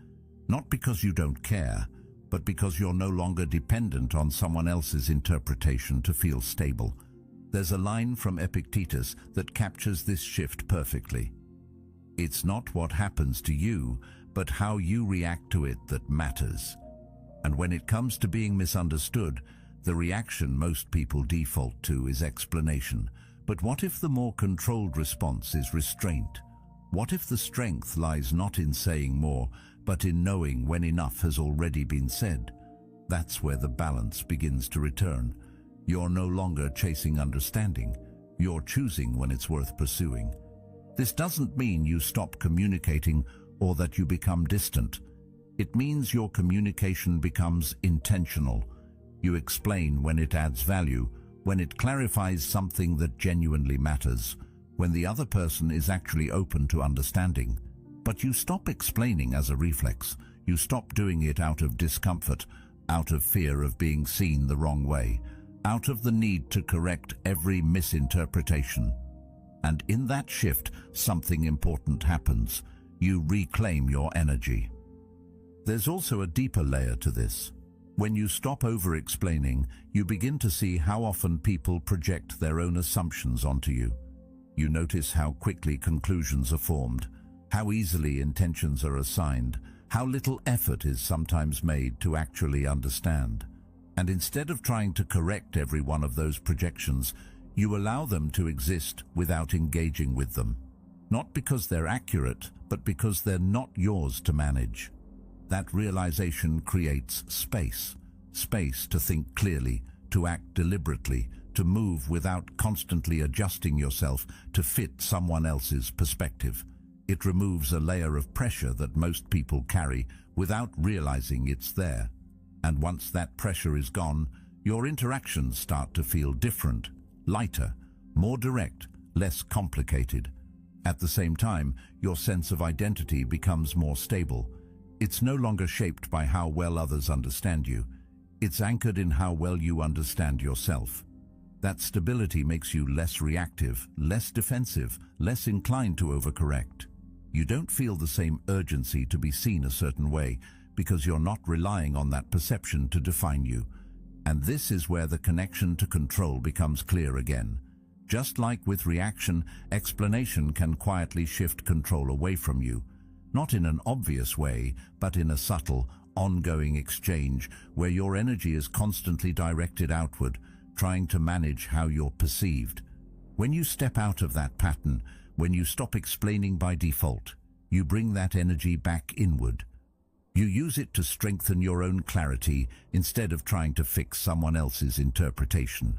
Not because you don't care, but because you're no longer dependent on someone else's interpretation to feel stable. There's a line from Epictetus that captures this shift perfectly. It's not what happens to you, but how you react to it that matters. And when it comes to being misunderstood, the reaction most people default to is explanation. But what if the more controlled response is restraint? What if the strength lies not in saying more, but in knowing when enough has already been said? That's where the balance begins to return. You're no longer chasing understanding. You're choosing when it's worth pursuing. This doesn't mean you stop communicating or that you become distant. It means your communication becomes intentional. You explain when it adds value, when it clarifies something that genuinely matters, when the other person is actually open to understanding. But you stop explaining as a reflex. You stop doing it out of discomfort, out of fear of being seen the wrong way, out of the need to correct every misinterpretation. And in that shift, something important happens. You reclaim your energy. There's also a deeper layer to this. When you stop over-explaining, you begin to see how often people project their own assumptions onto you. You notice how quickly conclusions are formed, how easily intentions are assigned, how little effort is sometimes made to actually understand. And instead of trying to correct every one of those projections, you allow them to exist without engaging with them. Not because they're accurate, but because they're not yours to manage. That realization creates space. Space to think clearly, to act deliberately, to move without constantly adjusting yourself to fit someone else's perspective. It removes a layer of pressure that most people carry without realizing it's there. And once that pressure is gone, your interactions start to feel different, lighter, more direct, less complicated. At the same time, your sense of identity becomes more stable. It's no longer shaped by how well others understand you. It's anchored in how well you understand yourself. That stability makes you less reactive, less defensive, less inclined to overcorrect. You don't feel the same urgency to be seen a certain way because you're not relying on that perception to define you. And this is where the connection to control becomes clear again. Just like with reaction, explanation can quietly shift control away from you. Not in an obvious way, but in a subtle, ongoing exchange where your energy is constantly directed outward, trying to manage how you're perceived. When you step out of that pattern, when you stop explaining by default, you bring that energy back inward. You use it to strengthen your own clarity instead of trying to fix someone else's interpretation.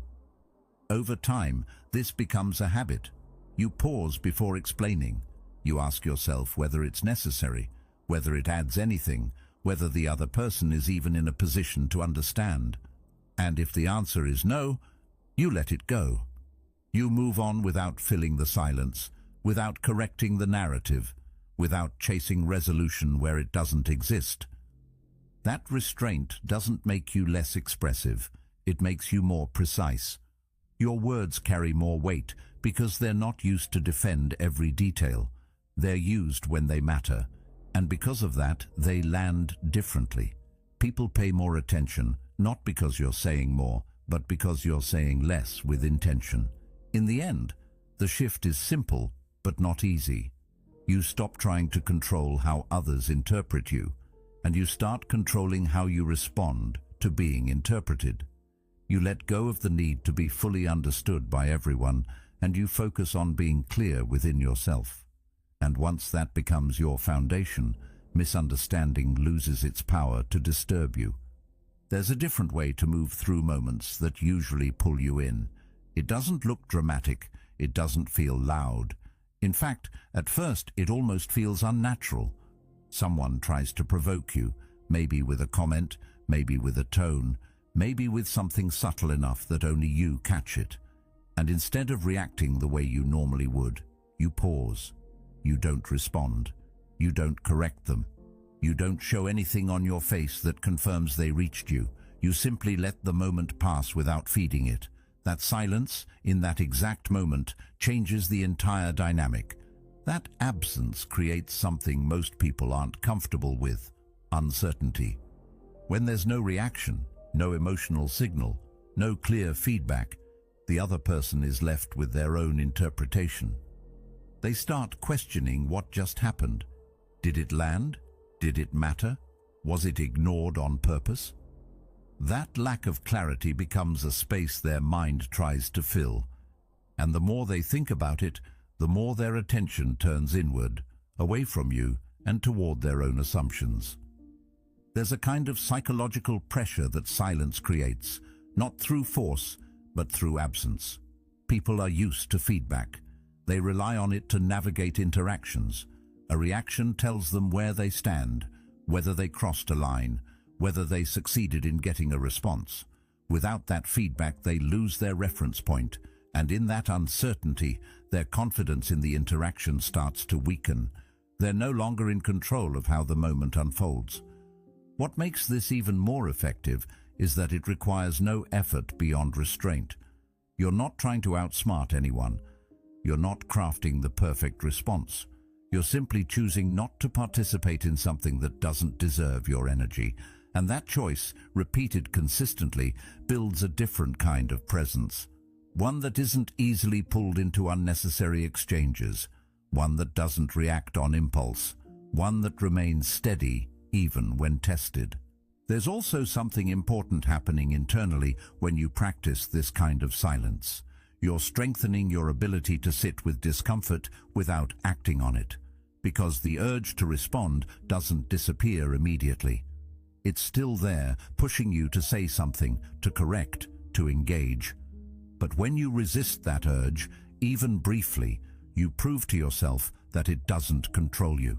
Over time, this becomes a habit. You pause before explaining. You ask yourself whether it's necessary, whether it adds anything, whether the other person is even in a position to understand. And if the answer is no, you let it go. You move on without filling the silence, without correcting the narrative, without chasing resolution where it doesn't exist. That restraint doesn't make you less expressive, it makes you more precise. Your words carry more weight because they're not used to defend every detail. They're used when they matter, and because of that, they land differently. People pay more attention, not because you're saying more, but because you're saying less with intention. In the end, the shift is simple, but not easy. You stop trying to control how others interpret you, and you start controlling how you respond to being interpreted. You let go of the need to be fully understood by everyone, and you focus on being clear within yourself. And once that becomes your foundation, misunderstanding loses its power to disturb you. There's a different way to move through moments that usually pull you in. It doesn't look dramatic, it doesn't feel loud. In fact, at first it almost feels unnatural. Someone tries to provoke you, maybe with a comment, maybe with a tone, maybe with something subtle enough that only you catch it. And instead of reacting the way you normally would, you pause. You don't respond. You don't correct them. You don't show anything on your face that confirms they reached you. You simply let the moment pass without feeding it. That silence, in that exact moment, changes the entire dynamic. That absence creates something most people aren't comfortable with: uncertainty. When there's no reaction, no emotional signal, no clear feedback, the other person is left with their own interpretation. They start questioning what just happened. Did it land? Did it matter? Was it ignored on purpose? That lack of clarity becomes a space their mind tries to fill. And the more they think about it, the more their attention turns inward, away from you and toward their own assumptions. There's a kind of psychological pressure that silence creates, not through force, but through absence. People are used to feedback. They rely on it to navigate interactions. A reaction tells them where they stand, whether they crossed a line, whether they succeeded in getting a response. Without that feedback, they lose their reference point, and in that uncertainty, their confidence in the interaction starts to weaken. They're no longer in control of how the moment unfolds. What makes this even more effective is that it requires no effort beyond restraint. You're not trying to outsmart anyone. You're not crafting the perfect response. You're simply choosing not to participate in something that doesn't deserve your energy. And that choice, repeated consistently, builds a different kind of presence. One that isn't easily pulled into unnecessary exchanges. One that doesn't react on impulse. One that remains steady, even when tested. There's also something important happening internally when you practice this kind of silence. You're strengthening your ability to sit with discomfort without acting on it, because the urge to respond doesn't disappear immediately. It's still there, pushing you to say something, to correct, to engage. But when you resist that urge, even briefly, you prove to yourself that it doesn't control you.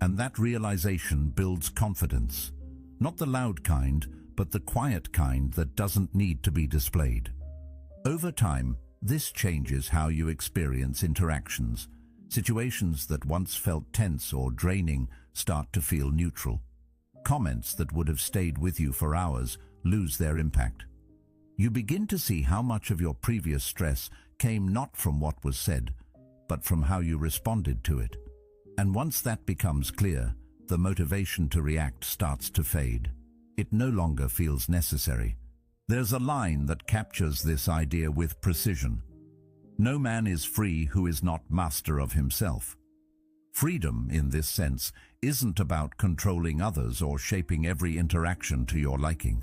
And that realization builds confidence. Not the loud kind, but the quiet kind that doesn't need to be displayed. Over time, this changes how you experience interactions. Situations that once felt tense or draining start to feel neutral. Comments that would have stayed with you for hours lose their impact. You begin to see how much of your previous stress came not from what was said, but from how you responded to it. And once that becomes clear, the motivation to react starts to fade. It no longer feels necessary. There's a line that captures this idea with precision. No man is free who is not master of himself. Freedom, in this sense, isn't about controlling others or shaping every interaction to your liking.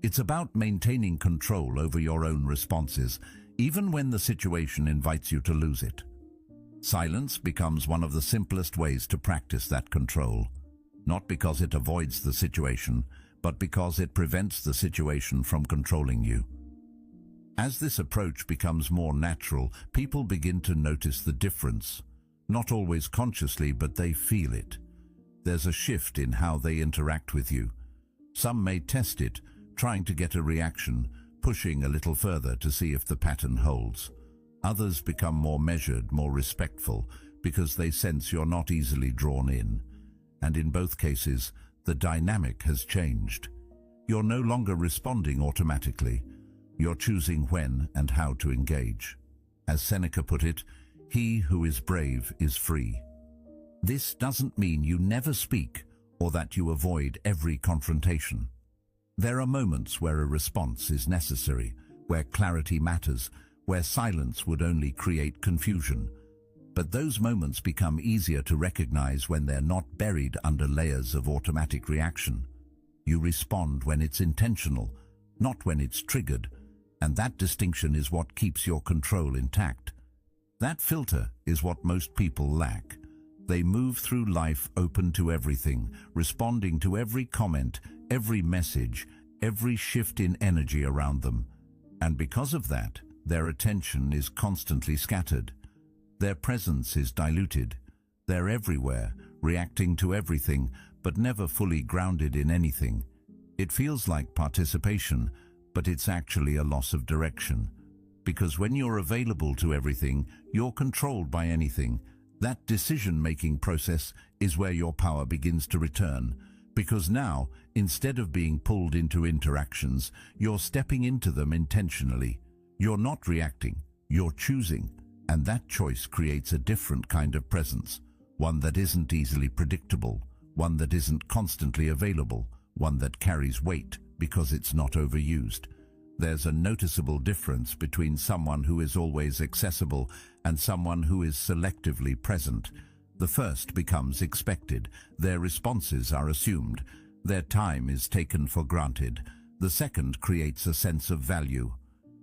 It's about maintaining control over your own responses, even when the situation invites you to lose it. Silence becomes one of the simplest ways to practice that control, not because it avoids the situation, but because it prevents the situation from controlling you. As this approach becomes more natural, people begin to notice the difference. Not always consciously, but they feel it. There's a shift in how they interact with you. Some may test it, trying to get a reaction, pushing a little further to see if the pattern holds. Others become more measured, more respectful, because they sense you're not easily drawn in. And in both cases, the dynamic has changed. You're no longer responding automatically. You're choosing when and how to engage. As Seneca put it, "He who is brave is free." This doesn't mean you never speak or that you avoid every confrontation. There are moments where a response is necessary, where clarity matters, where silence would only create confusion. But those moments become easier to recognize when they're not buried under layers of automatic reaction. You respond when it's intentional, not when it's triggered, and that distinction is what keeps your control intact. That filter is what most people lack. They move through life open to everything, responding to every comment, every message, every shift in energy around them. And because of that, their attention is constantly scattered. Their presence is diluted. They're everywhere, reacting to everything, but never fully grounded in anything. It feels like participation, but it's actually a loss of direction. Because when you're available to everything, you're controlled by anything. That decision-making process is where your power begins to return. Because now, instead of being pulled into interactions, you're stepping into them intentionally. You're not reacting, you're choosing. And that choice creates a different kind of presence, one that isn't easily predictable, one that isn't constantly available, one that carries weight because it's not overused. There's a noticeable difference between someone who is always accessible and someone who is selectively present. The first becomes expected, their responses are assumed, their time is taken for granted. The second creates a sense of value,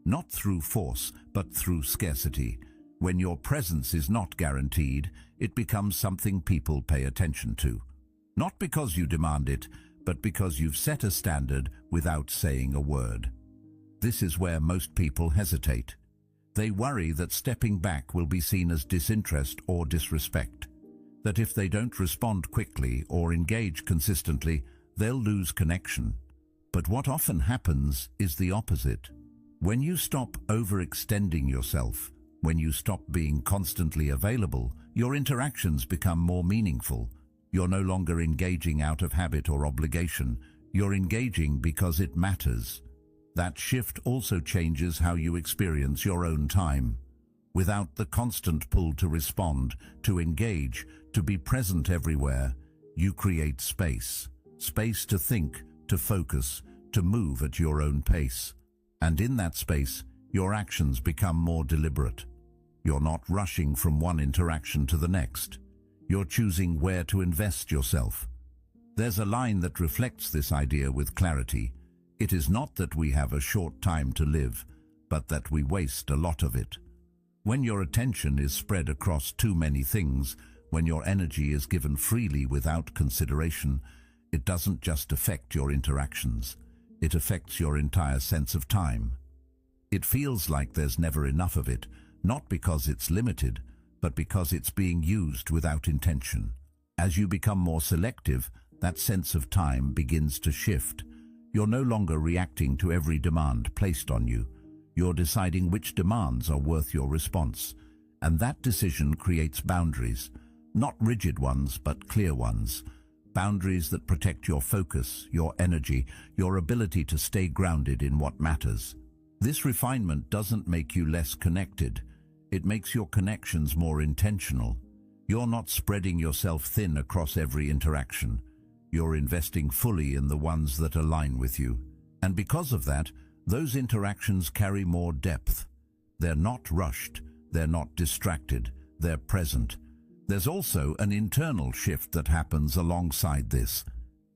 not through force, but through scarcity. When your presence is not guaranteed, it becomes something people pay attention to. Not because you demand it, but because you've set a standard without saying a word. This is where most people hesitate. They worry that stepping back will be seen as disinterest or disrespect. That if they don't respond quickly or engage consistently, they'll lose connection. But what often happens is the opposite. When you stop overextending yourself, when you stop being constantly available, your interactions become more meaningful. You're no longer engaging out of habit or obligation. You're engaging because it matters. That shift also changes how you experience your own time. Without the constant pull to respond, to engage, to be present everywhere, you create space. Space to think, to focus, to move at your own pace. And in that space, your actions become more deliberate. You're not rushing from one interaction to the next. You're choosing where to invest yourself. There's a line that reflects this idea with clarity. It is not that we have a short time to live, but that we waste a lot of it. When your attention is spread across too many things, when your energy is given freely without consideration, it doesn't just affect your interactions. It affects your entire sense of time. It feels like there's never enough of it, not because it's limited, but because it's being used without intention. As you become more selective, that sense of time begins to shift. You're no longer reacting to every demand placed on you. You're deciding which demands are worth your response. And that decision creates boundaries, not rigid ones, but clear ones. Boundaries that protect your focus, your energy, your ability to stay grounded in what matters. This refinement doesn't make you less connected. It makes your connections more intentional. You're not spreading yourself thin across every interaction. You're investing fully in the ones that align with you. And because of that, those interactions carry more depth. They're not rushed. They're not distracted. They're present. There's also an internal shift that happens alongside this.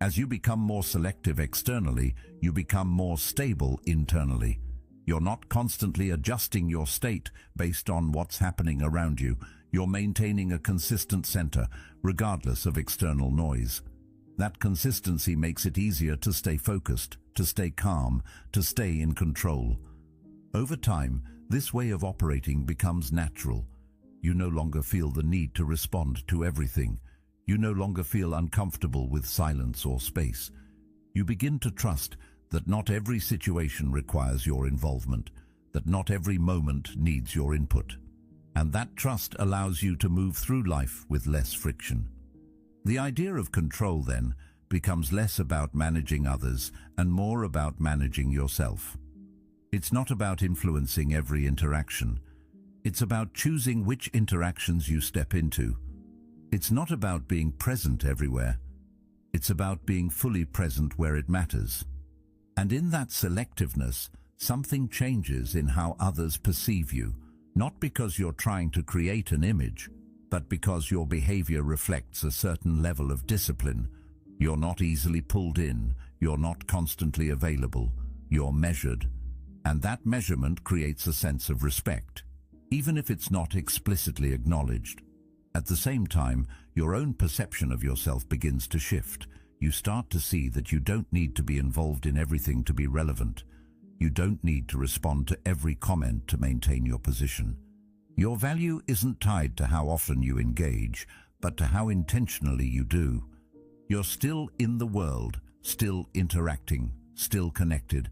As you become more selective externally, you become more stable internally. You're not constantly adjusting your state based on what's happening around you. You're maintaining a consistent center, regardless of external noise. That consistency makes it easier to stay focused, to stay calm, to stay in control. Over time, this way of operating becomes natural. You no longer feel the need to respond to everything. You no longer feel uncomfortable with silence or space. You begin to trust that not every situation requires your involvement, that not every moment needs your input. And that trust allows you to move through life with less friction. The idea of control, then, becomes less about managing others and more about managing yourself. It's not about influencing every interaction. It's about choosing which interactions you step into. It's not about being present everywhere. It's about being fully present where it matters. And in that selectiveness, something changes in how others perceive you, not because you're trying to create an image, but because your behavior reflects a certain level of discipline. You're not easily pulled in, you're not constantly available, you're measured. And that measurement creates a sense of respect, even if it's not explicitly acknowledged. At the same time, your own perception of yourself begins to shift. You start to see that you don't need to be involved in everything to be relevant. You don't need to respond to every comment to maintain your position. Your value isn't tied to how often you engage, but to how intentionally you do. You're still in the world, still interacting, still connected,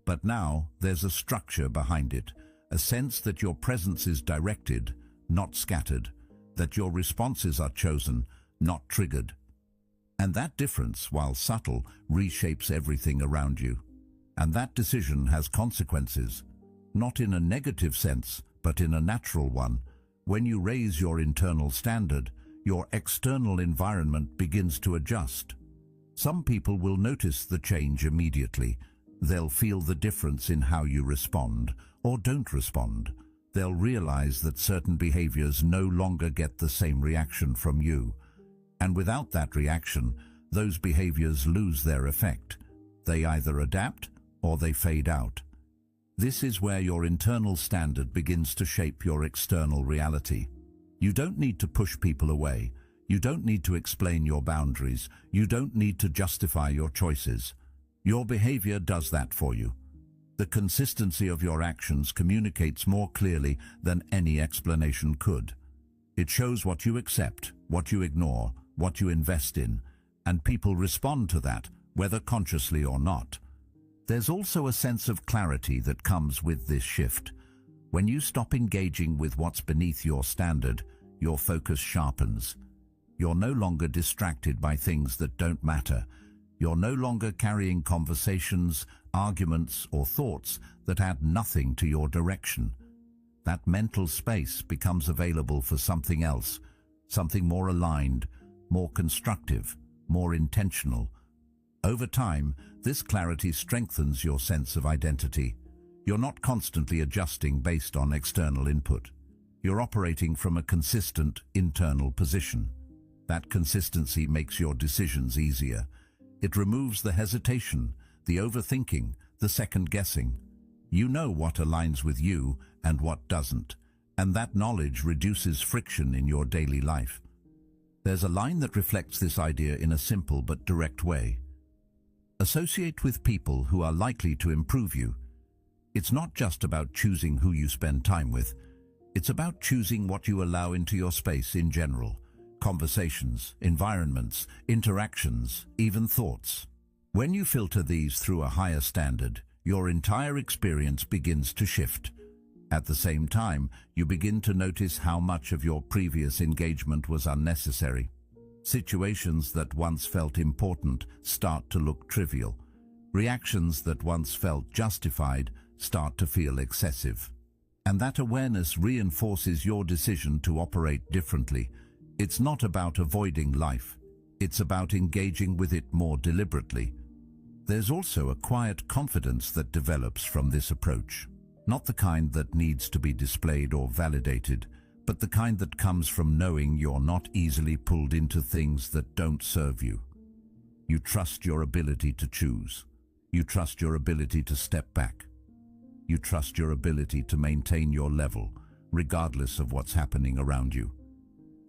but now there's a structure behind it, a sense that your presence is directed, not scattered, that your responses are chosen, not triggered. And that difference, while subtle, reshapes everything around you. And that decision has consequences, not in a negative sense, but in a natural one. When you raise your internal standard, your external environment begins to adjust. Some people will notice the change immediately. They'll feel the difference in how you respond or don't respond. They'll realize that certain behaviors no longer get the same reaction from you. And without that reaction, those behaviors lose their effect. They either adapt or they fade out. This is where your internal standard begins to shape your external reality. You don't need to push people away. You don't need to explain your boundaries. You don't need to justify your choices. Your behavior does that for you. The consistency of your actions communicates more clearly than any explanation could. It shows what you accept, what you ignore, what you invest in, and people respond to that, whether consciously or not. There's also a sense of clarity that comes with this shift. When you stop engaging with what's beneath your standard, your focus sharpens. You're no longer distracted by things that don't matter. You're no longer carrying conversations, arguments, or thoughts that add nothing to your direction. That mental space becomes available for something else, something more aligned, more constructive, more intentional. Over time, this clarity strengthens your sense of identity. You're not constantly adjusting based on external input. You're operating from a consistent internal position. That consistency makes your decisions easier. It removes the hesitation, the overthinking, the second-guessing. You know what aligns with you and what doesn't, and that knowledge reduces friction in your daily life. There's a line that reflects this idea in a simple but direct way. Associate with people who are likely to improve you. It's not just about choosing who you spend time with. It's about choosing what you allow into your space in general. Conversations, environments, interactions, even thoughts. When you filter these through a higher standard, your entire experience begins to shift. At the same time, you begin to notice how much of your previous engagement was unnecessary. Situations that once felt important start to look trivial. Reactions that once felt justified start to feel excessive. And that awareness reinforces your decision to operate differently. It's not about avoiding life. It's about engaging with it more deliberately. There's also a quiet confidence that develops from this approach. Not the kind that needs to be displayed or validated, but the kind that comes from knowing you're not easily pulled into things that don't serve you. You trust your ability to choose. You trust your ability to step back. You trust your ability to maintain your level, regardless of what's happening around you.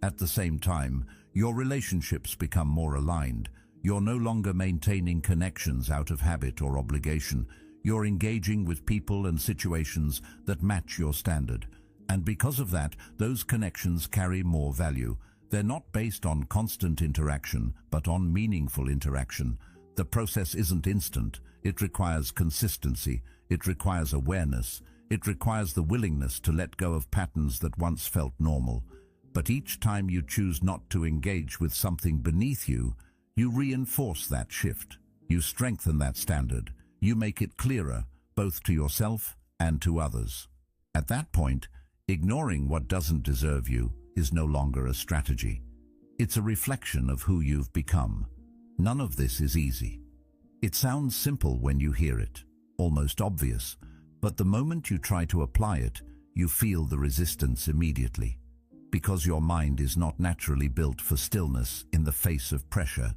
At the same time, your relationships become more aligned. You're no longer maintaining connections out of habit or obligation. You're engaging with people and situations that match your standard. And because of that, those connections carry more value. They're not based on constant interaction, but on meaningful interaction. The process isn't instant. It requires consistency. It requires awareness. It requires the willingness to let go of patterns that once felt normal. But each time you choose not to engage with something beneath you, you reinforce that shift. You strengthen that standard. You make it clearer, both to yourself and to others. At that point, ignoring what doesn't deserve you is no longer a strategy. It's a reflection of who you've become. None of this is easy. It sounds simple when you hear it, almost obvious, but the moment you try to apply it, you feel the resistance immediately. Because your mind is not naturally built for stillness in the face of pressure.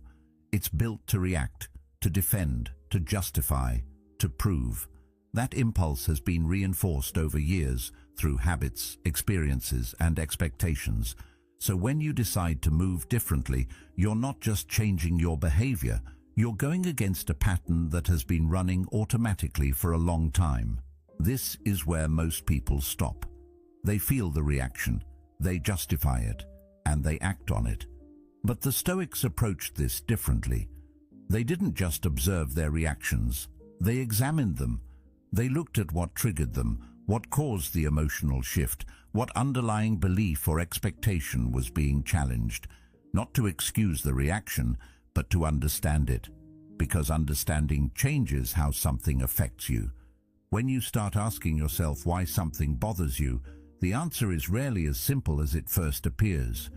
It's built to react, to defend, to justify, to prove. That impulse has been reinforced over years through habits, experiences, and expectations. So when you decide to move differently, you're not just changing your behavior, you're going against a pattern that has been running automatically for a long time. This is where most people stop. They feel the reaction, they justify it, and they act on it. But the Stoics approached this differently. They didn't just observe their reactions, they examined them. They looked at what triggered them, what caused the emotional shift, what underlying belief or expectation was being challenged, not to excuse the reaction, but to understand it. Because understanding changes how something affects you. When you start asking yourself why something bothers you, the answer is rarely as simple as it first appears.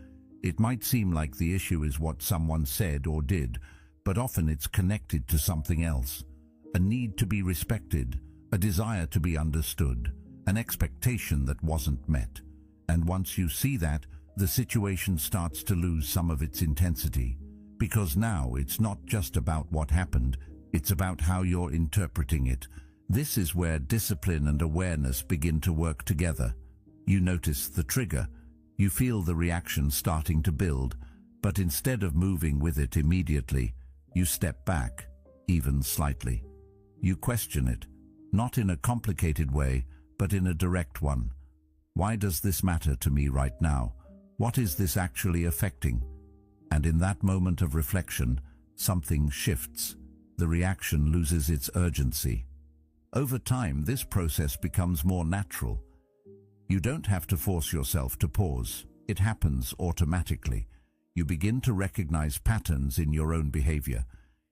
It might seem like the issue is what someone said or did, but often it's connected to something else. A need to be respected, a desire to be understood, an expectation that wasn't met. And once you see that, the situation starts to lose some of its intensity. Because now it's not just about what happened, it's about how you're interpreting it. This is where discipline and awareness begin to work together. You notice the trigger, you feel the reaction starting to build, but instead of moving with it immediately, you step back, even slightly. You question it, not in a complicated way, but in a direct one. Why does this matter to me right now? What is this actually affecting? And in that moment of reflection, something shifts. The reaction loses its urgency. Over time, this process becomes more natural. You don't have to force yourself to pause. It happens automatically. You begin to recognize patterns in your own behavior.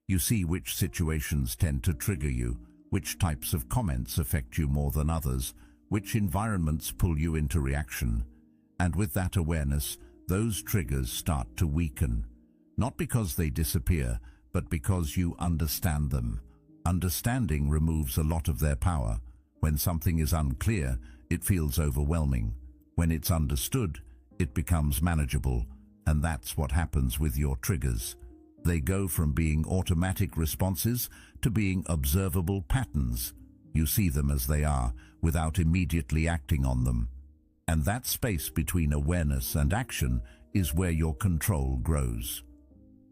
You see which situations tend to trigger you, which types of comments affect you more than others, which environments pull you into reaction. And with that awareness, those triggers start to weaken. Not because they disappear, but because you understand them. Understanding removes a lot of their power. When something is unclear, it feels overwhelming. When it's understood, it becomes manageable. And that's what happens with your triggers. They go from being automatic responses to being observable patterns. You see them as they are, without immediately acting on them. And that space between awareness and action is where your control grows.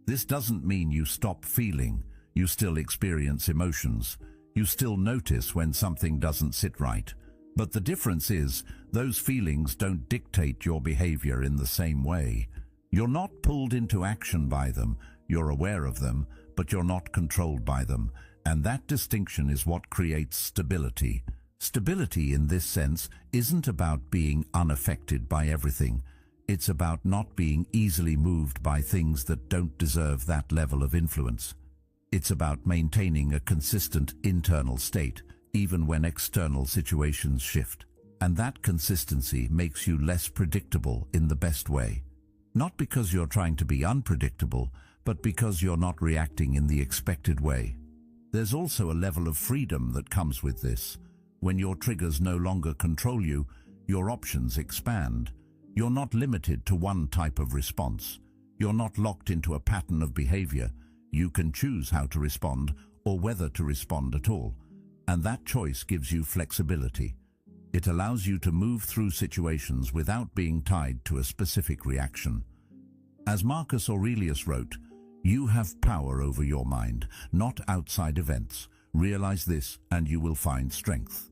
This doesn't mean you stop feeling. You still experience emotions. You still notice when something doesn't sit right. But the difference is, those feelings don't dictate your behavior in the same way. You're not pulled into action by them. You're aware of them, but you're not controlled by them. And that distinction is what creates stability. Stability in this sense isn't about being unaffected by everything. It's about not being easily moved by things that don't deserve that level of influence. It's about maintaining a consistent internal state, even when external situations shift. And that consistency makes you less predictable in the best way. Not because you're trying to be unpredictable, but because you're not reacting in the expected way. There's also a level of freedom that comes with this. When your triggers no longer control you, your options expand. You're not limited to one type of response. You're not locked into a pattern of behavior. You can choose how to respond or whether to respond at all. And that choice gives you flexibility. It allows you to move through situations without being tied to a specific reaction. As Marcus Aurelius wrote, "You have power over your mind, not outside events. Realize this and you will find strength."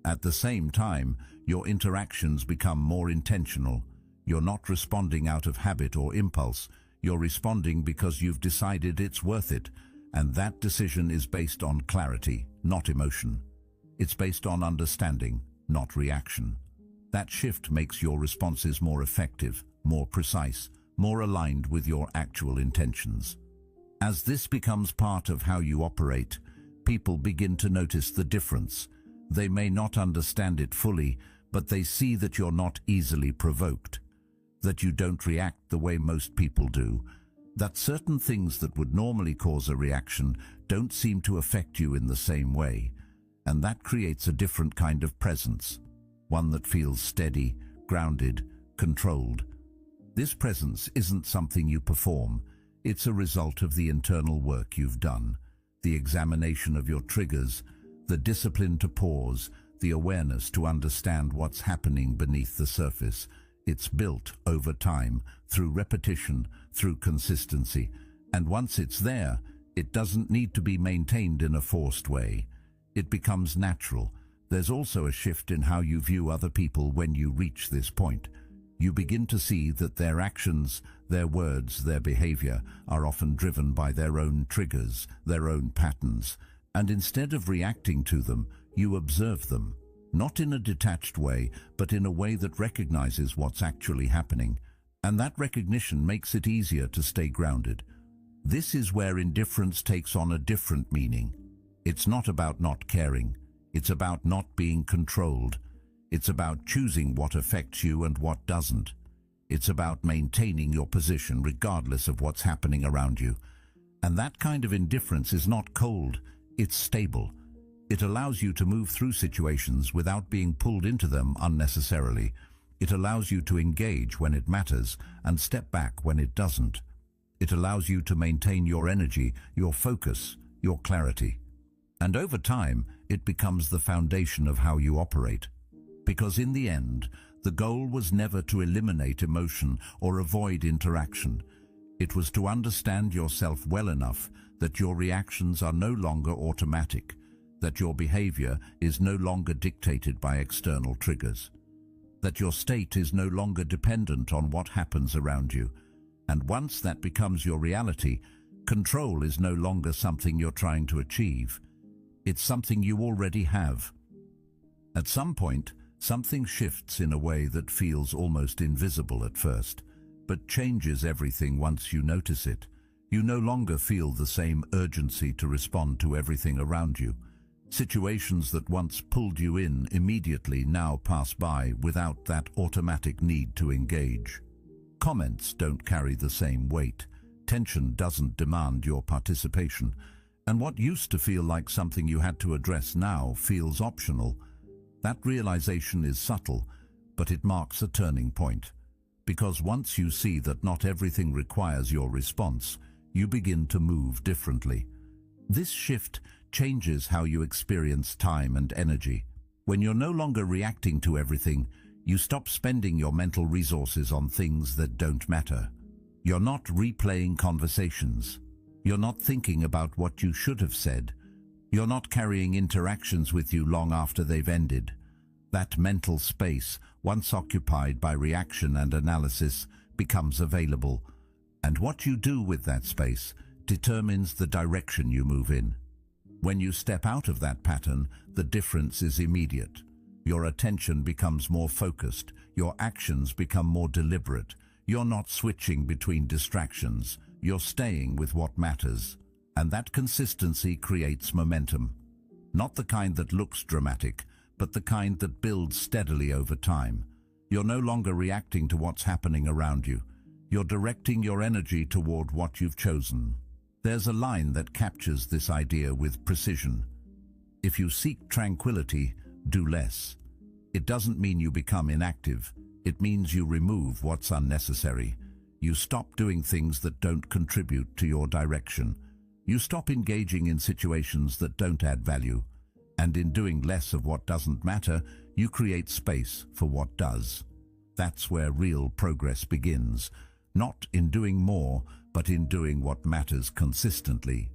At the same time, your interactions become more intentional. You're not responding out of habit or impulse. You're responding because you've decided it's worth it, and that decision is based on clarity, not emotion. It's based on understanding, not reaction. That shift makes your responses more effective, more precise, more aligned with your actual intentions. As this becomes part of how you operate, people begin to notice the difference. They may not understand it fully, but they see that you're not easily provoked, that you don't react the way most people do, that certain things that would normally cause a reaction don't seem to affect you in the same way. And that creates a different kind of presence, one that feels steady, grounded, controlled. This presence isn't something you perform. It's a result of the internal work you've done, the examination of your triggers, the discipline to pause, the awareness to understand what's happening beneath the surface. It's built over time, through repetition, through consistency, and once it's there, it doesn't need to be maintained in a forced way. It becomes natural. There's also a shift in how you view other people when you reach this point. You begin to see that their actions, their words, their behavior are often driven by their own triggers, their own patterns, and instead of reacting to them, you observe them, not in a detached way, but in a way that recognizes what's actually happening. And that recognition makes it easier to stay grounded. This is where indifference takes on a different meaning. It's not about not caring. It's about not being controlled. It's about choosing what affects you and what doesn't. It's about maintaining your position regardless of what's happening around you. And that kind of indifference is not cold, it's stable. It allows you to move through situations without being pulled into them unnecessarily. It allows you to engage when it matters and step back when it doesn't. It allows you to maintain your energy, your focus, your clarity. And over time, it becomes the foundation of how you operate. Because in the end, the goal was never to eliminate emotion or avoid interaction. It was to understand yourself well enough that your reactions are no longer automatic, that your behavior is no longer dictated by external triggers, that your state is no longer dependent on what happens around you. And once that becomes your reality, control is no longer something you're trying to achieve. It's something you already have. At some point, something shifts in a way that feels almost invisible at first, but changes everything once you notice it. You no longer feel the same urgency to respond to everything around you. Situations that once pulled you in immediately now pass by without that automatic need to engage. Comments don't carry the same weight. Tension doesn't demand your participation. And what used to feel like something you had to address now feels optional. That realization is subtle, but it marks a turning point. Because once you see that not everything requires your response, you begin to move differently. This shift changes how you experience time and energy. When you're no longer reacting to everything, you stop spending your mental resources on things that don't matter. You're not replaying conversations. You're not thinking about what you should have said. You're not carrying interactions with you long after they've ended. That mental space, once occupied by reaction and analysis, becomes available. And what you do with that space determines the direction you move in. When you step out of that pattern, the difference is immediate. Your attention becomes more focused. Your actions become more deliberate. You're not switching between distractions. You're staying with what matters. And that consistency creates momentum. Not the kind that looks dramatic, but the kind that builds steadily over time. You're no longer reacting to what's happening around you. You're directing your energy toward what you've chosen. There's a line that captures this idea with precision. If you seek tranquility, do less. It doesn't mean you become inactive. It means you remove what's unnecessary. You stop doing things that don't contribute to your direction. You stop engaging in situations that don't add value. And in doing less of what doesn't matter, you create space for what does. That's where real progress begins. Not in doing more, but in doing what matters consistently.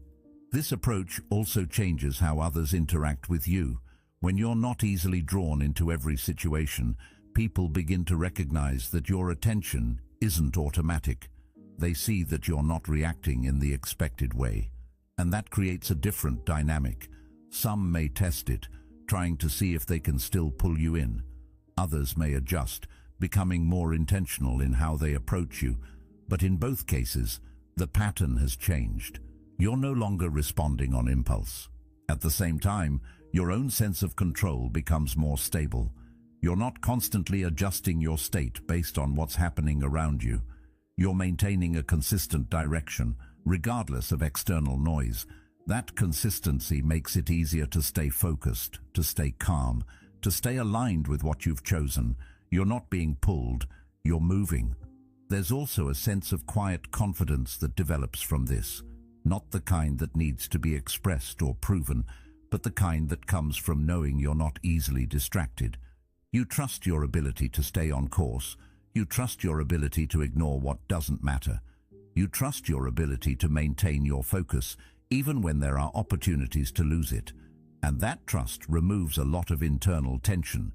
This approach also changes how others interact with you. When you're not easily drawn into every situation, people begin to recognize that your attention isn't automatic. They see that you're not reacting in the expected way. And that creates a different dynamic. Some may test it, trying to see if they can still pull you in. Others may adjust, becoming more intentional in how they approach you. But in both cases, the pattern has changed. You're no longer responding on impulse. At the same time, your own sense of control becomes more stable. You're not constantly adjusting your state based on what's happening around you. You're maintaining a consistent direction, regardless of external noise. That consistency makes it easier to stay focused, to stay calm, to stay aligned with what you've chosen. You're not being pulled, You're moving. There's also a sense of quiet confidence that develops from this, not the kind that needs to be expressed or proven, but the kind that comes from knowing you're not easily distracted. You trust your ability to stay on course. You trust your ability to ignore what doesn't matter. You trust your ability to maintain your focus, even when there are opportunities to lose it. And that trust removes a lot of internal tension.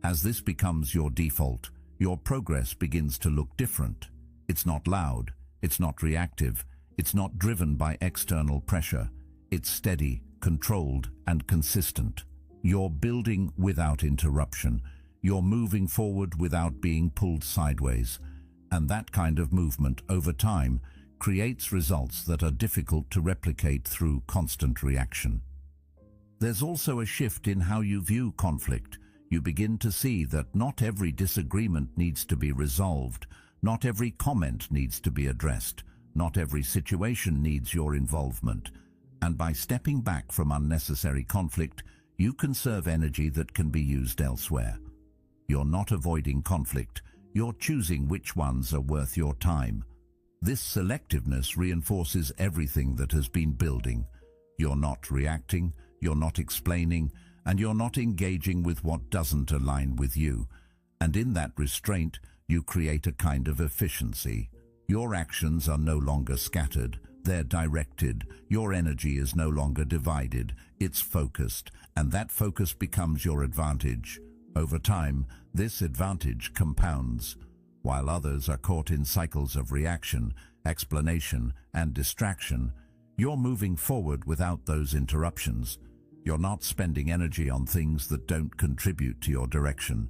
As this becomes your default, your progress begins to look different. It's not loud, it's not reactive, it's not driven by external pressure. It's steady, controlled, and consistent. You're building without interruption. You're moving forward without being pulled sideways. And that kind of movement, over time, creates results that are difficult to replicate through constant reaction. There's also a shift in how you view conflict. You begin to see that not every disagreement needs to be resolved, not every comment needs to be addressed, not every situation needs your involvement. And by stepping back from unnecessary conflict, you conserve energy that can be used elsewhere. You're not avoiding conflict, you're choosing which ones are worth your time. This selectiveness reinforces everything that has been building. You're not reacting, you're not explaining, and you're not engaging with what doesn't align with you. And in that restraint, you create a kind of efficiency. Your actions are no longer scattered, they're directed. Your energy is no longer divided, it's focused, and that focus becomes your advantage. Over time, this advantage compounds. While others are caught in cycles of reaction, explanation, and distraction, you're moving forward without those interruptions. You're not spending energy on things that don't contribute to your direction.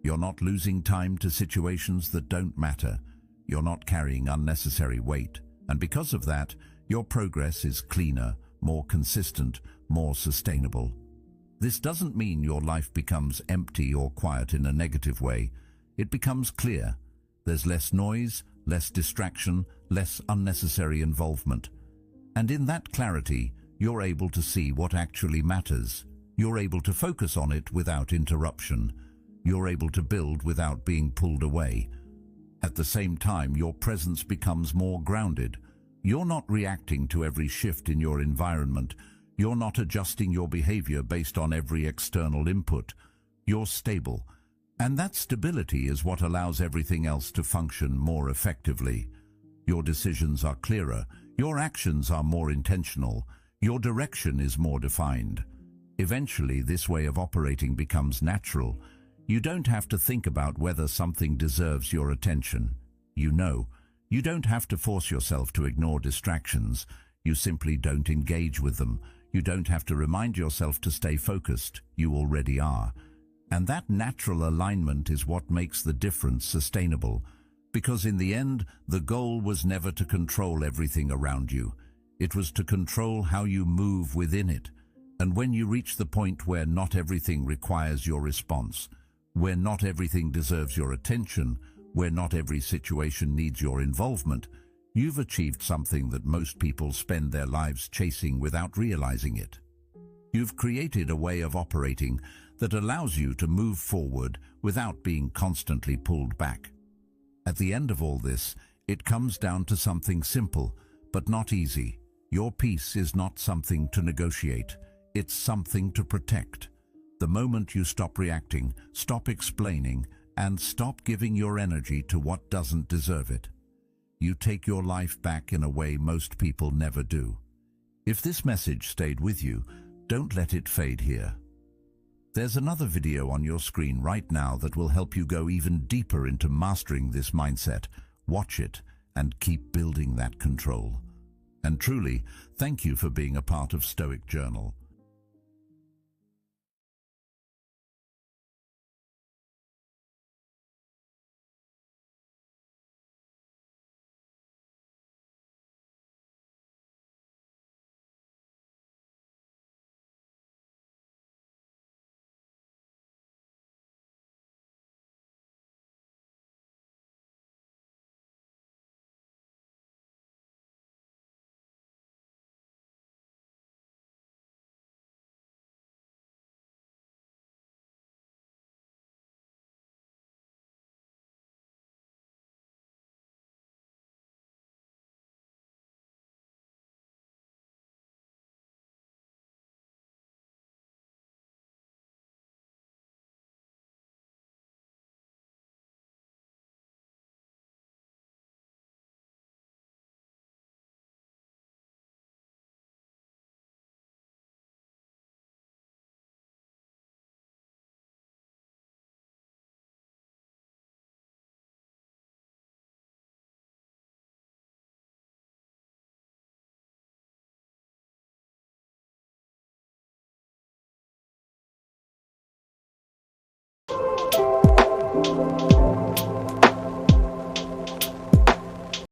You're not losing time to situations that don't matter. You're not carrying unnecessary weight. And because of that, your progress is cleaner, more consistent, more sustainable. This doesn't mean your life becomes empty or quiet in a negative way. It becomes clear. There's less noise, less distraction, less unnecessary involvement. And in that clarity, you're able to see what actually matters. You're able to focus on it without interruption. You're able to build without being pulled away. At the same time, your presence becomes more grounded. You're not reacting to every shift in your environment. You're not adjusting your behavior based on every external input. You're stable. And that stability is what allows everything else to function more effectively. Your decisions are clearer. Your actions are more intentional. Your direction is more defined. Eventually, this way of operating becomes natural. You don't have to think about whether something deserves your attention. You know. You don't have to force yourself to ignore distractions. You simply don't engage with them. You don't have to remind yourself to stay focused. You already are. And that natural alignment is what makes the difference sustainable. Because in the end, the goal was never to control everything around you. It was to control how you move within it. And when you reach the point where not everything requires your response, where not everything deserves your attention, where not every situation needs your involvement, you've achieved something that most people spend their lives chasing without realizing it. You've created a way of operating that allows you to move forward without being constantly pulled back. At the end of all this, it comes down to something simple, but not easy. Your peace is not something to negotiate. It's something to protect. The moment you stop reacting, stop explaining, and stop giving your energy to what doesn't deserve it, you take your life back in a way most people never do. If this message stayed with you, don't let it fade here. There's another video on your screen right now that will help you go even deeper into mastering this mindset. Watch it and keep building that control. And truly, thank you for being a part of Stoic Journal.